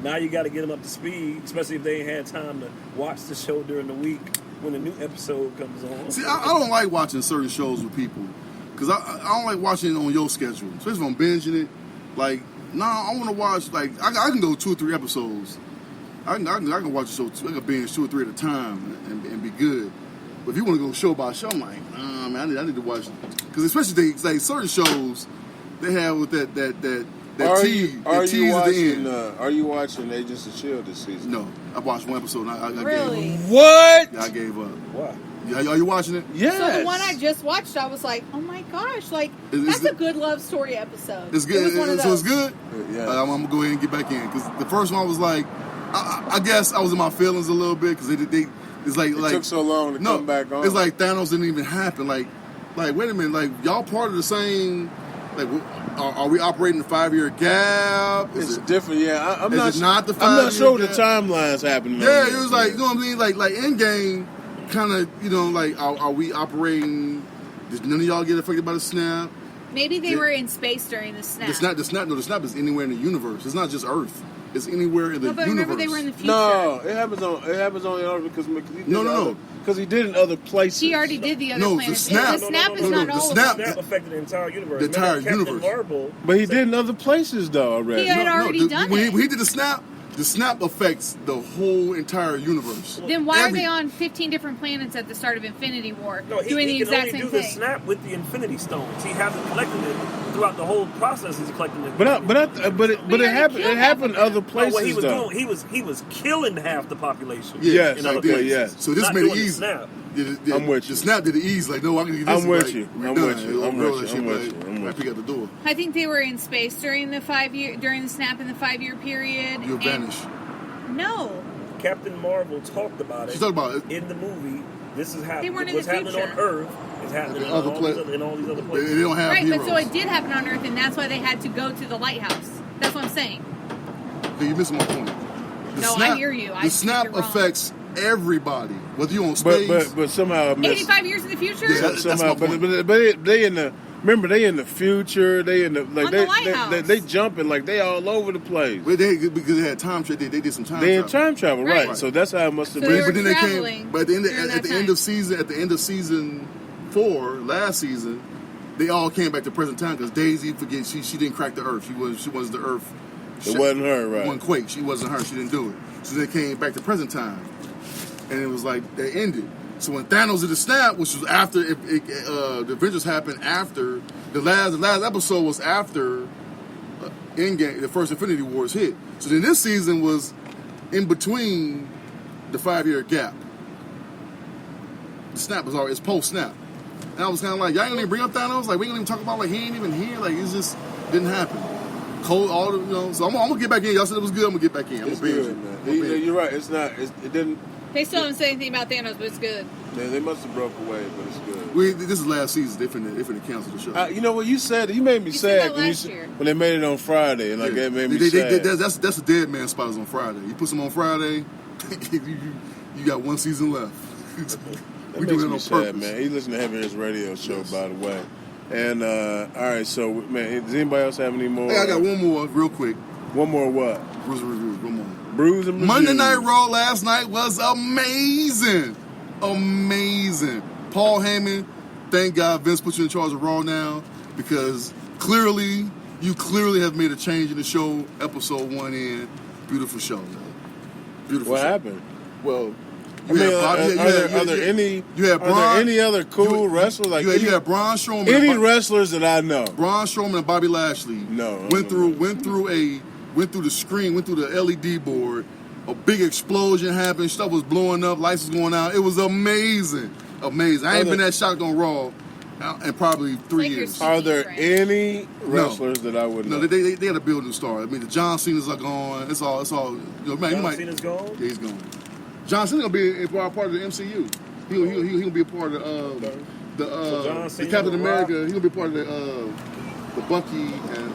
E: now you got to get them up to speed, especially if they ain't had time to watch the show during the week when a new episode comes on.
A: See, I don't like watching certain shows with people because I don't like watching it on your schedule, especially if I'm binging it. Like, I want to watch. Like, I can go 2 or 3 episodes. I can watch a show. I can binge 2 or 3 at a time and be good. But if you want to go show by show, I'm like, nah, man, I need to watch because especially like certain shows they have with that tease at the end.
D: Are you watching Agents of S.H.I.E.L.D. this season?
A: No, I watched one episode. And I
B: Really?
A: gave up.
D: What?
A: Yeah, I gave up.
E: Why?
A: Yeah, are you watching it?
D: Yes.
B: So the one I just watched, I was like, oh my gosh, like,
A: Is
B: that's
A: it-
B: a good love story episode.
A: It's
B: It
A: good.
B: was one of
A: So it's
B: those.
A: good.
D: Yeah.
A: I'm gonna go ahead and get back in because the first one was like, I guess I was in my feelings a little bit because it's like
D: It took so long to
A: no,
D: come back on.
A: It's like Thanos didn't even happen. Like wait a minute, like y'all part of the same. Like, are we operating a 5-year gap?
D: It's different. Yeah, I'm
A: is
D: not.
A: it not the
D: I'm not
A: 5-year
D: sure the
A: gap?
D: timeline's happening.
A: Yeah,
D: on
A: it
D: this,
A: was like,
D: man.
A: you know what I mean? Like Endgame, kind of, you know, like are we operating? Did none of y'all get affected by the snap?
B: Maybe they were in space during the snap.
A: The snap is anywhere in the universe. It's not just Earth. It's anywhere in the
B: No, but
A: universe.
B: remember they were in the future.
D: No, it happens on the other because he did
A: No.
D: because he did in other places.
B: He already did the other
A: No, the
B: planets.
A: snap-
B: The snap is
A: no,
B: not
A: the
B: all
A: snap-
B: of them.
E: Snap affected the entire universe.
A: The entire
E: Remember Captain
A: universe.
E: Marvel,
D: But he did in other places though already.
B: He had already done
A: when
B: it.
A: When he did the snap affects the whole entire universe.
B: Then why are
A: Every-
B: they on 15 different planets at the start of Infinity War
E: no, he
B: doing the
E: can
B: exact
E: only
B: same
E: do
B: thing?
E: the snap with the Infinity Stones. He hasn't collected it throughout the whole process. He's collecting it.
D: But it
B: gotta
D: happened.
B: kill
D: It happened
B: half of
D: other
B: them.
D: places
E: what he was
D: though.
E: doing, he was killing half the population.
A: Yeah,
D: Yes,
E: in other
D: okay,
E: places.
D: yes.
A: So this
E: Not
A: made it
E: doing the
A: easy.
E: snap.
D: I'm with you.
A: The snap did it easy. Like, no, I can get this.
D: I'm with
A: like,
D: you.
A: we're
D: I'm
A: done.
D: with you.
A: It'll
D: I'm
A: roll
D: with
A: that
D: you.
A: shit
D: I'm with
A: back.
D: you. I'm with
A: Pick out the door.
B: I think they were in space during the snap in the 5-year period.
A: You'll
B: and-
A: vanish.
B: No.
E: Captain Marvel talked about it.
A: She talked about it.
E: In the movie. This is
B: They
E: happening.
B: weren't in
E: What's
B: the
E: happening on
B: future.
E: Earth is happening
A: In
E: in
A: other
E: all,
A: pla-
E: in all these other
A: They
E: places.
A: don't have
B: Right,
A: heroes.
B: but so it did happen on Earth, and that's why they had to go to the lighthouse. That's what I'm saying.
A: You're missing my point. The
B: No, I hear you. I
A: The
B: think
A: snap
B: you're wrong.
A: affects everybody, whether you're on space.
D: But somehow I missed.
B: 85 years in the future?
A: Yeah, that's
D: Somehow,
A: my point.
D: but they in the. Remember, they in the future. They in the like
B: On the lighthouse.
D: they jumping like they all over the place.
A: Because they had time travel. They did some time
D: They in
A: travel.
D: time travel, right?
B: Right.
D: So that's how it must have
B: So
D: been.
B: they were
A: But then they
B: traveling
A: came. But at the end
B: during that time.
A: of season 4, last season, they all came back to present time because Daisy, forget she didn't crack the Earth. She was the Earth.
D: It wasn't her, right?
A: It wasn't Quake. She wasn't her. She didn't do it. So they came back to present time, and it was like they ended. So when Thanos did the snap, which was after the Avengers happened after the last episode was after Endgame, the first Infinity Wars hit. So then this season was in between the 5-year gap. The snap was already, it's post snap. And I was kind of like, y'all ain't gonna even bring up Thanos? Like, we ain't gonna even talk about, like, he ain't even here? Like, it just didn't happen. Cold, all the, you know, so I'm gonna get back in. Y'all said it was good, I'm gonna get back in. I'm
D: It's
A: gonna binge
D: good,
A: it.
D: man.
A: I'm gonna binge
D: You're right. It's not. It didn't.
B: They still haven't said anything about Thanos, but it's good.
D: They must have broke away, but it's good.
A: This is last season. They finna cancel the show.
D: You know what you said? You made me
B: You said
D: sad
B: that
D: when,
B: last year.
D: when they made it on Friday, and like
A: Yeah.
D: that made me sad.
A: That's a dead man spot is on Friday. You put some on Friday, you got one season left.
D: That
A: We
D: makes
A: do it
D: me
A: on
D: sad,
A: purpose.
D: man. He listened to Heavy His radio show,
A: Yes.
D: by the way. And all right, so man, does anybody else have any more?
A: Hey, I got one more real quick.
D: One more what?
A: Bruise and reviews. Come on.
D: Brews and
A: Monday
D: reviews.
A: Night Raw last night was amazing. Amazing. Paul Heyman, thank God Vince put you in charge of Raw now, because you clearly have made a change in the show, episode 1 in. Beautiful show, man. Beautiful
D: What
A: show.
D: happened?
A: Well,
D: I mean, are there any other cool wrestlers? Like
A: you had Braun Strowman.
D: Any wrestlers that I know?
A: Braun Strowman and Bobby Lashley went through the screen, went through the LED board. A big explosion happened. Stuff was blowing up. Lights was going out. It was amazing. Amazing. I ain't been that shocked on Raw in probably 3 years.
D: Are there any wrestlers that I would know?
A: No, they had a building star. I mean, the John Cena's are gone. It's all. You know, man,
E: John Cena's gone?
A: Yeah, he's gone. John Cena's gonna be a part of the MCU. He'll be a part of the Captain America. He's gonna be a part of the Bucky and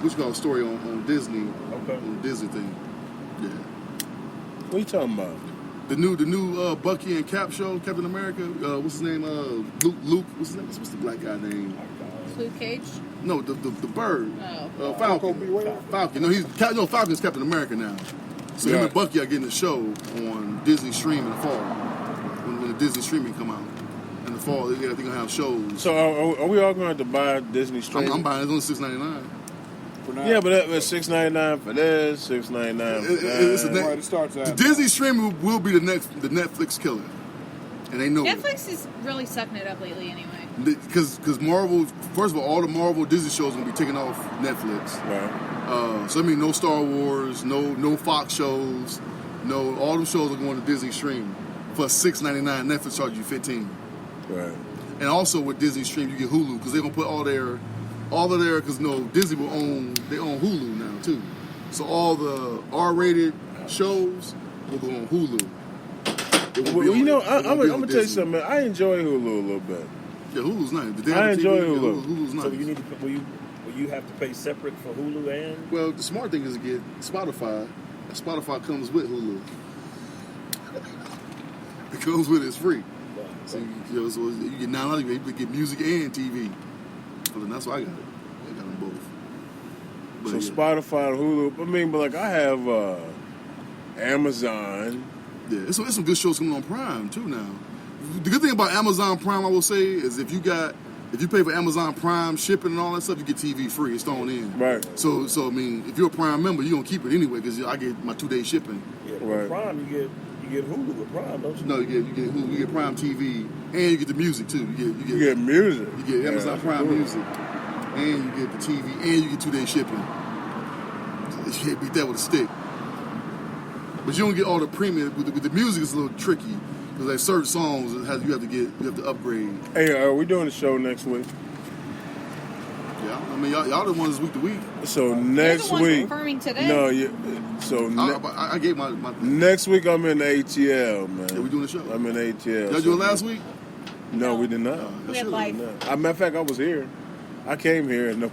A: what's called story on Disney.
E: Okay.
A: On the Disney thing. Yeah.
D: What are you talking about?
A: The new Bucky and Cap show, Captain America. What's his name? Luke. What's his name? What's the black guy name?
B: Luke Cage?
A: No, the bird.
B: Oh.
A: Falcon. Falcon. No, Falcon's Captain America now. So him and Bucky are getting a show on Disney Stream in the fall. When the Disney streaming come out in the fall, they're gonna have shows.
D: So are we all going to have to buy Disney Stream?
A: I'm buying it. It's only $6.99.
D: Yeah, but that's $6.99 for this, $6.99 for that.
C: It starts at
A: Disney streaming will be the Netflix killer, and they know
B: Netflix is really sucking it up lately anyway.
A: Because Marvel, first of all the Marvel Disney shows are gonna be taken off Netflix.
D: Right.
A: So I mean, no Star Wars, no Fox shows, all them shows are going to Disney Stream for $6.99. Netflix charges you $15.
D: Right.
A: And also with Disney Stream, you get Hulu because they're gonna put all of their because Disney will own Hulu now too. So all the R-rated shows will go on Hulu.
D: I'm gonna tell you something, man. I enjoy Hulu a little bit.
A: Yeah, Hulu's nice.
D: I enjoy Hulu.
A: Hulu's nice.
E: So you need to, will you have to pay separate for Hulu and?
A: Well, the smart thing is to get Spotify. And Spotify comes with Hulu. It comes with it. It's free. So you get now you able to get music and TV. So then that's why I got it. I got them both. But
D: So Spotify and Hulu. I mean, but like I have Amazon.
A: Yeah, it's some good shows coming on Prime too now. The good thing about Amazon Prime, I will say, is if you pay for Amazon Prime shipping and all that stuff, you get TV free. It's thrown in.
D: Right.
A: So I mean, if you're a Prime member, you're gonna keep it anyway because I get my 2-day shipping.
E: Yeah,
D: Right.
E: with Prime you get Hulu with Prime, don't you?
A: No, you get Hulu, you get Prime TV, and you get the music too. You
D: get music.
A: You get Amazon Prime music, and you get the TV, and you get 2-day shipping. You can't beat that with a stick. But you don't get all the premium. With the music, it's a little tricky because like certain songs you have to upgrade.
D: Hey, are we doing the show next week?
A: Yeah, I mean y'all the ones week to week.
D: So
B: You're
D: next
B: the one
D: week.
B: confirming today.
D: No, yeah. So
A: I gave my
D: next week I'm in ATL, man.
A: Yeah, we doing the show.
D: I'm in ATL.
A: Y'all do it last week?
D: No, we did not.
B: We had life.
D: As a matter of fact, I was here. I came here and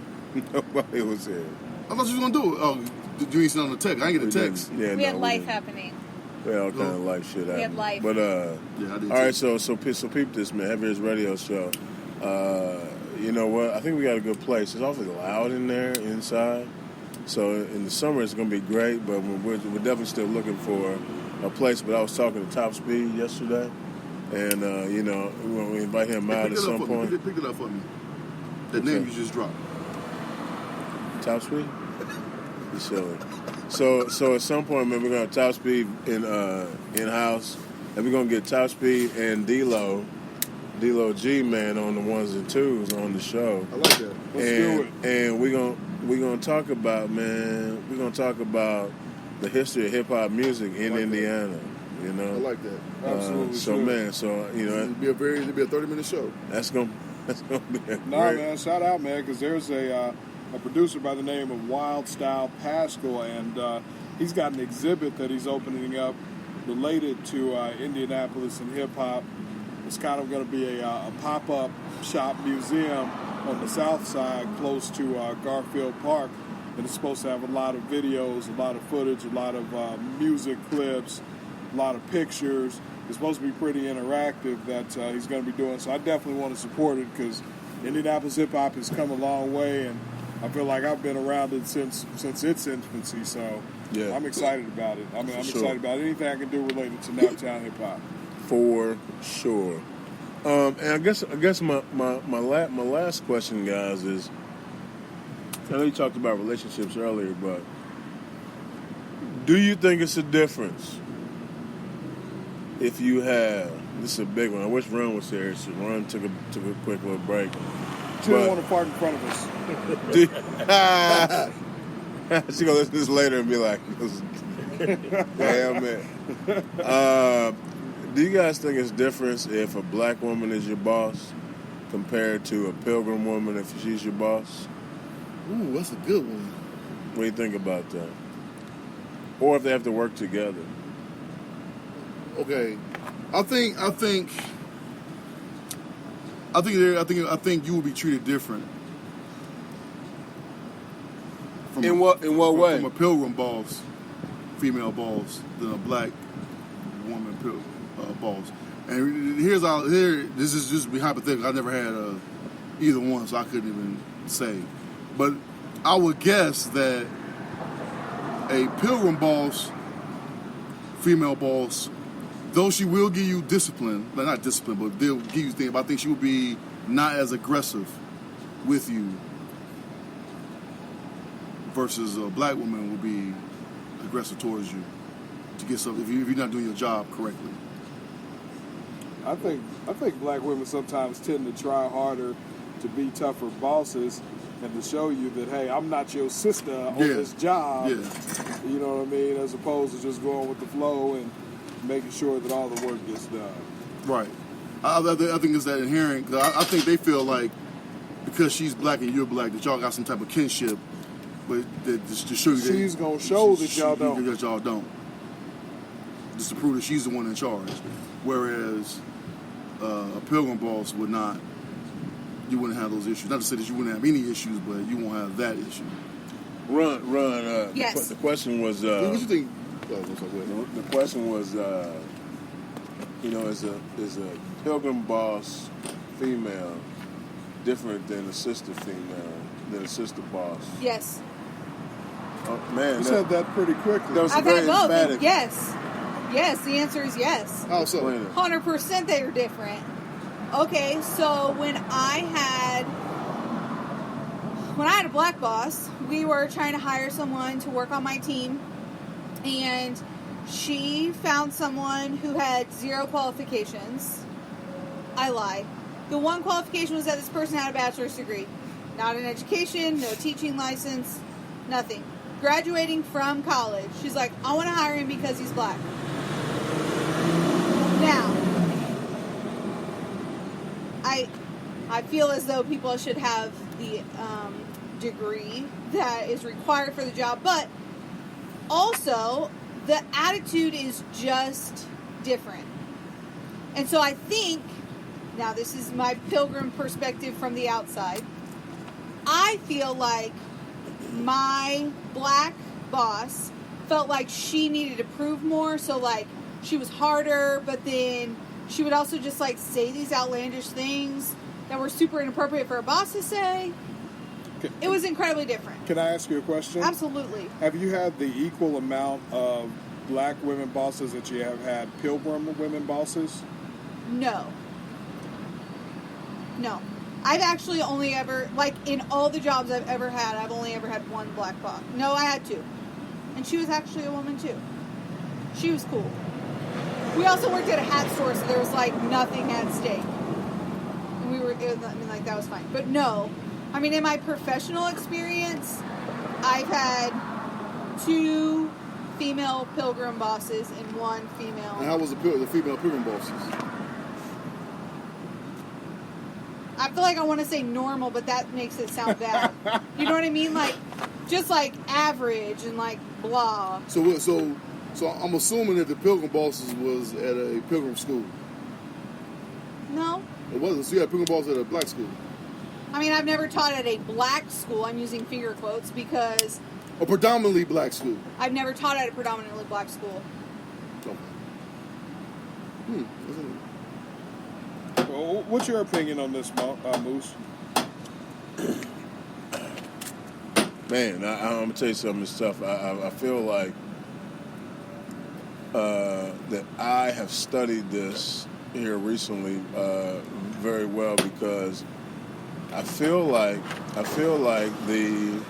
D: nobody was here.
A: I thought you was gonna do it. Oh, you ain't sent on the text. I ain't get a text.
D: Yeah,
B: We had life
D: didn't.
B: happening.
D: Yeah, all kind of life shit happening.
B: had life.
D: But
A: Yeah, I did.
D: all right, so peep this, man. Heavy His Radio Show. You know what? I think we got a good place. It's awfully loud in there inside. So in the summer it's gonna be great, but we're definitely still looking for a place. But I was talking to Top Speed yesterday, and we invite him out at some point.
A: Pick it up for me. That name you just dropped.
D: Top Speed. So at some point, man, we're gonna have Top Speed in house, and we're gonna get Top Speed and D-Lo G, man, on the ones and twos on the show.
A: I like that.
C: Let's do it.
D: And we're gonna talk about, man. We're gonna talk about the history of hip hop music in Indiana. You know,
A: I like that.
C: Absolutely.
D: so
C: true.
D: man,
A: It'll be a 30-minute show.
D: that's gonna be a
C: Nah,
D: great.
C: man, shout out, man, because there's a producer by the name of Wild Style Pascal, and he's got an exhibit that he's opening up related to Indianapolis and hip hop. It's kind of going to be a pop-up shop museum on the south side, close to Garfield Park, and it's supposed to have a lot of videos, a lot of footage, a lot of music clips, a lot of pictures. It's supposed to be pretty interactive that he's going to be doing. So I definitely want to support it because Indianapolis hip hop has come a long way, and I feel like I've been around it since its infancy, so
D: Yeah.
C: I'm excited about it. I'm
D: sure.
C: excited about anything I can do related to Naptown hip hop.
D: For sure. And I guess my last question, guys, is I know you talked about relationships earlier, but do you think it's a difference if you have, this is a big one, I wish Ron was here, so Ron took a quick little break.
C: She didn't want to park in front of us.
D: She gonna listen to this later and be like, damn it. Do you guys think it's different if a black woman is your boss compared to a pilgrim woman if she's your boss?
A: Ooh, that's a good one.
D: What do you think about that? Or if they have to work together?
A: Okay, I think you will be treated different.
D: In what way?
A: From a pilgrim boss, female boss, than a black woman boss. And this is just be hypothetical. I never had either one, so I couldn't even say. But I would guess that a pilgrim boss, female boss, though she will give you discipline, like not discipline, but they'll give you things. But I think she will be not as aggressive with you versus a black woman will be aggressive towards you to get something if you're not doing your job correctly.
C: I think black women sometimes tend to try harder to be tougher bosses and to show you that, hey, I'm not your sister on this job.
A: Yeah.
C: You know what I mean? As opposed to just going with the flow and making sure that all the work gets done.
A: Right. I think it's that inherent. Cause I think they feel like because she's black and you're black that y'all got some type of kinship, but that just to show you
C: she's gonna show that y'all don't.
A: That y'all don't. Just to prove that she's the one in charge. Whereas a pilgrim boss would not. You wouldn't have those issues. Not to say that you wouldn't have any issues, but you won't have that issue.
D: Run.
B: Yes.
D: The question was.
A: What you think?
D: The question was, is a pilgrim boss female different than a sister female, than a sister boss?
B: Yes.
D: Oh, man.
C: You said that pretty quickly.
D: That was
B: I've
D: very
B: had both.
D: emphatic.
B: Yes. Yes, the answer is yes.
A: How so?
D: Explain it.
B: 100% they are different. Okay, so when I had a black boss, we were trying to hire someone to work on my team, and she found someone who had 0 qualifications. I lie. The one qualification was that this person had a bachelor's degree. Not in education, no teaching license, nothing. Graduating from college. She's like, I want to hire him because he's black. Now, I feel as though people should have the degree that is required for the job, but also the attitude is just different. And so I think, now this is my pilgrim perspective from the outside, I feel like my black boss felt like she needed to prove more, so like she was harder, but then she would also just like say these outlandish things that were super inappropriate for a boss to say. It was incredibly different.
C: Can I ask you a question?
B: Absolutely.
C: Have you had the equal amount of black women bosses that you have had pilgrim women bosses?
B: No. I've actually only ever, like in all the jobs I've ever had, I've only ever had one black boss. No, I had 2. And she was actually a woman too. She was cool. We also worked at a hat store, so there was like nothing at stake. And that was fine. But no, I mean, in my professional experience, I've had 2 female pilgrim bosses and 1 female.
A: And how was the female pilgrim bosses?
B: I feel like I want to say normal, but that makes it sound bad. You know what I mean? Like, just like average and like blah.
A: So I'm assuming that the pilgrim bosses was at a pilgrim school.
B: No.
A: It wasn't. So you had pilgrim bosses at a black school.
B: I mean, I've never taught at a black school. I'm using finger quotes because
A: A predominantly black school.
B: I've never taught at a predominantly black school.
A: Okay.
C: Well, what's your opinion on this, Moose?
D: Man, I'm gonna tell you some of this stuff. I feel like that I have studied this here recently very well because I feel like the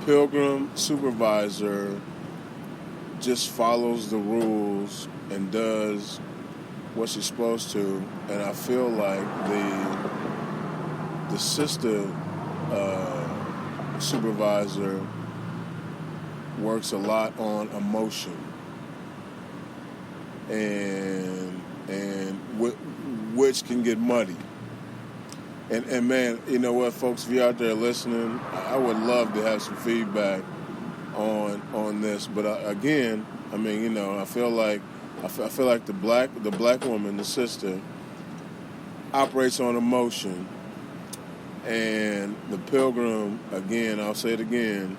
D: pilgrim supervisor just follows the rules and does what she's supposed to, and I feel like the sister supervisor works a lot on emotion and which can get muddy. And man, you know what, folks, if you're out there listening, I would love to have some feedback on this. But again, I mean, you know, I feel like the black woman, the sister, operates on emotion, and the pilgrim, again, I'll say it again,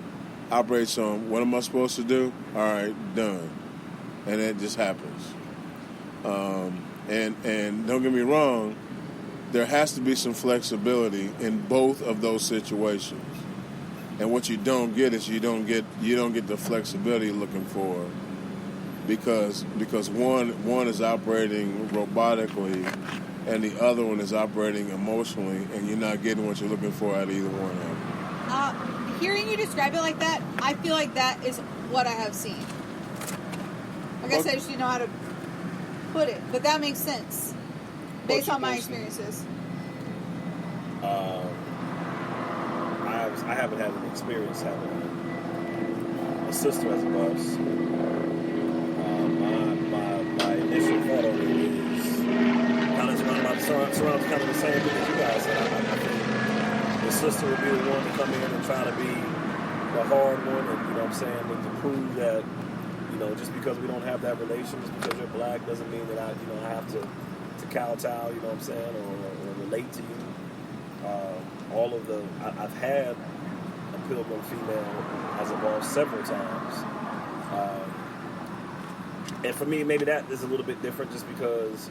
D: operates on what am I supposed to do? All right, done, and it just happens. And don't get me wrong, there has to be some flexibility in both of those situations. And what you don't get is you don't get the flexibility you're looking for because one is operating robotically and the other one is operating emotionally, and you're not getting what you're looking for out of either one of them.
B: Hearing you describe it like that, I feel like that is what I have seen. I guess I just didn't know how to put it, but that makes sense based on my experiences.
E: I haven't had an experience having a sister as a boss. My initial thought on it is kind of surrounds kind of the same thing as you guys said. I think the sister would be the one to come in and try to be the hard one, and you know what I'm saying, to prove that, you know, just because we don't have that relation, just because you're black, doesn't mean that I have to kowtow, you know what I'm saying, or relate to you. I've had a pilgrim female as a boss several times. And for me, maybe that is a little bit different just because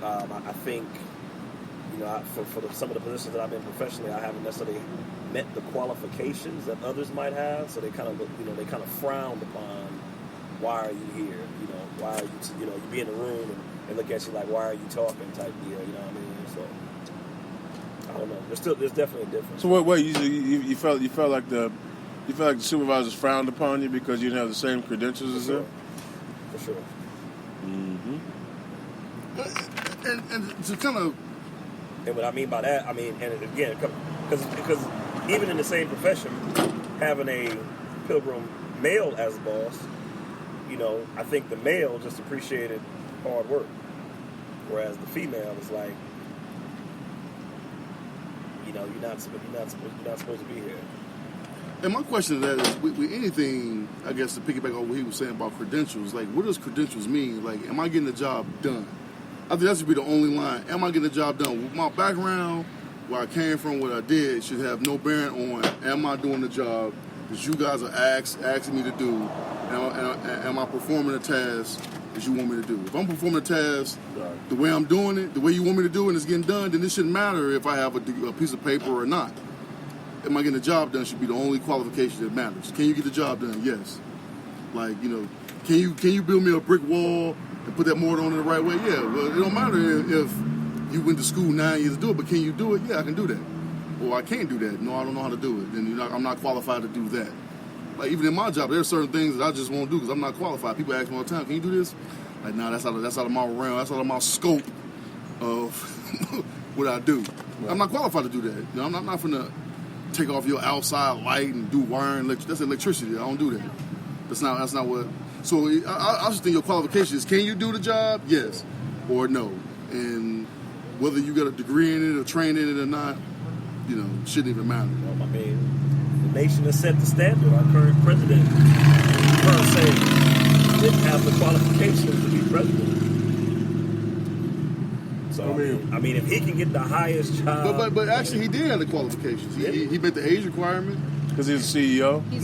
E: I think, you know, for some of the positions that I've been professionally, I haven't necessarily met the qualifications that others might have. So they kind of frowned upon, why are you here? You know, why are you, you be in the room and look at you like, why are you talking type deal, you know what I mean? So, I don't know. There's definitely a difference.
D: So wait, you felt like the supervisors frowned upon you because you didn't have the same credentials as them?
E: For sure.
D: Mm-hmm.
A: And to kind of...
E: And what I mean by that, and again, because even in the same profession, having a pilgrim male as a boss, you know, I think the male just appreciated hard work, whereas the female is like, you know, you're not supposed to be here.
A: And my question to that is, with anything, I guess, to piggyback on what he was saying about credentials, like, what does credentials mean? Like, am I getting the job done? I think that should be the only line. Am I getting the job done? With my background, where I came from, what I did, should have no bearing on, am I doing the job that you guys are asking me to do? And am I performing the task that you want me to do? If I'm performing the task the way I'm doing it, the way you want me to do it, and it's getting done, then it shouldn't matter if I have a piece of paper or not. Am I getting the job done should be the only qualification that matters. Can you get the job done? Yes. Like, you know, can you build me a brick wall and put that mortar on it the right way? Yeah. Well, it don't matter if you went to school 9 years to do it, but can you do it? Yeah, I can do that. Or I can't do that. No, I don't know how to do it. Then I'm not qualified to do that. Like, even in my job, there are certain things that I just won't do because I'm not qualified. People ask me all the time, can you do this? Like, nah, that's out of my realm. That's out of my scope of what I do. Right. I'm not qualified to do that. You know, I'm not finna take off your outside light and do wiring. That's electricity. I don't do that. That's not what. So I just think your qualification is: can you do the job? Yes, or no. And whether you got a degree in it or trained in it or not, you know, shouldn't even matter.
E: Well, I mean, the nation has set the standard. Our current president, per se, didn't have the qualifications to be president. So I mean, if he can get the highest job,
A: but actually, he did have the qualifications. He met the age requirement
D: because he's a CEO.
A: The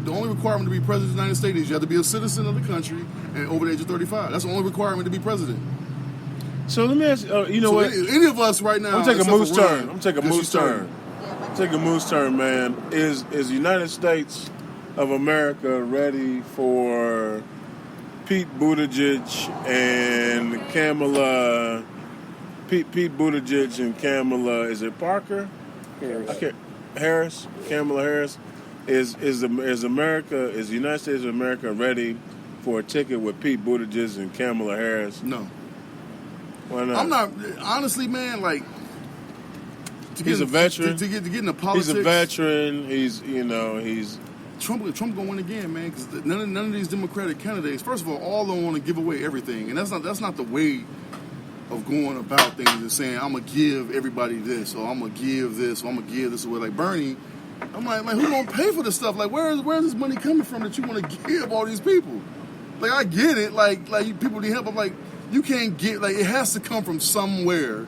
A: only requirement to be president of the United States is you have to be a citizen of the country and over the age of 35. That's the only requirement to be president.
D: So let me ask you. You know what?
A: Any of us right now,
D: I'm taking a moose turn.
A: Yeah,
D: Take a moose turn, man. Is the United States of America ready for Pete Buttigieg and Kamala? Pete Buttigieg and Kamala. Is it Parker? Harris. Kamala Harris. Is the United States of America ready for a ticket with Pete Buttigieg and Kamala Harris?
A: No.
D: Why not?
A: I'm not honestly, man. Like,
D: he's a veteran.
A: To get into politics.
D: He's a veteran. He's
A: Trump gonna win again, man. Because none of these Democratic candidates, first of all of them want to give away everything, and that's not the way of going about things. And saying I'm gonna give everybody this, or I'm gonna give this, or I'm gonna give this away. Like Bernie, I'm like who gonna pay for this stuff? Like where's this money coming from that you want to give all these people? Like I get it, like people need help. I'm like you can't get it has to come from somewhere,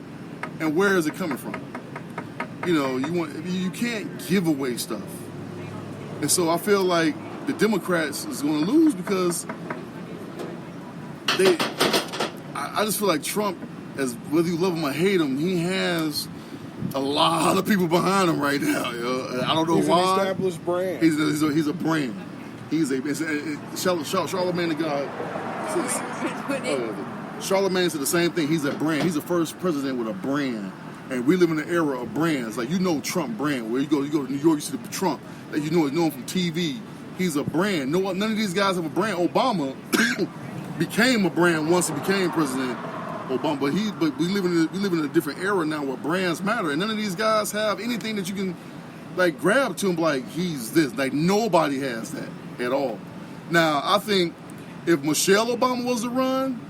A: and where is it coming from? You can't give away stuff. And so I feel like the Democrats is going to lose because I just feel like Trump, as whether you love him or hate him, he has a lot of people behind him right now. I don't know
C: he's
A: why.
C: He's an established brand.
A: He's a brand. Charlemagne the God. Charlemagne said the same thing. He's a brand. He's the first president with a brand. And we live in an era of brands. Like, Trump brand. Where you go to New York, you see the Trump. Like, you know him from TV. He's a brand. None of these guys have a brand. Obama became a brand once he became President Obama. But we live in a different era now where brands matter. And none of these guys have anything that you can, like, grab to him like, he's this. Like, nobody has that at all. Now, I think if Michelle Obama was to run,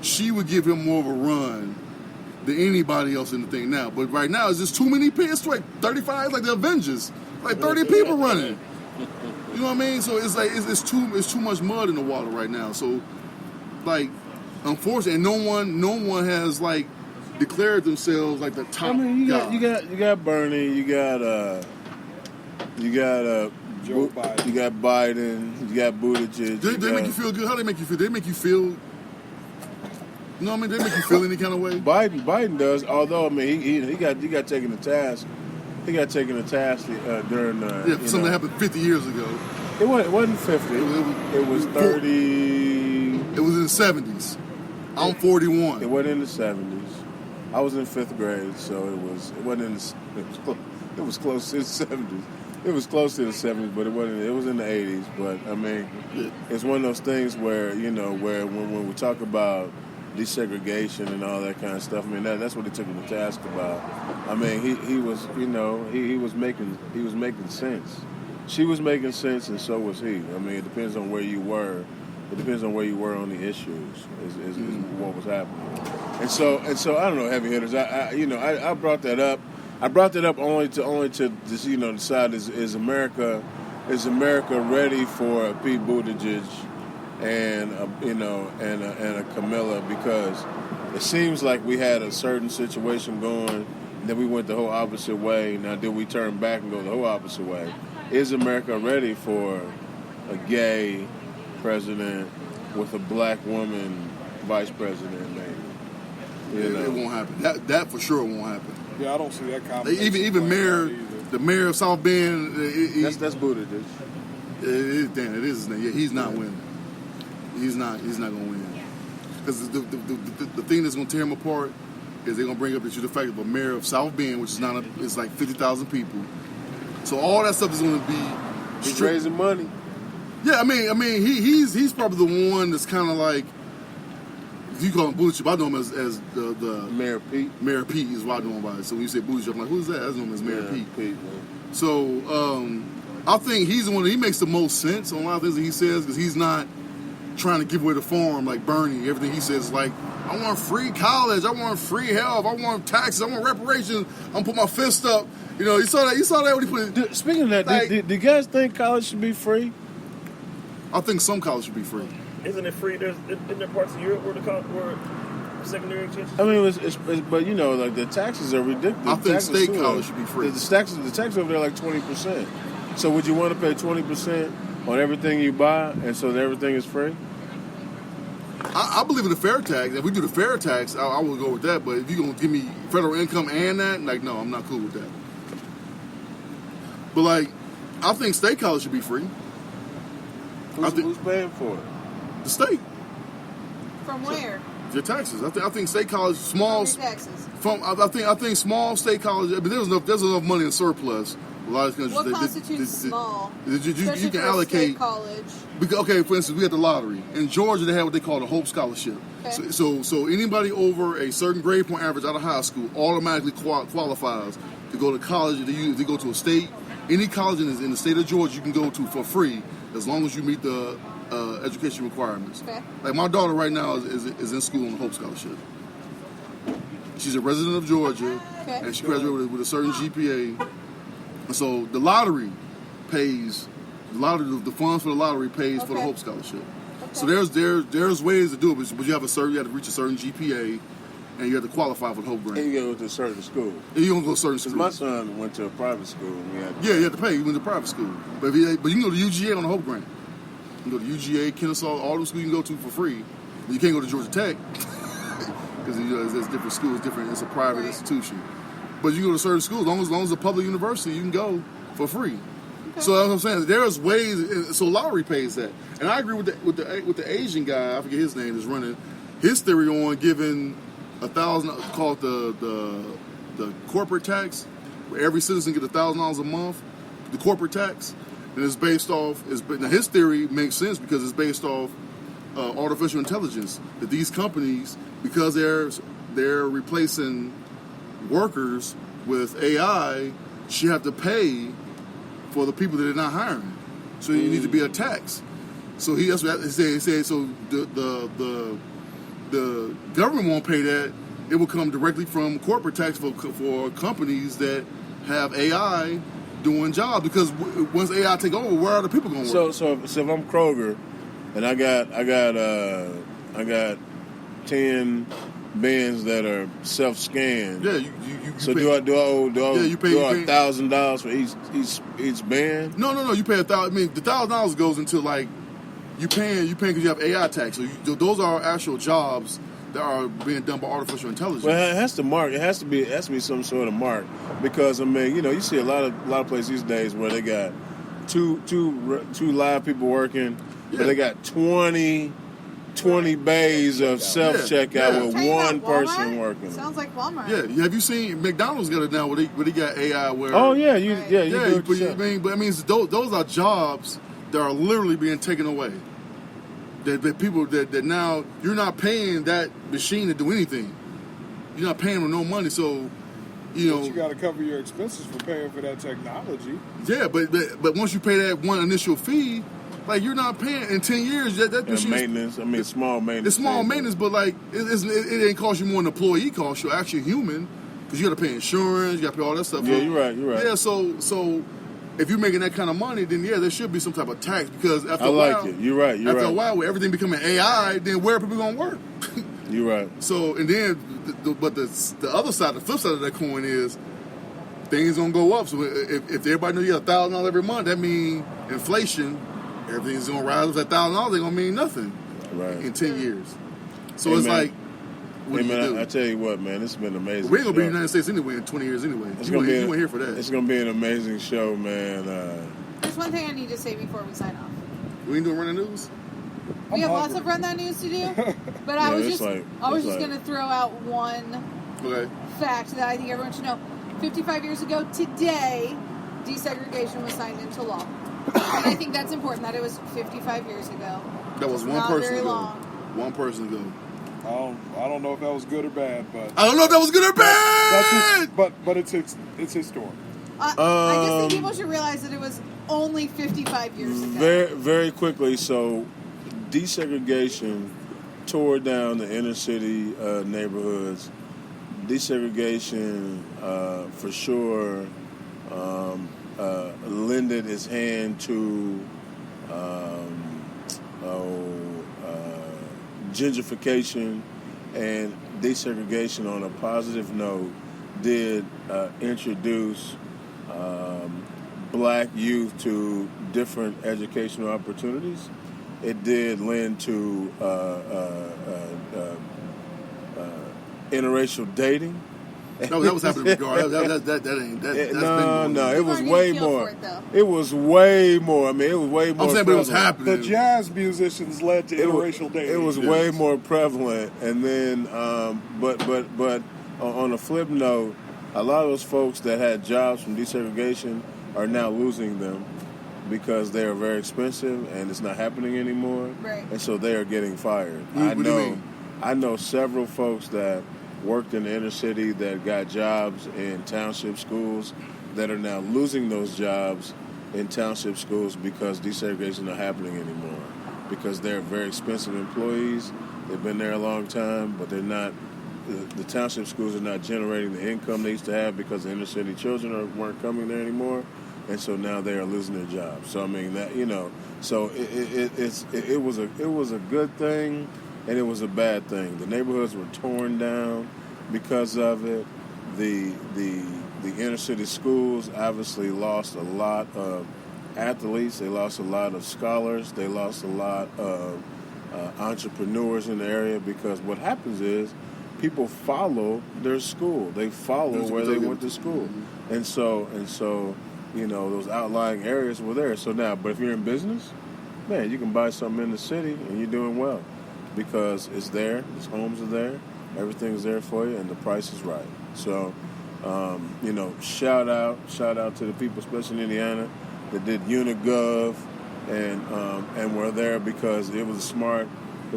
A: she would give him more of a run than anybody else in the thing now. But right now, it's just too many people. It's like 35, like the Avengers. Like 30 people running. You know what I mean? So it's like it's too much mud in the water right now. So, like, unfortunately, no one has like declared themselves like the top.
D: I mean, you
A: guy.
D: got Bernie, you got
C: Joe Biden.
D: You got Biden, you got Buttigieg.
A: They make you feel good. How they make you feel? They make you feel. You know what I mean? They make you feel any kind of way.
D: Biden does. Although I mean, he got taken to task. He got taken to task during
A: something that happened 50 years ago.
D: It wasn't 50. It was 30.
A: It was in the 70s. I'm 41.
D: It wasn't in the 70s. I was in 5th grade, so it wasn't. It was close to the 70s. It was close to the 70s, but it wasn't. It was in the 80s. But I mean, it's one of those things where where when we talk about desegregation and all that kind of stuff. I mean, that's what they took him to task about. I mean, he was, he was making sense. She was making sense, and so was he. I mean, it depends on where you were. It depends on where you were on the issues. Is what was happening. And so I don't know, heavy hitters. I brought that up. I brought that up only to just, decide is America ready for a Pete Buttigieg and a Camilla, because it seems like we had a certain situation going, and then we went the whole opposite way. Now, did we turn back and go the whole opposite way? Is America ready for a gay president with a black woman vice president? Maybe
A: it won't happen. That for sure won't happen.
C: Yeah, I don't see that combination.
A: Even the mayor of South Bend.
D: That's Buttigieg.
A: It is. Yeah, he's not winning. He's not going to win. Because the thing that's going to tear him apart is they're going to bring up the fact of a mayor of South Bend, which is it's like 50,000 people. So all that stuff is going to be.
D: He's raising money.
A: Yeah, I mean, he's probably the one that's kind of like. If you call him Buttigieg, I know him as the
D: Mayor Pete.
A: Mayor Pete is what I know him by. So when you say Buttigieg, I'm like, who's that? I know him as Mayor Pete. So I think he's the one that he makes the most sense on a lot of things that he says, because he's not trying to give away the farm like Bernie. Everything he says is like, I want free college, I want free health, I want taxes, I want reparations. I'm gonna put my fist up. You saw that when he put it.
D: Speaking of that,
A: like,
D: do you guys think college should be free?
A: I think some college should be free.
E: Isn't it free? Isn't there parts of Europe where secondary education?
D: I mean, it's but like the taxes are ridiculous.
A: I think state college should be free.
D: The taxes over there are like 20%. So would you want to pay 20% on everything you buy, and so that everything is free?
A: I believe in the fair tax. If we do the fair tax, I would go with that. But if you're gonna give me federal income and that, like, no, I'm not cool with that. But like, I think state college should be free.
D: Who's paying for it?
A: The state,
B: From where?
A: your taxes. I think state college, small.
B: From your taxes.
A: I think small state college. But there's enough money in surplus. A lot of countries.
B: What constitutes small?
A: You
B: Especially
A: can
B: for a
A: allocate.
B: state college.
A: Because, okay, for instance, we had the lottery in Georgia. They have what they call the Hope Scholarship.
B: Okay.
A: So anybody over a certain grade point average out of high school automatically qualifies to go to college. If they go to a state, any college in the state of Georgia, you can go to for free as long as you meet the education requirements.
B: Okay.
A: Like my daughter right now is in school on the Hope Scholarship. She's a resident of Georgia,
B: Okay.
A: and she graduated with a certain GPA. And so the lottery pays. The funds for the lottery pays for the
B: Okay.
A: Hope Scholarship.
B: Okay.
A: So there's ways to do it, but you have to reach a certain GPA, and you have to qualify for the Hope
D: And
A: grant.
D: you go to certain schools.
A: And you don't go to certain
D: Because
A: schools.
D: my son went to a private school. And we had
A: Yeah, you have to pay. You went to private school, but you can go to UGA on the Hope grant. You can go to UGA, Kennesaw, all those schools you can go to for free. But you can't go to Georgia Tech because there's different schools, It's a private
B: Right.
A: institution. But you go to certain schools, as long as it's a public university, you can go for free. So that's what I'm saying. There's ways. So lottery pays that, and I agree with the Asian guy. I forget his name is running his theory on giving $1,000 called the corporate tax, where every citizen gets $1,000 a month. The corporate tax, and it's based off. Now his theory makes sense because it's based off artificial intelligence. That these companies, because they're replacing workers with AI, should have to pay for the people that they're not hiring. So you need to be a tax. So that's what he said. So the government won't pay that. It will come directly from corporate tax for companies that have AI doing jobs. Because once AI take over, where are the people going to work?
D: So if I'm Kroger, and I got 10 bins that are self-scanned.
A: Yeah, you
D: So
A: pay,
D: do I owe
A: you pay
D: $1,000 for each bin?
A: No. You pay $1,000. I mean, the $1,000 goes into like you paying because you have AI tax. So those are actual jobs that are being done by artificial intelligence.
D: Well, it has to mark. It has to be some sort of mark because I mean, you see a lot of places these days where they got two live people working, but they got 20 bays of self-checkout with one person working.
B: Sounds like Walmart.
A: Yeah, have you seen McDonald's got it now where they got AI where?
D: Oh yeah, you do it
A: but
D: yourself.
A: I mean, those are jobs that are literally being taken away. That people that now you're not paying that machine to do anything. You're not paying them no money, so
C: But you got to cover your expenses for paying for that technology.
A: Yeah, but once you pay that one initial fee, like you're not paying in 10 years. That machine
D: maintenance. I mean, small maintenance.
A: It's small maintenance, but like it ain't cost you more than an employee cost you. Actually, human, because you got to pay insurance, you got to pay all that stuff.
D: Yeah, you're right.
A: Yeah, so if you're making that kind of money, then yeah, there should be some type of tax because after
D: I
A: a while,
D: like it. You're right.
A: After a while, with everything becoming AI, then where are people gonna work?
D: You're right.
A: So and then, but the other side, the flip side of that coin is things gonna go up. So if everybody knows you get $1,000 every month, that means inflation. Everything's gonna rise up. That $1,000 ain't gonna mean nothing in 10 years. So it's like, what do you do?
D: I tell you what, man, this has been amazing.
A: We ain't gonna be in the United States anyway in 20 years anyway. You weren't here for that.
D: It's gonna be an amazing show, man.
B: There's one thing I need to say before we sign off.
A: We ain't doing Run the News?
B: We have lots of Run That News to do, but I was just gonna throw out one fact that I think everyone should know. 55 years ago today, desegregation was signed into law. And I think that's important that it was 55 years ago.
A: That was one
B: Not
A: person
B: very
A: ago.
B: long.
A: One person ago.
C: I don't know if that was good or bad, but
A: I don't know if that was good or bad.
C: But it's historic.
B: I just think people should realize that it was only 55 years ago.
D: Very, very quickly. So, desegregation tore down the inner city neighborhoods. Desegregation, for sure, lended its hand to gentrification, and desegregation on a positive note did introduce black youth to different educational opportunities. It did lend to interracial dating.
A: No, that was happening regardless. That ain't that. That's been going on.
D: It was
B: People are
D: way
B: getting killed
D: more.
B: for it, though.
D: It was way more. I mean, it was way more.
A: I'm saying, but it was
D: prevalent.
C: The
A: happening.
C: jazz musicians led to interracial dating.
D: It was
A: Yes.
D: way more prevalent, and then, but on a flip note, a lot of those folks that had jobs from desegregation are now losing them because they are very expensive and it's not happening anymore,
B: Right.
D: and so they are getting fired.
A: What do you mean?
D: I know several folks that worked in the inner city that got jobs in township schools that are now losing those jobs in township schools because desegregation is not happening anymore. Because they're very expensive employees. They've been there a long time, but they're not. The township schools are not generating the income they used to have because the inner city children weren't coming there anymore, and so now they are losing their jobs. So I mean that so it was a good thing, and it was a bad thing. The neighborhoods were torn down because of it. The inner city schools obviously lost a lot of athletes. They lost a lot of scholars. They lost a lot of entrepreneurs in the area because what happens is people follow their school. They follow where they went to school, and so those outlying areas were there. So now, but if you're in business, man, you can buy something in the city and you're doing well because it's there. Its homes are there. Everything's there for you, and the price is right. So, shout out to the people, especially in Indiana, that did Unigov and were there because it was a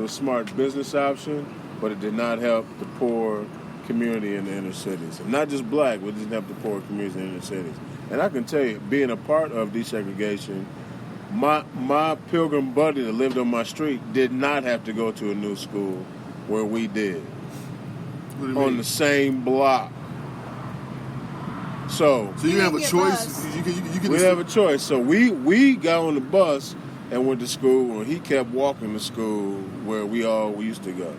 D: smart business option, but it did not help the poor community in the inner cities. And not just black, but it didn't help the poor communities in the inner cities. And I can tell you, being a part of desegregation, my pilgrim buddy that lived on my street did not have to go to a new school where we did.
A: What do you
D: On
A: mean?
D: the same block. So
A: So you have a
B: get
A: choice.
B: bus.
A: You can
D: we have a choice. So we got on the bus and went to school, and he kept walking to school where we used to go.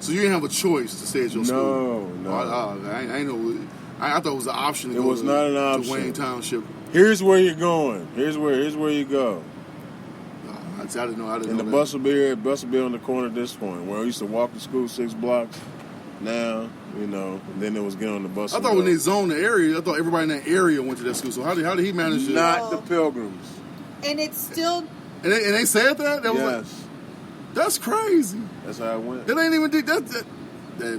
A: So you didn't have a choice to stay at your school.
D: No.
A: I know. I thought it was an option. To
D: It
A: go
D: was
A: to,
D: not an
A: to
D: option.
A: Wayne Township.
D: Here's where you're going. Here's where you go.
A: I didn't know.
D: And the bus will be here. Bus will be on the corner at this point. Where I used to walk to school 6 blocks. Now, and then it was get on the bus.
A: I thought when they zoned the area, I thought everybody in that area went to that school. So how did he manage it?
D: Not the Pilgrims.
B: And it's still
A: And they said that. That was like,
D: Yes,
A: that's crazy.
D: that's how it went.
A: They ain't even did that.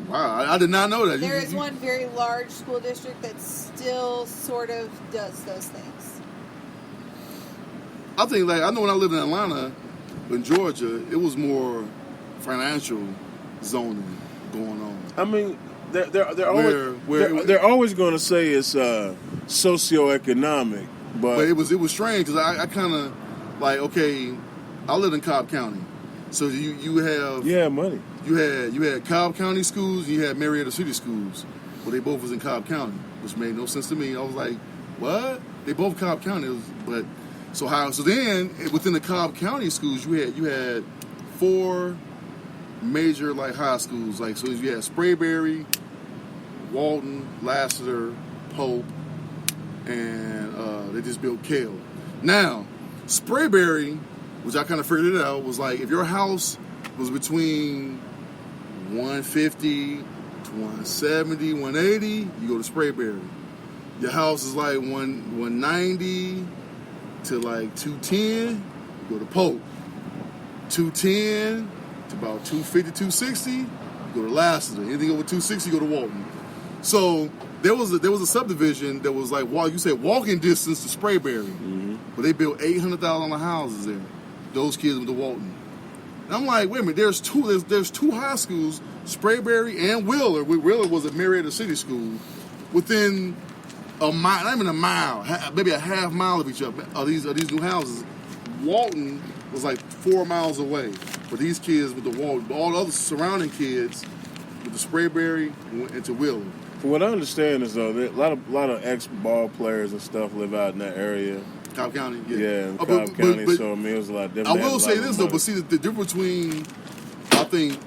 A: Wow, I did not know that.
B: there is one very large school district that still sort of does those things.
A: I think I know when I lived in Atlanta, in Georgia, it was more financial zoning going on.
D: I mean, they're always going to say it's socioeconomic,
A: But it was strange because I kind of okay, I lived in Cobb County, so you have
D: money.
A: you had Cobb County schools, and you had Marietta City schools. Well, they both was in Cobb County, which made no sense to me. I was like, what? They both Cobb County, so then within the Cobb County schools, you had 4 major high schools. So you had Sprayberry, Walton, Lassiter, Pope, and they just built Cale. Now, Sprayberry, which I kind of figured it out, was if your house was between 150 to 170, 180, you go to Sprayberry. Your house is 190 to 210, you go to Pope. 210 to about 250, 260, you go to Lassiter. Anything over 260, you go to Walton. So there was a subdivision that was you said walking distance to Sprayberry, but they built $800,000 houses there. Those kids went to Walton. And I'm like, wait a minute, there's two high schools, Sprayberry and Wheeler. Wheeler was a Marietta City school within a mile, not even a mile, maybe a half mile of each other. Of these new houses. Walton was 4 miles away, but these kids with the Walton, all the other surrounding kids with the Sprayberry went into Wheeler.
D: From what I understand is though, a lot of ex-ball players and stuff live out in that area.
A: Cobb County,
D: in Cobb County.
A: But
D: so I mean, it was a lot different.
A: I will say this though, but see the difference between I think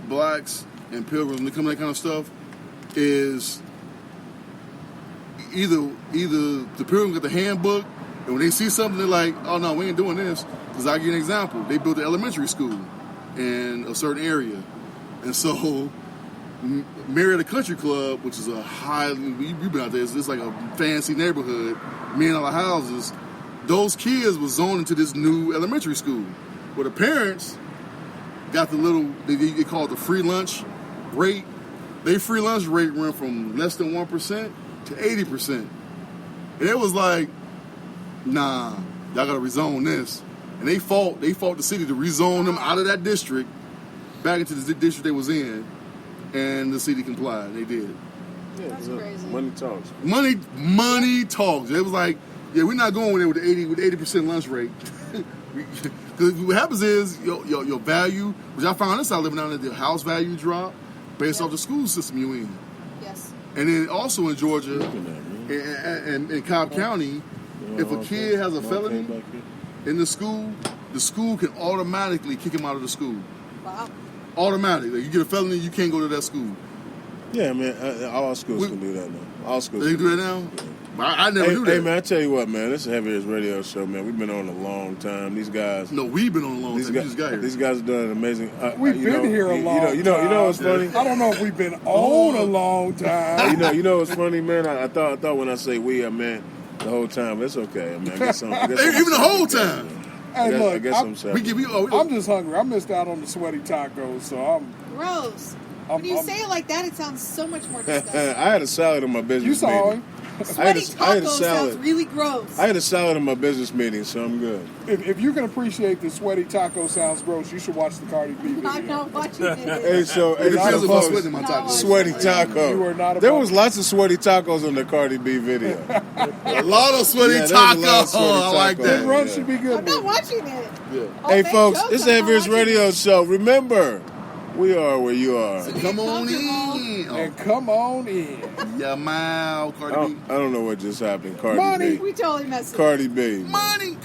A: blacks and pilgrims when they come to that kind of stuff is either the pilgrims get the handbook and when they see something they're like, oh no, we ain't doing this. Because I'll give you an example. They built an elementary school in a certain area, and so Marietta Country Club, which is a you've been out there, it's like a fancy neighborhood, $1,000,000 houses. Those kids were zoned into this new elementary school, where the parents got the little, they call it the free lunch rate. Their free lunch rate went from less than 1% to 80%. And it was like, nah, y'all gotta rezone this. And they fought the city to rezone them out of that district back into the district they was in, and the city complied. They did.
D: Yeah,
B: That's crazy.
D: Money talks.
A: Money talks. It was like, yeah, we're not going there with the 80% lunch rate. Because what happens is your value, which I found this out living down there, the house value drop based off the school system you in.
B: Yes.
A: And then also in Georgia
D: Look at that, man.
A: and in Cobb County, if a kid has a felony in the school can automatically kick him out of the school.
B: Wow.
A: Automatically. You get a felony, you can't go to that school.
D: Yeah, man. All schools can do that now. All schools.
A: They
D: can
A: do that now? I never knew that.
D: Hey, man, I tell you what, man. This is Heavy Hitters Radio Show, man. We've been on a long time. These guys.
A: No, we've been on a long time. We just got here.
D: These guys are doing an amazing.
C: We've been here a long time.
D: You know what's funny?
C: I don't know if we've been on a long time.
D: You know what's funny, man? I thought when I say we, I meant the whole time. It's okay, man. I guess
A: Even the whole time.
C: Hey, look, I'm
A: just
C: hungry. I missed out on the sweaty tacos, so I'm.
B: Gross. When you say it like that, it sounds so much more disgusting.
D: I had a salad in my business
C: You saw
D: meeting.
C: him.
B: Sweaty
D: I had a
B: taco
D: salad.
B: sounds really gross.
D: I had a salad in my business meeting, so I'm good.
C: If you can appreciate the sweaty taco sounds gross, you should watch the Cardi B video.
B: I'm not watching it.
D: Hey,
A: It depends if I'm
D: folks,
A: sweating my tacos.
D: sweaty taco.
C: You are not
D: There
C: above-
D: was lots of sweaty tacos in the Cardi B video.
A: A lot of sweaty
D: Yeah, there's a lot of
A: tacos.
D: sweaty
A: I like
D: tacos.
C: The
A: that.
C: run
D: Yeah.
C: should be good.
B: I'm not watching it.
A: Yeah.
B: I'll
D: Hey,
B: make
D: folks,
B: jokes,
D: it's
B: I'm
D: the
B: not
D: Heavy Hitters
B: watching
D: Radio
B: it.
D: Show. Remember, we are where you are.
A: Come on
B: Comfortable.
A: in.
C: And come on in.
A: Yeah, man, Cardi B.
D: I don't know what just happened. Cardi
C: Money.
D: B.
B: We totally messed it up.
D: Cardi B.
A: Money.